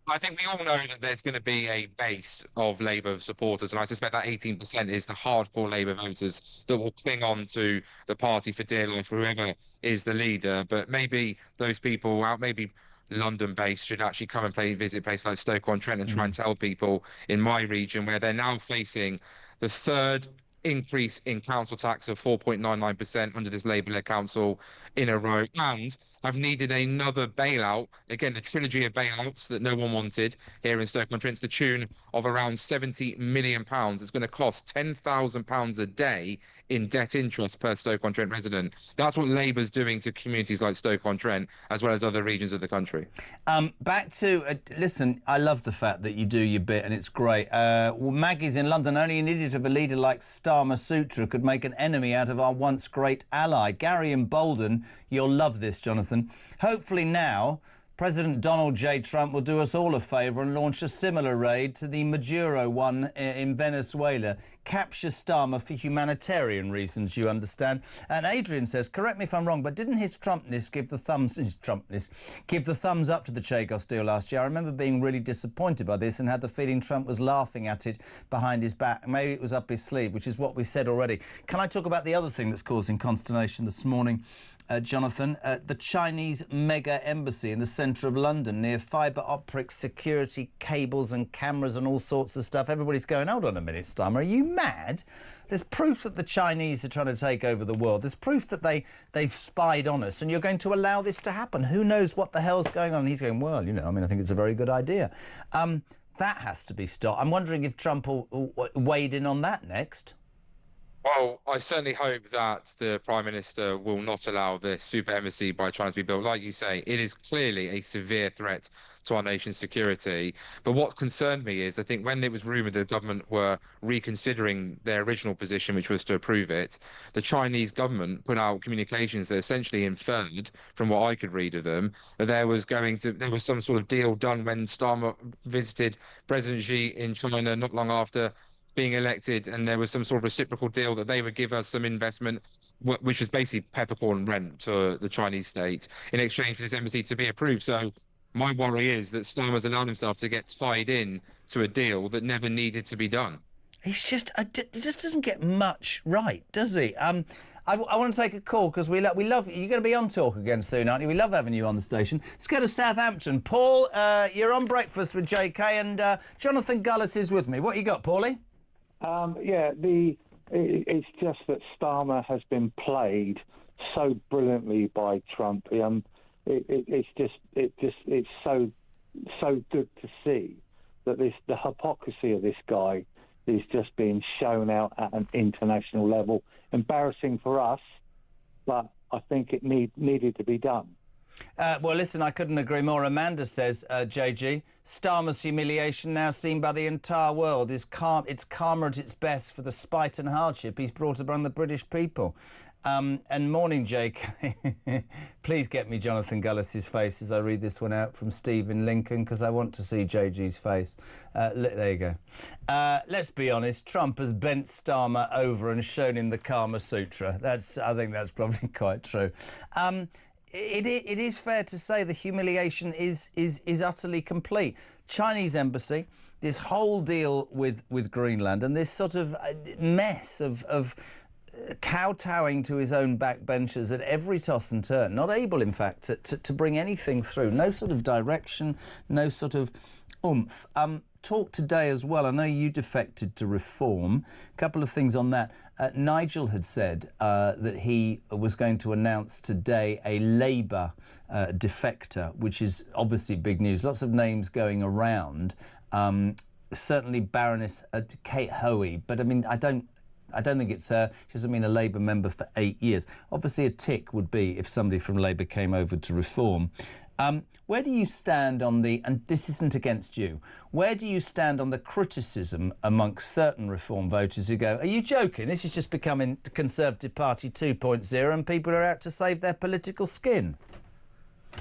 I think we all know that there's going to be a base of Labour supporters, and I suspect that 18% is the hardcore Labour voters that will cling on to the party for dear life, for whoever is the leader. But maybe those people out, maybe London-based, should actually come and visit places like Stoke-on-Trent and try and tell people in my region, where they're now facing the third increase in council tax of 4.99% under this Labour-led council in a row, and have needed another bailout. Again, the trilogy of bailouts that no one wanted here in Stoke-on-Trent, to the tune of around £70 million. It's going to cost £10,000 a day in debt interest per Stoke-on-Trent resident. That's what Labour's doing to communities like Stoke-on-Trent, as well as other regions of the country. Back to, listen, I love the fact that you do your bit and it's great. Well, Maggie's in London. Only an idiot of a leader like Starmer Sutra could make an enemy out of our once great ally. Gary in Bolden, you'll love this, Jonathan. Hopefully now, President Donald J. Trump will do us all a favour and launch a similar raid to the Maduro one in Venezuela. Capture Starmer for humanitarian reasons, you understand. And Adrian says, correct me if I'm wrong, but didn't his Trumpness give the thumbs up to the Chagos deal last year? I remember being really disappointed by this and had the feeling Trump was laughing at it behind his back. Maybe it was up his sleeve, which is what we said already. Can I talk about the other thing that's causing consternation this morning? Jonathan, the Chinese mega embassy in the centre of London near fibre optic security cables and cameras and all sorts of stuff. Everybody's going, hold on a minute, Starmer, are you mad? There's proof that the Chinese are trying to take over the world. There's proof that they've spied on us, and you're going to allow this to happen. Who knows what the hell's going on? And he's going, well, you know, I mean, I think it's a very good idea. That has to be stopped. I'm wondering if Trump will wade in on that next. Well, I certainly hope that the Prime Minister will not allow this super embassy by China to be built. Like you say, it is clearly a severe threat to our nation's security. But what concerned me is, I think when it was rumoured the government were reconsidering their original position, which was to approve it, the Chinese government put out communications that essentially inferred, from what I could read of them, that there was some sort of deal done when Starmer visited President Xi in China not long after being elected, and there was some sort of reciprocal deal that they would give us some investment, which was basically peppercorn rent to the Chinese state in exchange for this embassy to be approved. So my worry is that Starmer's allowed himself to get tied in to a deal that never needed to be done. He just doesn't get much right, does he? I want to take a call because we love you're going to be on Talk again soon, aren't you? We love having you on the station. Let's go to Southampton. Paul, you're on Breakfast with JK, and Jonathan Gullis is with me. What you got, Paulie? It's just that Starmer has been played so brilliantly by Trump. It's so good to see that the hypocrisy of this guy is just being shown out at an international level. Embarrassing for us, but I think it needed to be done. Well, listen, I couldn't agree more. Amanda says, JG, Starmer's humiliation now seen by the entire world is it's karma at its best for the spite and hardship he's brought upon the British people. And morning, Jake. Please get me Jonathan Gullis's face as I read this one out from Steve in Lincoln, because I want to see JG's face. There you go. Let's be honest, Trump has bent Starmer over and shown him the Kama Sutra. I think that's probably quite true. It is fair to say the humiliation is utterly complete. Chinese embassy, this whole deal with Greenland, and this sort of mess of kowtowing to his own backbenchers at every toss and turn, not able, in fact, to bring anything through. No sort of direction, no sort of oomph. Talk today as well. I know you defected to Reform. A couple of things on that. Nigel had said that he was going to announce today a Labour defector, which is obviously big news. Lots of names going around. Certainly Baroness Kate Hoey, but I mean, I don't think it's her. She hasn't been a Labour member for 8 years. Obviously, a tick would be if somebody from Labour came over to Reform. Where do you stand on and this isn't against you, where do you stand on the criticism amongst certain Reform voters who go, are you joking? This is just becoming the Conservative Party 2.0 and people are out to save their political skin.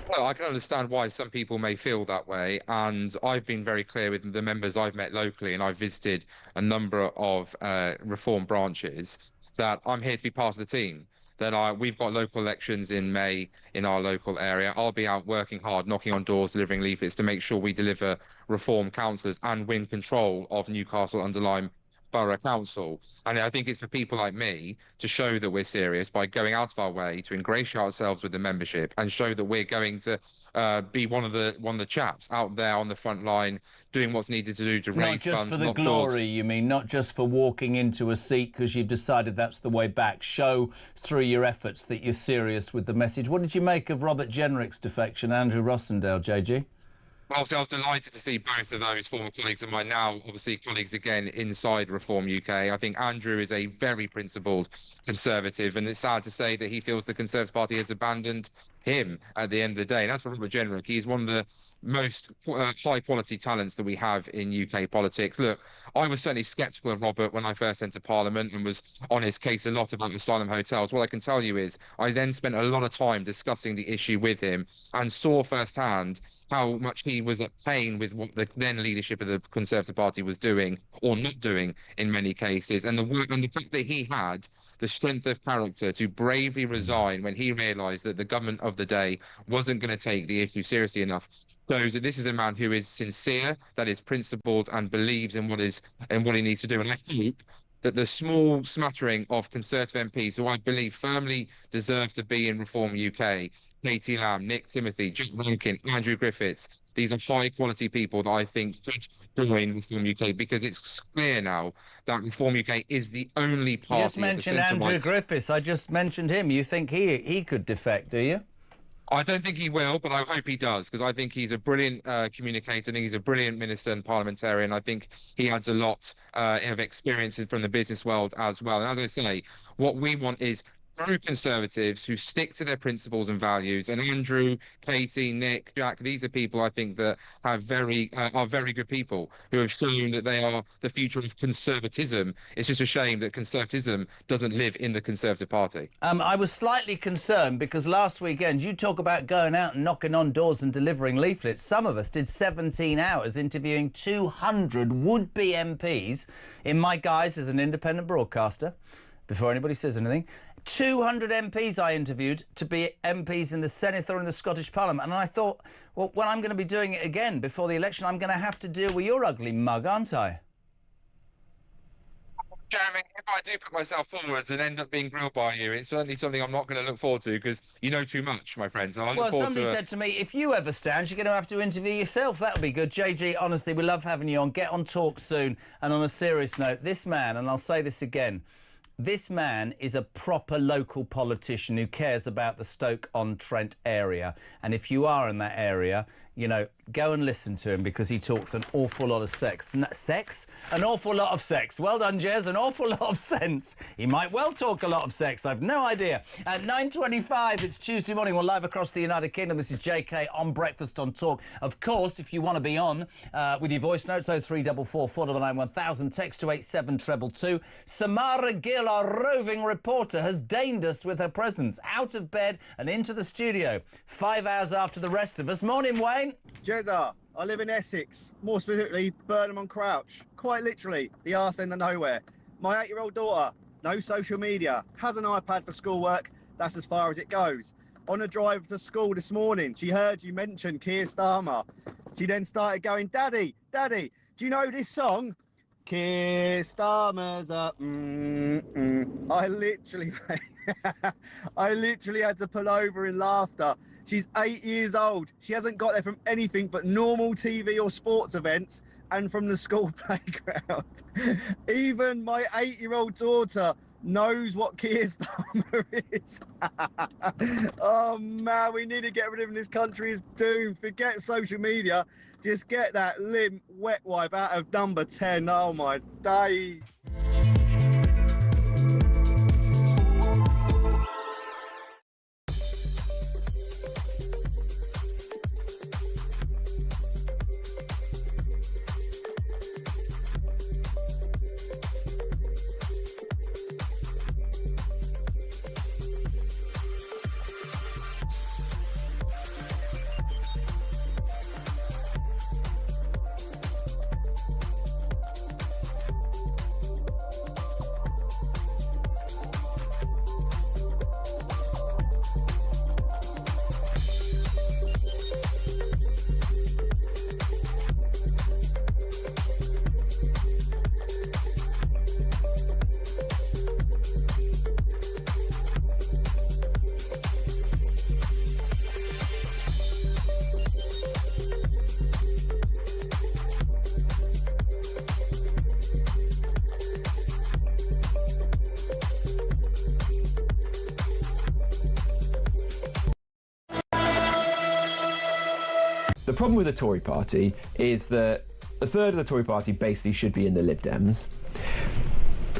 Well, I can understand why some people may feel that way, and I've been very clear with the members I've met locally, and I've visited a number of Reform branches, that I'm here to be part of the team. That we've got local elections in May in our local area. I'll be out working hard, knocking on doors, delivering leaflets to make sure we deliver Reform councillors and win control of Newcastle under Lyme borough council. And I think it's for people like me to show that we're serious by going out of our way to ingratiate ourselves with the membership and show that we're going to be one of the chaps out there on the front line doing what's needed to do to raise Not just funds. for the glory, you mean, not just for walking into a seat because you've decided that's the way back. Show through your efforts that you're serious with the message. What did you make of Robert Jenrick's defection, Andrew Rossendale, JG? Well, obviously, I was delighted to see both of those former colleagues of mine now, obviously, colleagues again inside Reform UK. I think Andrew is a very principled Conservative, and it's sad to say that he feels the Conservative Party has abandoned him at the end of the day. And as for Robert Jenrick, he's one of the most high-quality talents that we have in UK politics. Look, I was certainly sceptical of Robert when I first entered Parliament and was on his case a lot about asylum hotels. What I can tell you is I then spent a lot of time discussing the issue with him and saw firsthand how much he was at pain with what the then leadership of the Conservative Party was doing or not doing in many cases. And the fact that he had the strength of character to bravely resign when he realised that the government of the day wasn't going to take the issue seriously enough shows that this is a man who is sincere, that is principled, and believes in what he needs to do. And I hope that the small smattering of Conservative MPs who I believe firmly deserve to be in Reform UK, Katie Lamb, Nick Timothy, Jack Rankin, Andrew Griffiths, these are high-quality people that I think should join Reform UK, because it's clear now that Reform UK is the only party. You just mentioned Andrew Griffiths. I just mentioned him. You think he could defect, do you? I don't think he will, but I hope he does, because I think he's a brilliant communicator. I think he's a brilliant minister and parliamentarian. I think he adds a lot of experience from the business world as well. And as I say, what we want is true Conservatives who stick to their principles and values. And Andrew, Katie, Nick, Jack, these are people I think that have are very good people who have shown that they are the future of conservatism. It's just a shame that conservatism doesn't live in the Conservative Party. I was slightly concerned because last weekend you talk about going out and knocking on doors and delivering leaflets. Some of us did 17 hours interviewing 200 would-be MPs in my guise as an independent broadcaster, before anybody says anything. 200 MPs I interviewed to be MPs in the Senedd or in the Scottish Parliament. And I thought, well, when I'm going to be doing it again before the election, I'm going to have to deal with your ugly mug, aren't I? Jeremy, if I do put myself forwards and end up being grilled by you, it's certainly something I'm not going to look forward to, because you know too much, my friends. Well, somebody said to me, if you ever stand, you're going to have to interview yourself. That'll be good. JG, honestly, we love having you on. Get on Talk soon. And on a serious note, this man, and I'll say this again, this man is a proper local politician who cares about the Stoke-on-Trent area. And if you are in that area, you know, go and listen to him, because he talks an awful lot of sex. An awful lot of sex. Well done, Jez. An awful lot of sense. He might well talk a lot of sex. I've no idea. At 9:25, it's Tuesday morning. We're live across the United Kingdom. This is JK on Breakfast on Talk. Of course, if you want to be on with your voice notes, 0344 499 1000, text to 87222. Samara Gill, our roving reporter, has deigned us with her presence. Out of bed and into the studio. 5 hours after the rest of us. Morning, Wayne. Jezza, I live in Essex, more specifically Burnham on Crouch, quite literally the arse end of nowhere. My 8-year-old daughter, no social media, has an iPad for schoolwork, that's as far as it goes. On a drive to school this morning, she heard you mention Keir Starmer. She then started going, Daddy, do you know this song? Keir Starmer's up. I literally had to pull over in laughter. She's 8 years old. She hasn't got there from anything but normal TV or sports events and from the school playground. Even my 8-year-old daughter knows what Keir Starmer is. Oh man, we need to get rid of him. This country is doomed. Forget social media. Just get that limp wet wipe out of number 10. Oh my days. problem with the Tory party is that a third of the Tory party basically should be in the Lib Dems.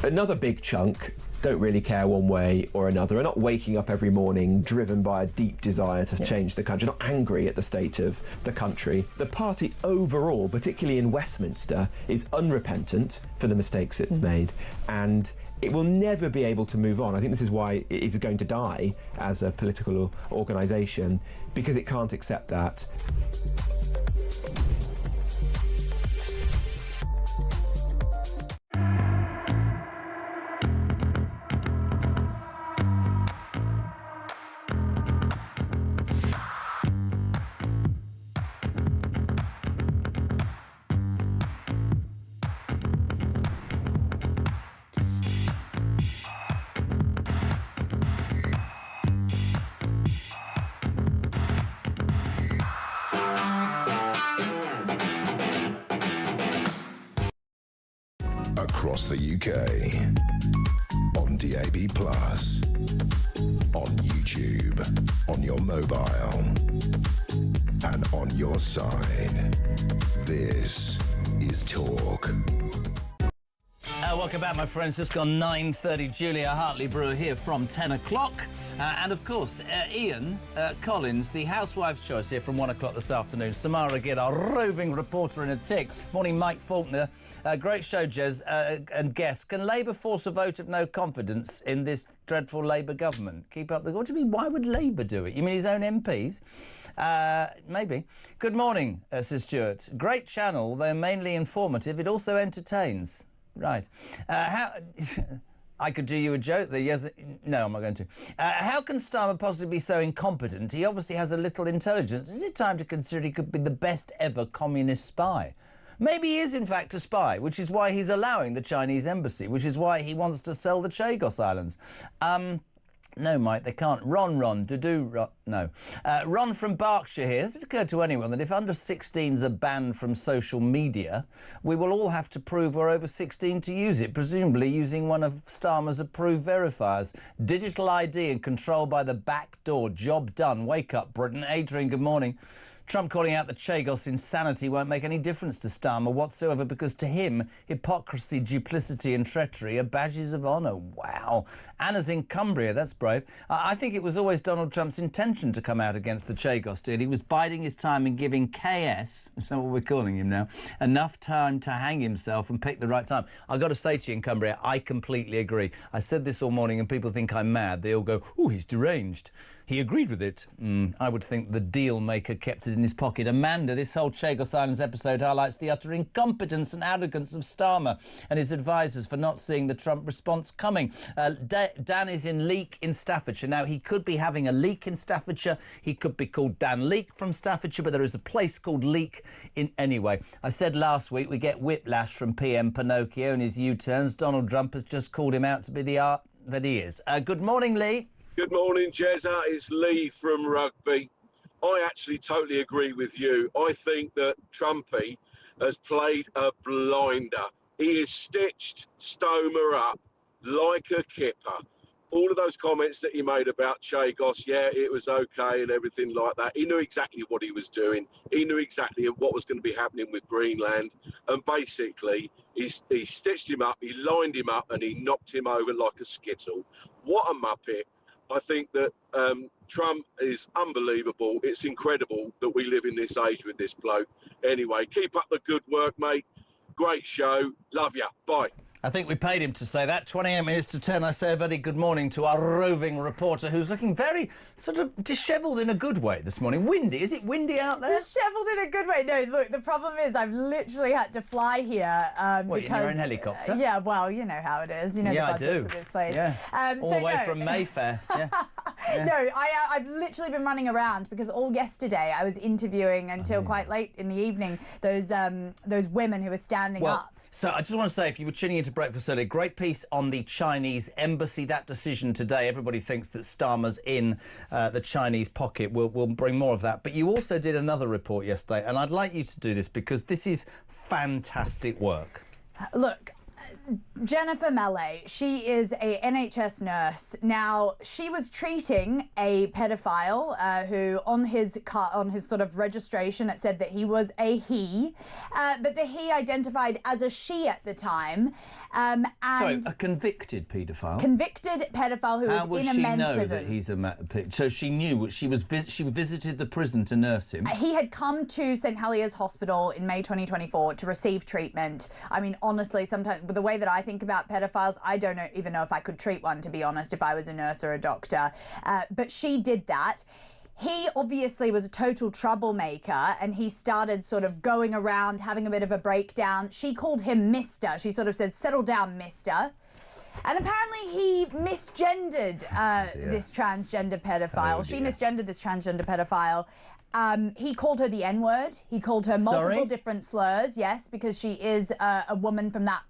Another big chunk don't really care one way or another, are not waking up every morning driven by a deep desire to change the country, not angry at the state of the country. The party overall, particularly in Westminster, is unrepentant for the mistakes it's made, and it will never be able to move on. I think this is why it is going to die as a political organisation, because it can't accept that. Across the UK, on DAB+, on YouTube, on your mobile, and on your side. This is Talk. Welcome back, my friends. Just gone 9:30. Julia Hartley-Brewer here from 10 o'clock. And, of course, Ian Collins, the housewife's choice here from 1 o'clock this afternoon. Samara Gidd, our roving reporter in a tick. Morning, Mike Faulkner. Great show, Jez, and guests. Can Labour force a vote of no confidence in this dreadful Labour government? Keep up the... What do you mean? Why would Labour do it? You mean his own MPs? Maybe. Good morning, says Stuart. Great channel, though mainly informative. It also entertains. Right. I could do you a joke there. Yes. No, I'm not going to. How can Starmer possibly be so incompetent? He obviously has a little intelligence. Is it time to consider he could be the best ever communist spy? Maybe he is, in fact, a spy, which is why he's allowing the Chinese embassy, which is why he wants to sell the Chagos Islands. No, Mike, they can't. Ron, no. Ron from Berkshire here. Has it occurred to anyone that if under 16s are banned from social media, we will all have to prove we're over 16 to use it, presumably using one of Starmer's approved verifiers? Digital ID and control by the back door. Job done. Wake up, Britain. Adrian, good morning. Trump calling out the Chagos insanity won't make any difference to Starmer whatsoever, because to him, hypocrisy, duplicity and treachery are badges of honour. Wow. Anna's in Cumbria, that's brave. I think it was always Donald Trump's intention to come out against the Chagos deal. He was biding his time and giving KS, is that what we're calling him now, enough time to hang himself and pick the right time. I've got to say to you in Cumbria, I completely agree. I said this all morning and people think I'm mad. They all go, oh, he's deranged. He agreed with it. I would think the deal maker kept it in his pocket. Amanda, this whole Chagos Islands episode highlights the utter incompetence and arrogance of Starmer and his advisers for not seeing the Trump response coming. Dan is in Leek in Staffordshire. Now, he could be having a leak in Staffordshire. He could be called Dan Leek from Staffordshire, but there is a place called Leek in... Anyway, I said last week we get whiplash from PM Pinocchio and his U-turns. Donald Trump has just called him out to be the art that he is. Good morning, Lee. Good morning, Jezza. It's Lee from Rugby. I actually totally agree with you. I think that Trumpy has played a blinder. He has stitched Stomer up like a kipper. All of those comments that he made about Chagos, yeah, it was okay and everything like that. He knew exactly what he was doing. He knew exactly what was going to be happening with Greenland. And basically, he stitched him up, he lined him up, and he knocked him over like a skittle. What a muppet. I think that Trump is unbelievable. It's incredible that we live in this age with this bloke. Anyway, keep up the good work, mate. Great show. Love ya. Bye. I think we paid him to say that. 28 minutes to 10, I say a very good morning to our roving reporter who's looking very sort of dishevelled in a good way this morning. Windy. Is it windy out there? Dishevelled in a good way. No, look, the problem is I've literally had to fly here what, because... in your own helicopter? Yeah, well, you know how it is. You know the budgets of this place. Yeah. All the way from Mayfair. Yeah. Yeah. No, I've literally been running around because all yesterday I was interviewing until quite late in the evening those women who were standing up. So I just want to say, if you were tuning into Breakfast earlier, great piece on the Chinese embassy. That decision today, everybody thinks that Starmer's in the Chinese pocket. We'll bring more of that. But you also did another report yesterday, and I'd like you to do this because this is fantastic work. Look, Jennifer Melee, she is a NHS nurse. Now, she was treating a pedophile who, on his sort of registration, it said that he was a he, but the he identified as a she at the time. And Sorry, a convicted paedophile. Convicted pedophile who was in a men's How would she know prison. that he's a? So she knew she visited the prison to nurse him. He had come to St Heliers Hospital in May 2024 to receive treatment. I mean, honestly, sometimes with the way that I think about pedophiles, I don't even know if I could treat one, to be honest, if I was a nurse or a doctor. But she did that. He obviously was a total troublemaker, and he started sort of going around having a bit of a breakdown. She called him Mister. She sort of said, "Settle down, Mister." And apparently he misgendered this transgender pedophile. She misgendered this transgender pedophile. He called her the N-word. He called her multiple different slurs, yes, because she is a woman from that,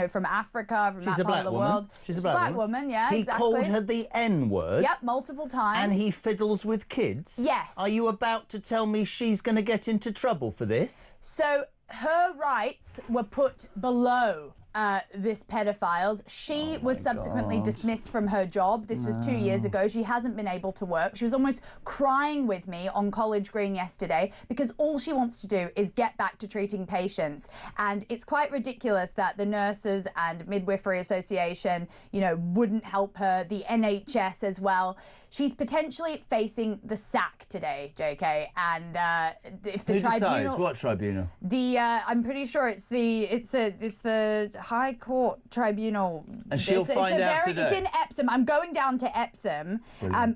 from Africa, from that part of the world. She's a black woman, yeah, He exactly. called her the N-word? Yep, multiple times. And he fiddles with kids? Yes. Are you about to tell me she's going to get into trouble for this? So her rights were put below this pedophile's. She was subsequently dismissed from her job. This was 2 years ago. She hasn't been able to work. She was almost crying with me on College Green yesterday because all she wants to do is get back to treating patients. And it's quite ridiculous that the Nurses and Midwifery Association, wouldn't help her, the NHS as well. She's potentially facing the sack today, JK. And if the Who tribunal... decides? What tribunal? I'm pretty sure it's the High Court Tribunal. And she'll find out today. It's in Epsom. I'm going down to Epsom.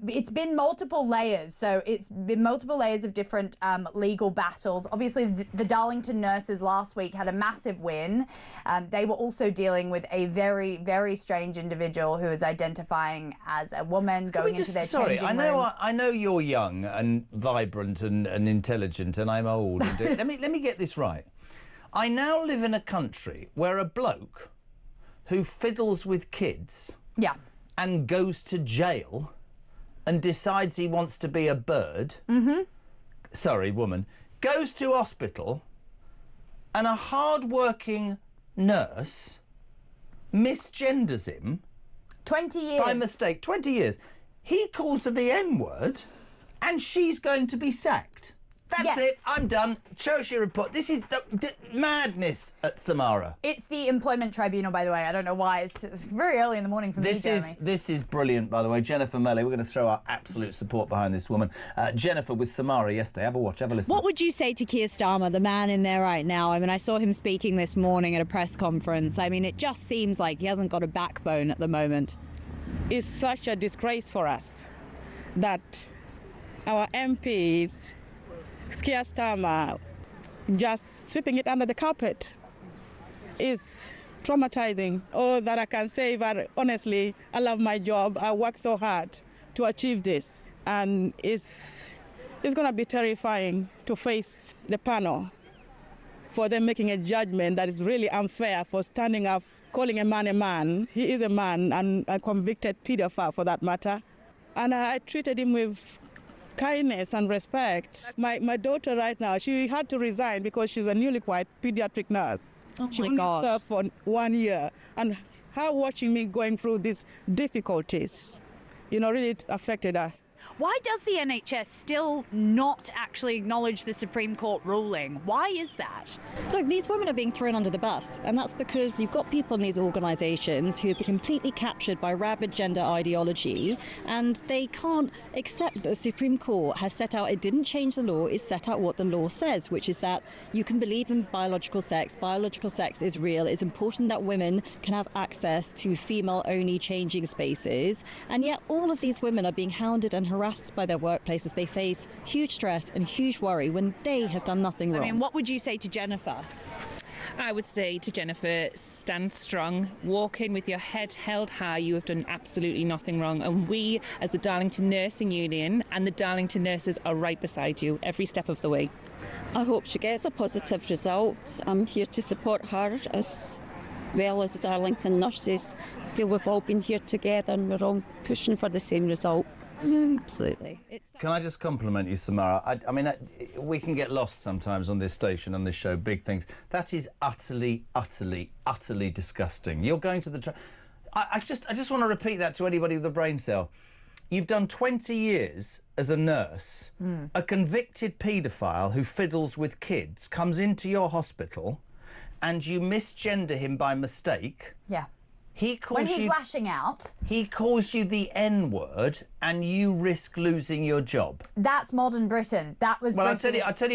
It's been multiple layers. So it's been multiple layers of different legal battles. Obviously, the Darlington nurses last week had a massive win. They were also dealing with a very, very strange individual who is identifying as a woman going into their changing rooms. I know you're young and vibrant and intelligent, and I'm old. let me get this right. I now live in a country where a bloke who fiddles with kids and goes to jail and decides he wants to be a bird, sorry, woman, goes to hospital, and a hard-working nurse misgenders him. 20 years. By mistake, 20 years. He calls her the N-word, and she's going to be sacked. That's it. I'm done. Shows your report. This is the madness at Samara. It's the Employment Tribunal, by the way. I don't know why. It's very early in the morning for me, Jeremy. This is brilliant, by the way. Jennifer Melee, we're going to throw our absolute support behind this woman. Jennifer with Samara yesterday. Have a watch, have a listen. What would you say to Keir Starmer, the man in there right now? I mean, I saw him speaking this morning at a press conference. I mean, it just seems like he hasn't got a backbone at the moment. It's such a disgrace for us that our MPs, Keir Starmer, just sweeping it under the carpet is traumatizing. All that I can say, but honestly, I love my job. I work so hard to achieve this, and it's going to be terrifying to face the panel for them making a judgment that is really unfair for standing up, calling a man a man. He is a man and a convicted pedophile for that matter. And I treated him with kindness and respect. My daughter right now, she had to resign because she's a newly qualified pediatric nurse. Oh she my only God. served for 1 year. And her watching me going through these difficulties, really affected her. Why does the NHS still not actually acknowledge the Supreme Court ruling? Why is that? Look, these women are being thrown under the bus, and that's because you've got people in these organisations who are completely captured by rabid gender ideology, and they can't accept that the Supreme Court has set out, it didn't change the law, it set out what the law says, which is that you can believe in biological sex is real, it's important that women can have access to female-only changing spaces, and yet all of these women are being hounded and harassed by their workplaces. They face huge stress and huge worry when they have done nothing wrong. I mean, what would you say to Jennifer? I would say to Jennifer, stand strong, walk in with your head held high. You have done absolutely nothing wrong. And we, as the Darlington Nursing Union and the Darlington nurses, are right beside you every step of the way. I hope she gets a positive result. I'm here to support her as well as the Darlington nurses. I feel we've all been here together and we're all pushing for the same result. Absolutely. Can I just compliment you, Samara? I mean, we can get lost sometimes on this station, on this show, big things. That is utterly, utterly, utterly disgusting. You're going to the... I just want to repeat that to anybody with a brain cell. You've done 20 years as a nurse. A convicted paedophile who fiddles with kids comes into your hospital and you misgender him by mistake. Yeah. He calls when he's you, lashing out. He calls you the N-word and you risk losing your job. That's modern Britain. That was Well, Britain. I tell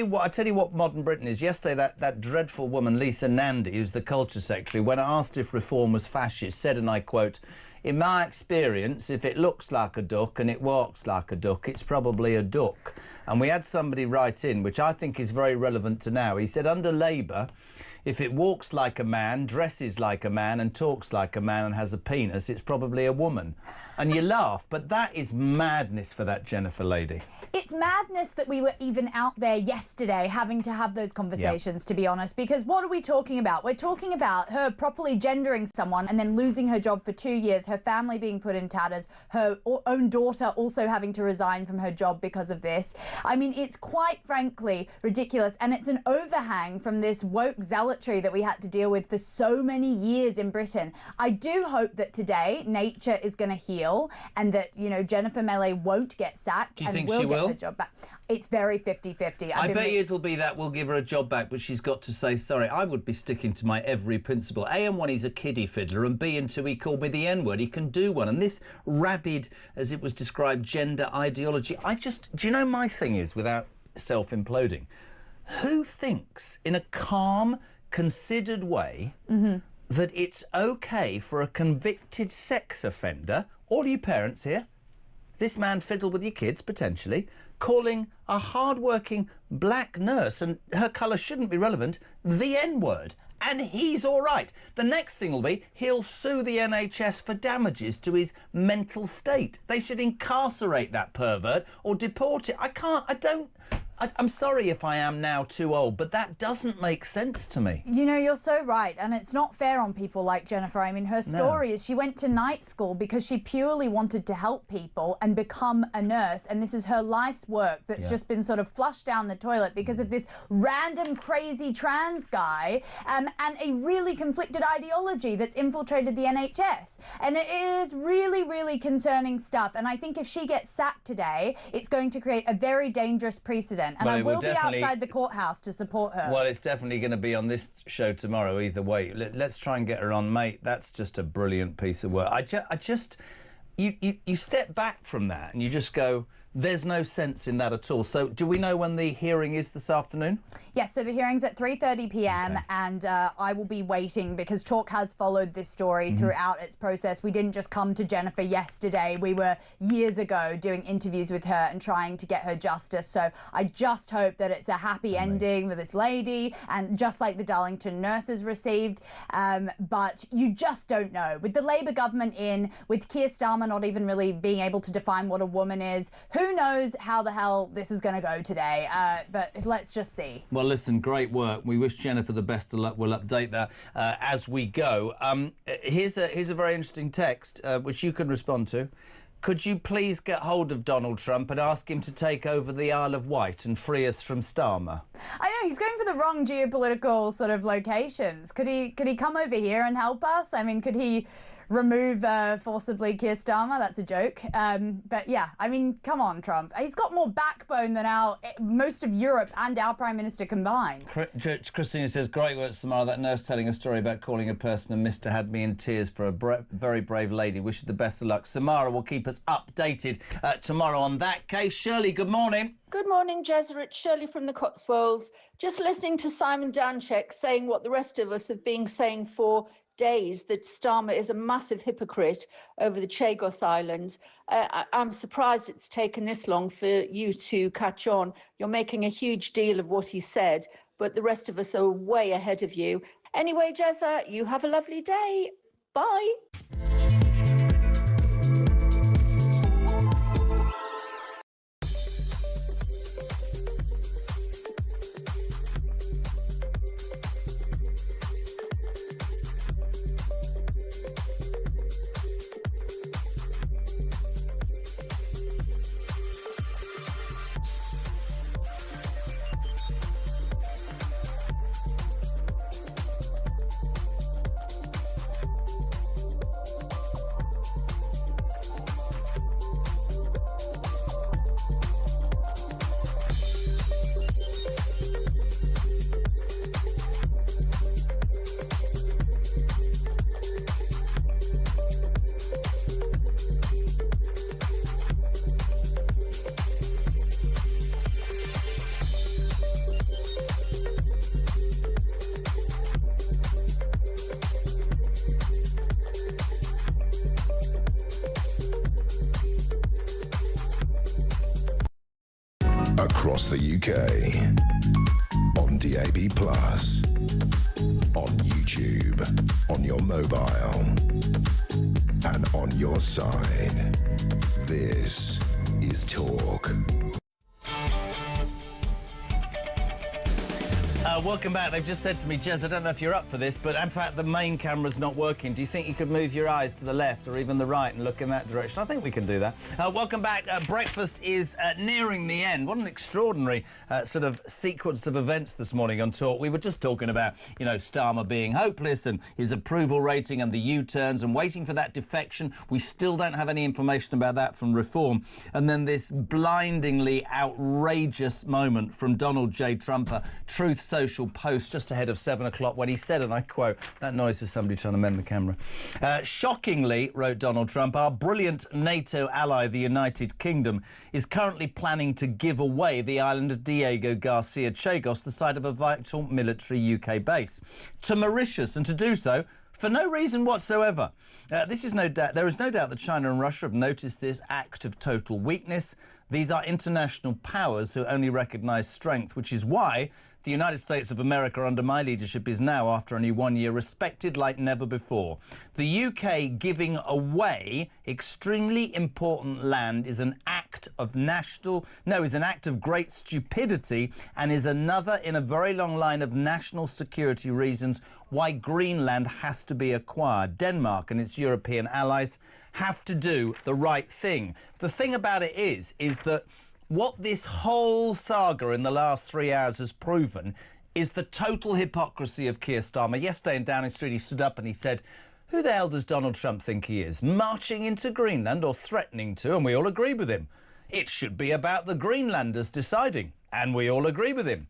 you what modern Britain is. Yesterday, that dreadful woman, Lisa Nandy, who's the culture secretary, when asked if reform was fascist, said, and I quote, "In my experience, if it looks like a duck and it walks like a duck, it's probably a duck." And we had somebody write in, which I think is very relevant to now. He said, under Labour, if it walks like a man, dresses like a man and talks like a man and has a penis, it's probably a woman. And you laugh, but that is madness for that Jennifer lady. It's madness that we were even out there yesterday having to have those conversations, to be honest, because what are we talking about? We're talking about her properly gendering someone and then losing her job for 2 years, her family being put in tatters, her own daughter also having to resign from her job because of this. I mean, it's quite frankly ridiculous, and it's an overhang from this woke zealotry that we had to deal with for so many years in Britain. I do hope that today nature is going to heal and that, you know, Jennifer Melee won't get sacked and will get her job back. It's very 50-50. I bet you it'll be that we'll give her a job back, but she's got to say sorry. I would be sticking to my every principle. A, and 1, he's a kiddie fiddler, and B, and 2, he called me the N-word. He can do one. And this rabid, as it was described, gender ideology, do you know my thing is, without self-imploding, who thinks in a calm, considered way that it's okay for a convicted sex offender, all you parents here, this man fiddled with your kids, potentially, calling a hard-working black nurse, and her colour shouldn't be relevant, the N-word. And he's all right. The next thing will be he'll sue the NHS for damages to his mental state. They should incarcerate that pervert or deport it. I'm sorry if I am now too old, but that doesn't make sense to me. You know, you're so right, and it's not fair on people like Jennifer. I mean, her story is she went to night school because she purely wanted to help people and become a nurse, and this is her life's work that's just been sort of flushed down the toilet because of this random crazy trans guy and a really conflicted ideology that's infiltrated the NHS. And it is really, really concerning stuff, and I think if she gets sacked today, it's going to create a very dangerous precedent. And I will be outside the courthouse to support her. Well, it's definitely going to be on this show tomorrow either way. Let's try and get her on, mate. That's just a brilliant piece of work. You step back from that and you just go, there's no sense in that at all. So do we know when the hearing is this afternoon? Yes, so the hearing's at 3:30 p.m. and I will be waiting because Talk has followed this story throughout its process. We didn't just come to Jennifer yesterday. We were years ago doing interviews with her and trying to get her justice. So I just hope that it's a happy ending for this lady, and just like the Darlington nurses received. But you just don't know. With the Labour government in, with Keir Starmer not even really being able to define what a woman is, who knows how the hell this is going to go today, but let's just see. Well, listen, great work. We wish Jennifer the best of luck. We'll update that as we go. Here's a very interesting text, which you can respond to. Could you please get hold of Donald Trump and ask him to take over the Isle of Wight and free us from Starmer? I know, he's going for the wrong geopolitical sort of locations. Could he come over here and help us? I mean, could he remove forcibly Keir Starmer? That's a joke. But yeah, I mean, come on, Trump. He's got more backbone than most of Europe and our Prime Minister combined. Christina says, great work, Samara. That nurse telling a story about calling a person a mister had me in tears for a very brave lady. Wish you the best of luck. Samara will keep us updated tomorrow on that case. Shirley, good morning. Good morning, Jezza. It's Shirley from the Cotswolds. Just listening to Simon Danczek saying what the rest of us have been saying for days, that Starmer is a massive hypocrite over the Chagos Islands. I'm surprised it's taken this long for you to catch on. You're making a huge deal of what he said, but the rest of us are way ahead of you. Anyway, Jezza, you have a lovely day. Bye. across the UK, on DAB+, on YouTube, on your mobile, and on your side. This is Talk. Welcome back. They've just said to me, Jez, I don't know if you're up for this, but in fact the main camera's not working. Do you think you could move your eyes to the left or even the right and look in that direction? I think we can do that. Welcome back. Breakfast is nearing the end. What an extraordinary sort of sequence of events this morning on Talk. We were just talking about, you know, Starmer being hopeless and his approval rating and the U-turns and waiting for that defection. We still don't have any information about that from Reform. And then this blindingly outrageous moment from Donald J. Trump, Truth Social post just ahead of 7 o'clock when he said, and I quote, that noise was somebody trying to mend the camera. Shockingly, wrote Donald Trump, our brilliant NATO ally, the United Kingdom, is currently planning to give away the island of Diego Garcia Chagos, the site of a vital military UK base, to Mauritius, and to do so for no reason whatsoever. There is no doubt that China and Russia have noticed this act of total weakness. These are international powers who only recognise strength, which is why the United States of America under my leadership is now, after only 1 year, respected like never before. The UK giving away extremely important land is an act of great stupidity and is another in a very long line of national security reasons why Greenland has to be acquired. Denmark and its European allies have to do the right thing. The thing about it is that what this whole saga in the last 3 hours has proven is the total hypocrisy of Keir Starmer. Yesterday in Downing Street, he stood up and he said, who the hell does Donald Trump think he is? Marching into Greenland or threatening to? And we all agree with him. It should be about the Greenlanders deciding. And we all agree with him.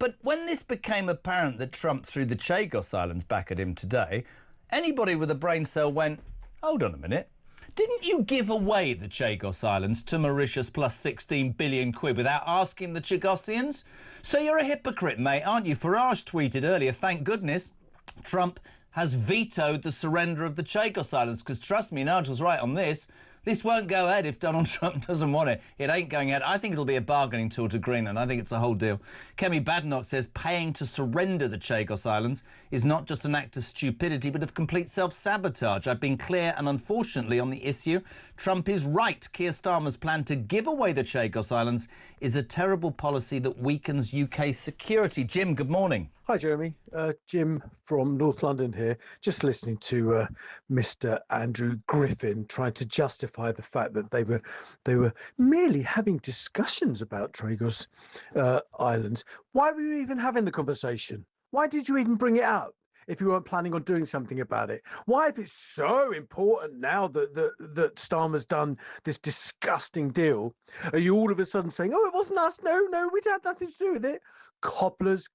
But when this became apparent that Trump threw the Chagos Islands back at him today, anybody with a brain cell went, hold on a minute. Didn't you give away the Chagos Islands to Mauritius plus 16 billion quid without asking the Chagosians? So you're a hypocrite, mate, aren't you? Farage tweeted earlier, thank goodness Trump has vetoed the surrender of the Chagos Islands, because trust me, Nigel's right on this. This won't go ahead if Donald Trump doesn't want it. It ain't going ahead. I think it'll be a bargaining tool to Greenland. I think it's a whole deal. Kemi Badenoch says paying to surrender the Chagos Islands is not just an act of stupidity, but of complete self-sabotage. I've been clear, and unfortunately on the issue, Trump is right. Keir Starmer's plan to give away the Chagos Islands is a terrible policy that weakens UK security. Jim, good morning. Hi, Jeremy. Jim from North London here. Just listening to Mr. Andrew Griffin trying to justify the fact that they were merely having discussions about Chagos Islands. Why were you even having the conversation? Why did you even bring it up if you weren't planning on doing something about it? Why, if it's so important now that Starmer's done this disgusting deal, are you all of a sudden saying, oh, it wasn't us? No, we had nothing to do with it. Cobblers.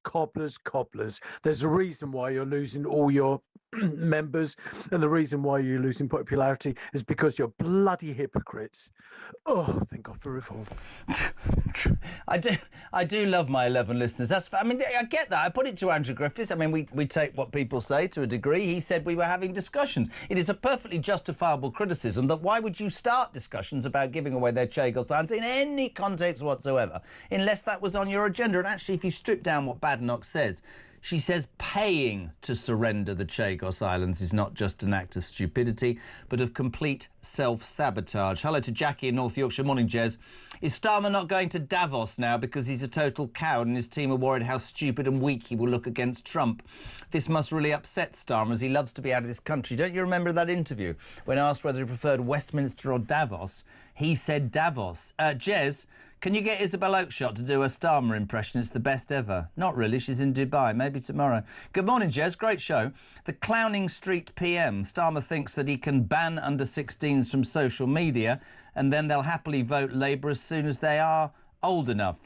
There's a reason why you're losing all your members, and the reason why you're losing popularity is because you're bloody hypocrites. Oh, thank God for Reform. I do love my 11 listeners. I get that. I put it to Andrew Griffiths. I mean, we take what people say to a degree. He said we were having discussions. It is a perfectly justifiable criticism that why would you start discussions about giving away their Chagos Islands in any context whatsoever, unless that was on your agenda. And actually, if you strip down what Badenoch says, she says paying to surrender the Chagos Islands is not just an act of stupidity, but of complete self-sabotage. Hello to Jackie in North Yorkshire. Morning, Jez. Is Starmer not going to Davos now because he's a total coward and his team are worried how stupid and weak he will look against Trump? This must really upset Starmer, as he loves to be out of this country. Don't you remember that interview when asked whether he preferred Westminster or Davos? He said Davos. Jez, can you get Isabel Oakeshott to do a Starmer impression? It's the best ever. Not really. She's in Dubai. Maybe tomorrow. Good morning, Jez. Great show. The Clowning Street PM. Starmer thinks that he can ban under-16s from social media and then they'll happily vote Labour as soon as they are old enough.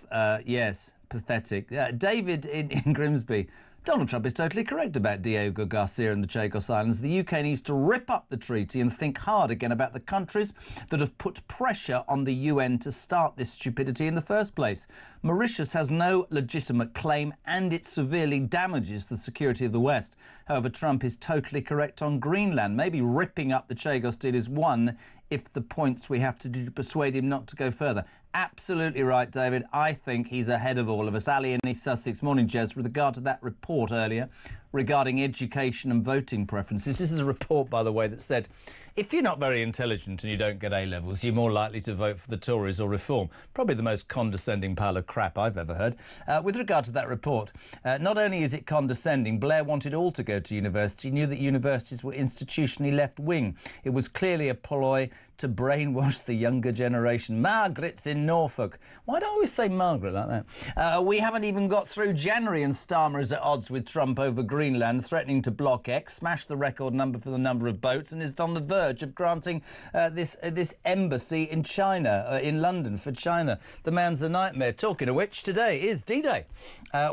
Yes, pathetic. David in Grimsby. Donald Trump is totally correct about Diego Garcia and the Chagos Islands. The UK needs to rip up the treaty and think hard again about the countries that have put pressure on the UN to start this stupidity in the first place. Mauritius has no legitimate claim and it severely damages the security of the West. However, Trump is totally correct on Greenland. Maybe ripping up the Chagos deal is one if the points we have to do to persuade him not to go further. Absolutely right, David. I think he's ahead of all of us. Ali in East Sussex. Morning, Jez. With regard to that report earlier regarding education and voting preferences, this is a report, by the way, that said if you're not very intelligent and you don't get A-levels, you're more likely to vote for the Tories or Reform. Probably the most condescending pile of crap I've ever heard. With regard to that report, not only is it condescending, Blair wanted all to go to university, knew that universities were institutionally left-wing. It was clearly a ploy to brainwash the younger generation. Margaret's in Norfolk. Why do I always say Margaret like that? We haven't even got through January and Starmer is at odds with Trump over Greenland, threatening to block X, smash the record number for the number of boats, and is on the verge of granting this embassy in China, in London for China. The man's a nightmare. Talking of which, today is D-Day.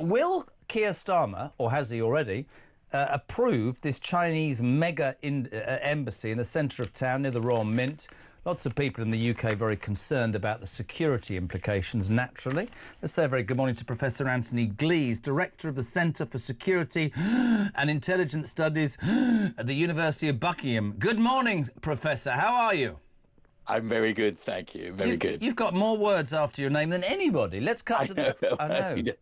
Will Keir Starmer, or has he already, approved this Chinese mega embassy in the centre of town near the Royal Mint? Lots of people in the UK very concerned about the security implications, naturally. Let's say a very good morning to Professor Anthony Glees, Director of the Centre for Security and Intelligence Studies at the University of Buckingham. Good morning, Professor. How are you? I'm very good, thank you. Very good. You've got more words after your name than anybody. Let's cut to the... I know.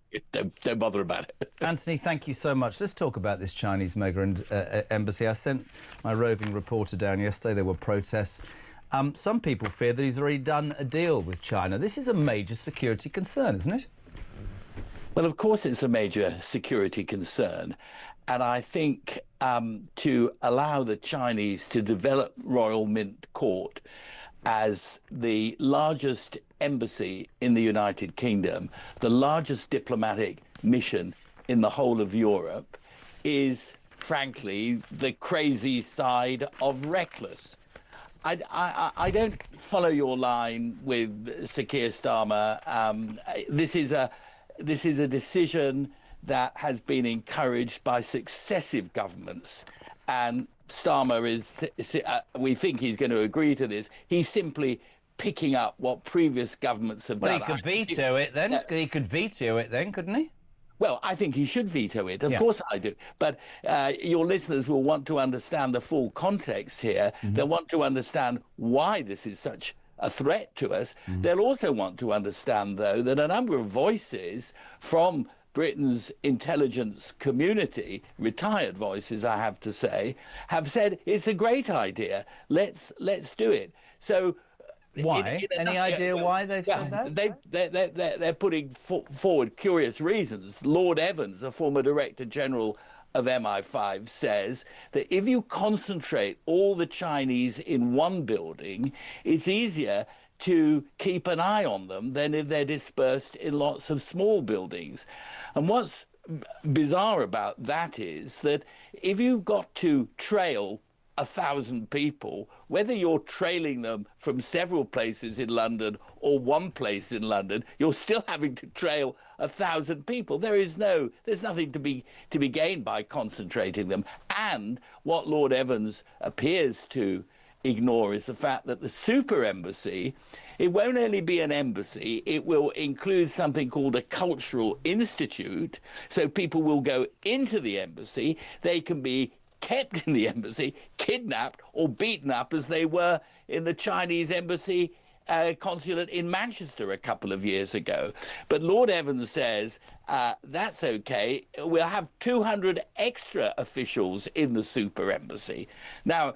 Don't bother about it. Anthony, thank you so much. Let's talk about this Chinese mega embassy. I sent my roving reporter down yesterday. There were protests. Some people fear that he's already done a deal with China. This is a major security concern, isn't it? Well, of course it's a major security concern. And I think to allow the Chinese to develop Royal Mint Court as the largest embassy in the United Kingdom, the largest diplomatic mission in the whole of Europe, is, frankly, the crazy side of reckless. I don't follow your line with Sir Keir Starmer. This is a decision that has been encouraged by successive governments, and Starmer is, we think he's going to agree to this. He's simply picking up what previous governments have done. Well, he could veto it then. He could veto it then, couldn't he? Well, I think he should veto it. Of course I do. But your listeners will want to understand the full context here. Mm-hmm. They'll want to understand why this is such a threat to us. Mm-hmm. They'll also want to understand, though, that a number of voices from Britain's intelligence community, retired voices, I have to say, have said it's a great idea. Let's do it. So why? Any idea why they've said that? They're putting forward curious reasons. Lord Evans, a former Director General of MI5, says that if you concentrate all the Chinese in one building, it's easier to keep an eye on them than if they're dispersed in lots of small buildings. And what's bizarre about that is that if you've got to trail 1,000 people, whether you're trailing them from several places in London or one place in London, you're still having to trail 1,000 people. There's nothing to be gained by concentrating them. And what Lord Evans appears to ignore is the fact that the super embassy, it won't only be an embassy, it will include something called a cultural institute. So people will go into the embassy, they can be kept in the embassy, kidnapped or beaten up as they were in the Chinese embassy consulate in Manchester a couple of years ago. But Lord Evans says that's okay. We'll have 200 extra officials in the super embassy. Now,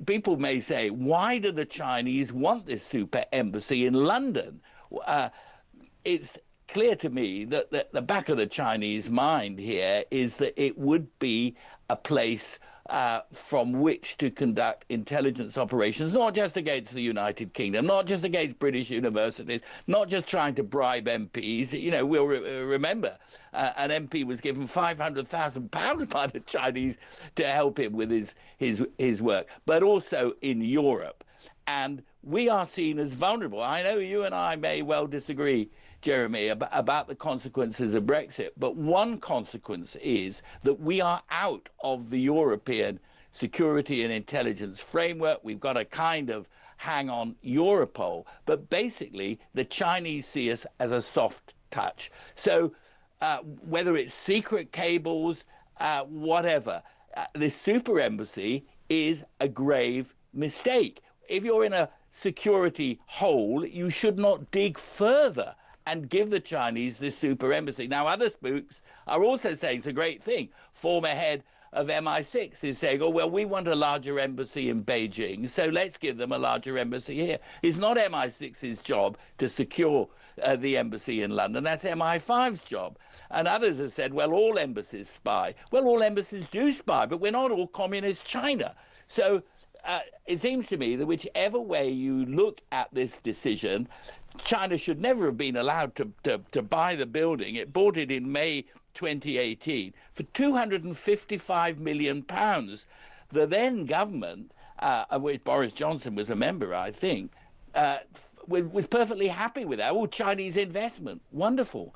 people may say, why do the Chinese want this super embassy in London? It's clear to me that the back of the Chinese mind here is that it would be a place from which to conduct intelligence operations, not just against the United Kingdom, not just against British universities, not just trying to bribe MPs. You know, we'll remember an MP was given £500,000 by the Chinese to help him with his work, but also in Europe. And we are seen as vulnerable. I know you and I may well disagree, Jeremy, about the consequences of Brexit. But one consequence is that we are out of the European security and intelligence framework. We've got a kind of hang on Europol. But basically, the Chinese see us as a soft touch. So whether it's secret cables, whatever, this super embassy is a grave mistake. If you're in a security hole, you should not dig further and give the Chinese this super embassy. Now, other spooks are also saying it's a great thing. Former head of MI6 is saying, oh, well, we want a larger embassy in Beijing, so let's give them a larger embassy here. It's not MI6's job to secure the embassy in London. That's MI5's job. And others have said, well, all embassies spy. Well, all embassies do spy, but we're not all communist China. So it seems to me that whichever way you look at this decision, China should never have been allowed to buy the building. It bought it in May 2018 for £255 million. The then government, of which Boris Johnson was a member, I think, was perfectly happy with that. Oh, Chinese investment, wonderful.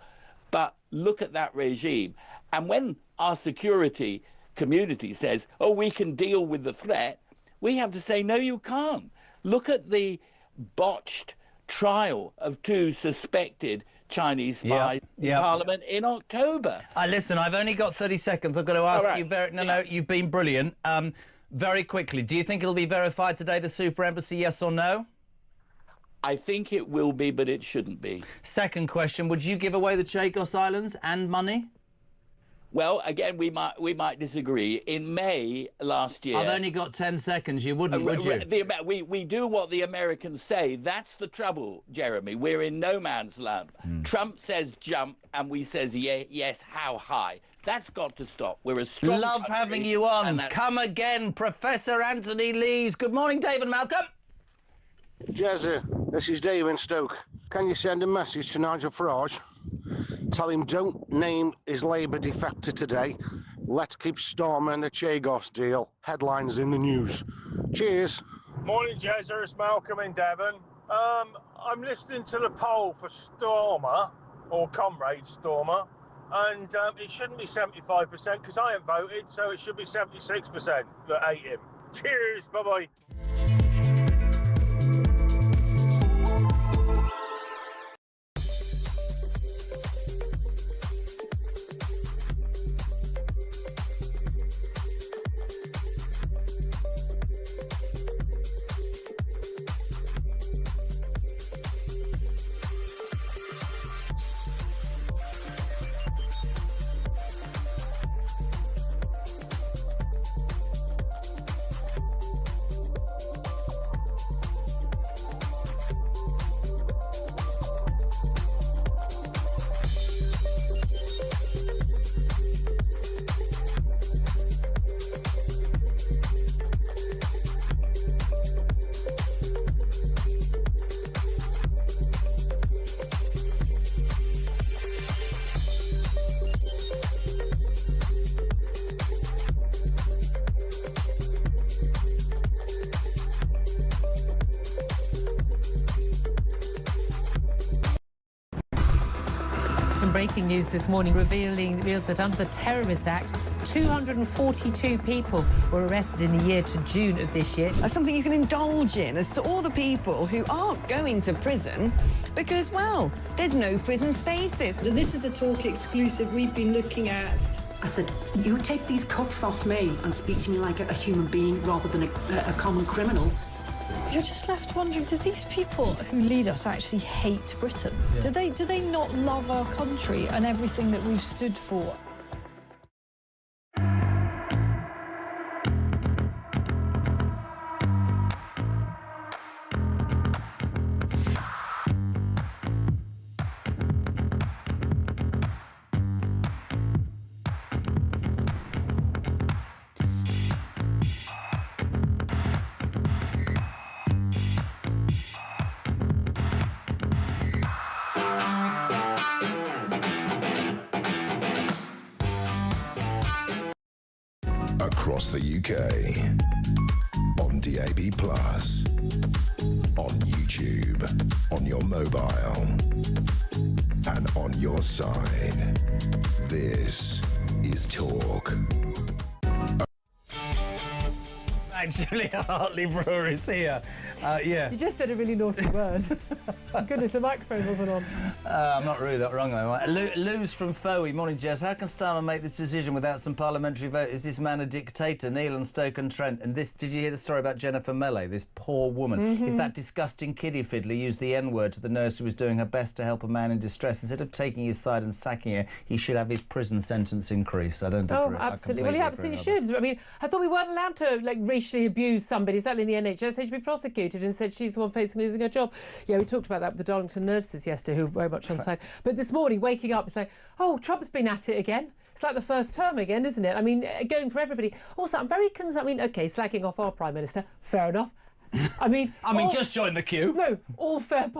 But look at that regime. And when our security community says, oh, we can deal with the threat, we have to say, no, you can't. Look at the botched trial of 2 suspected Chinese spies in Parliament in October. Listen, I've only got 30 seconds. I've got to ask you No, you've been brilliant. Very quickly, do you think it'll be verified today, the super embassy, yes or no? I think it will be, but it shouldn't be. Second question, would you give away the Chagos Islands and money? Well, again, we might disagree. In May last year... I've only got 10 seconds. You wouldn't, would you? We do what the Americans say. That's the trouble, Jeremy. We're in no man's land. Trump says jump, and we says yes, how high? That's got to stop. We're a strong Love country, having you on. Come again, Professor Anthony Lees. Good morning, Dave and Malcolm. Jezza, this is Dave in Stoke. Can you send a message to Nigel Farage? Tell him don't name his Labour defector today. Let's keep Starmer and the Chagos deal. Headlines in the news. Cheers. Morning, Jezza. It's Malcolm in Devon. I'm listening to the poll for Starmer, or Comrade Starmer, and it shouldn't be 75% because I haven't voted, so it should be 76% that hate him. Cheers. Bye-bye. Breaking news this morning revealed that under the Terrorist Act, 242 people were arrested in the year to June of this year. That's something you can indulge in as to all the people who aren't going to prison because, well, there's no prison spaces. So this is a Talk exclusive we've been looking at. I said, you take these cuffs off me and speak to me like a human being rather than a common criminal. You're just left wondering, do these people who lead us actually hate Britain? Yeah. Do they not love our country and everything that we've stood for? Across the UK, on DAB+, on YouTube, on your mobile, and on your side. This is Talk. Julia Hartley-Brewer is here. Yeah. You just said a really naughty word. Goodness, the microphone wasn't on. I'm not really that wrong, though. Lou's from Fowey. Morning, Jez. How can Starmer make this decision without some parliamentary vote? Is this man a dictator? Neil and Stoke-on-Trent. And this, did you hear the story about Jennifer Melley, this poor woman? Mm-hmm. If that disgusting kiddie fiddler used the N-word to the nurse who was doing her best to help a man in distress, instead of taking his side and sacking her, he should have his prison sentence increased. I don't agree. Oh, absolutely. Well, he absolutely should. I mean, I thought we weren't allowed to, like, racially abuse somebody, certainly in the NHS. They should be prosecuted, and said she's the one facing losing her job. Yeah, we talked about that with the Darlington nurses yesterday, who were very much on side. But this morning, waking up and saying, oh, Trump's been at it again. It's like the first term again, isn't it? I mean, going for everybody. Also, I'm very concerned. I mean, OK, slacking off our Prime Minister, fair enough. I mean, just join the queue. No, all fair point.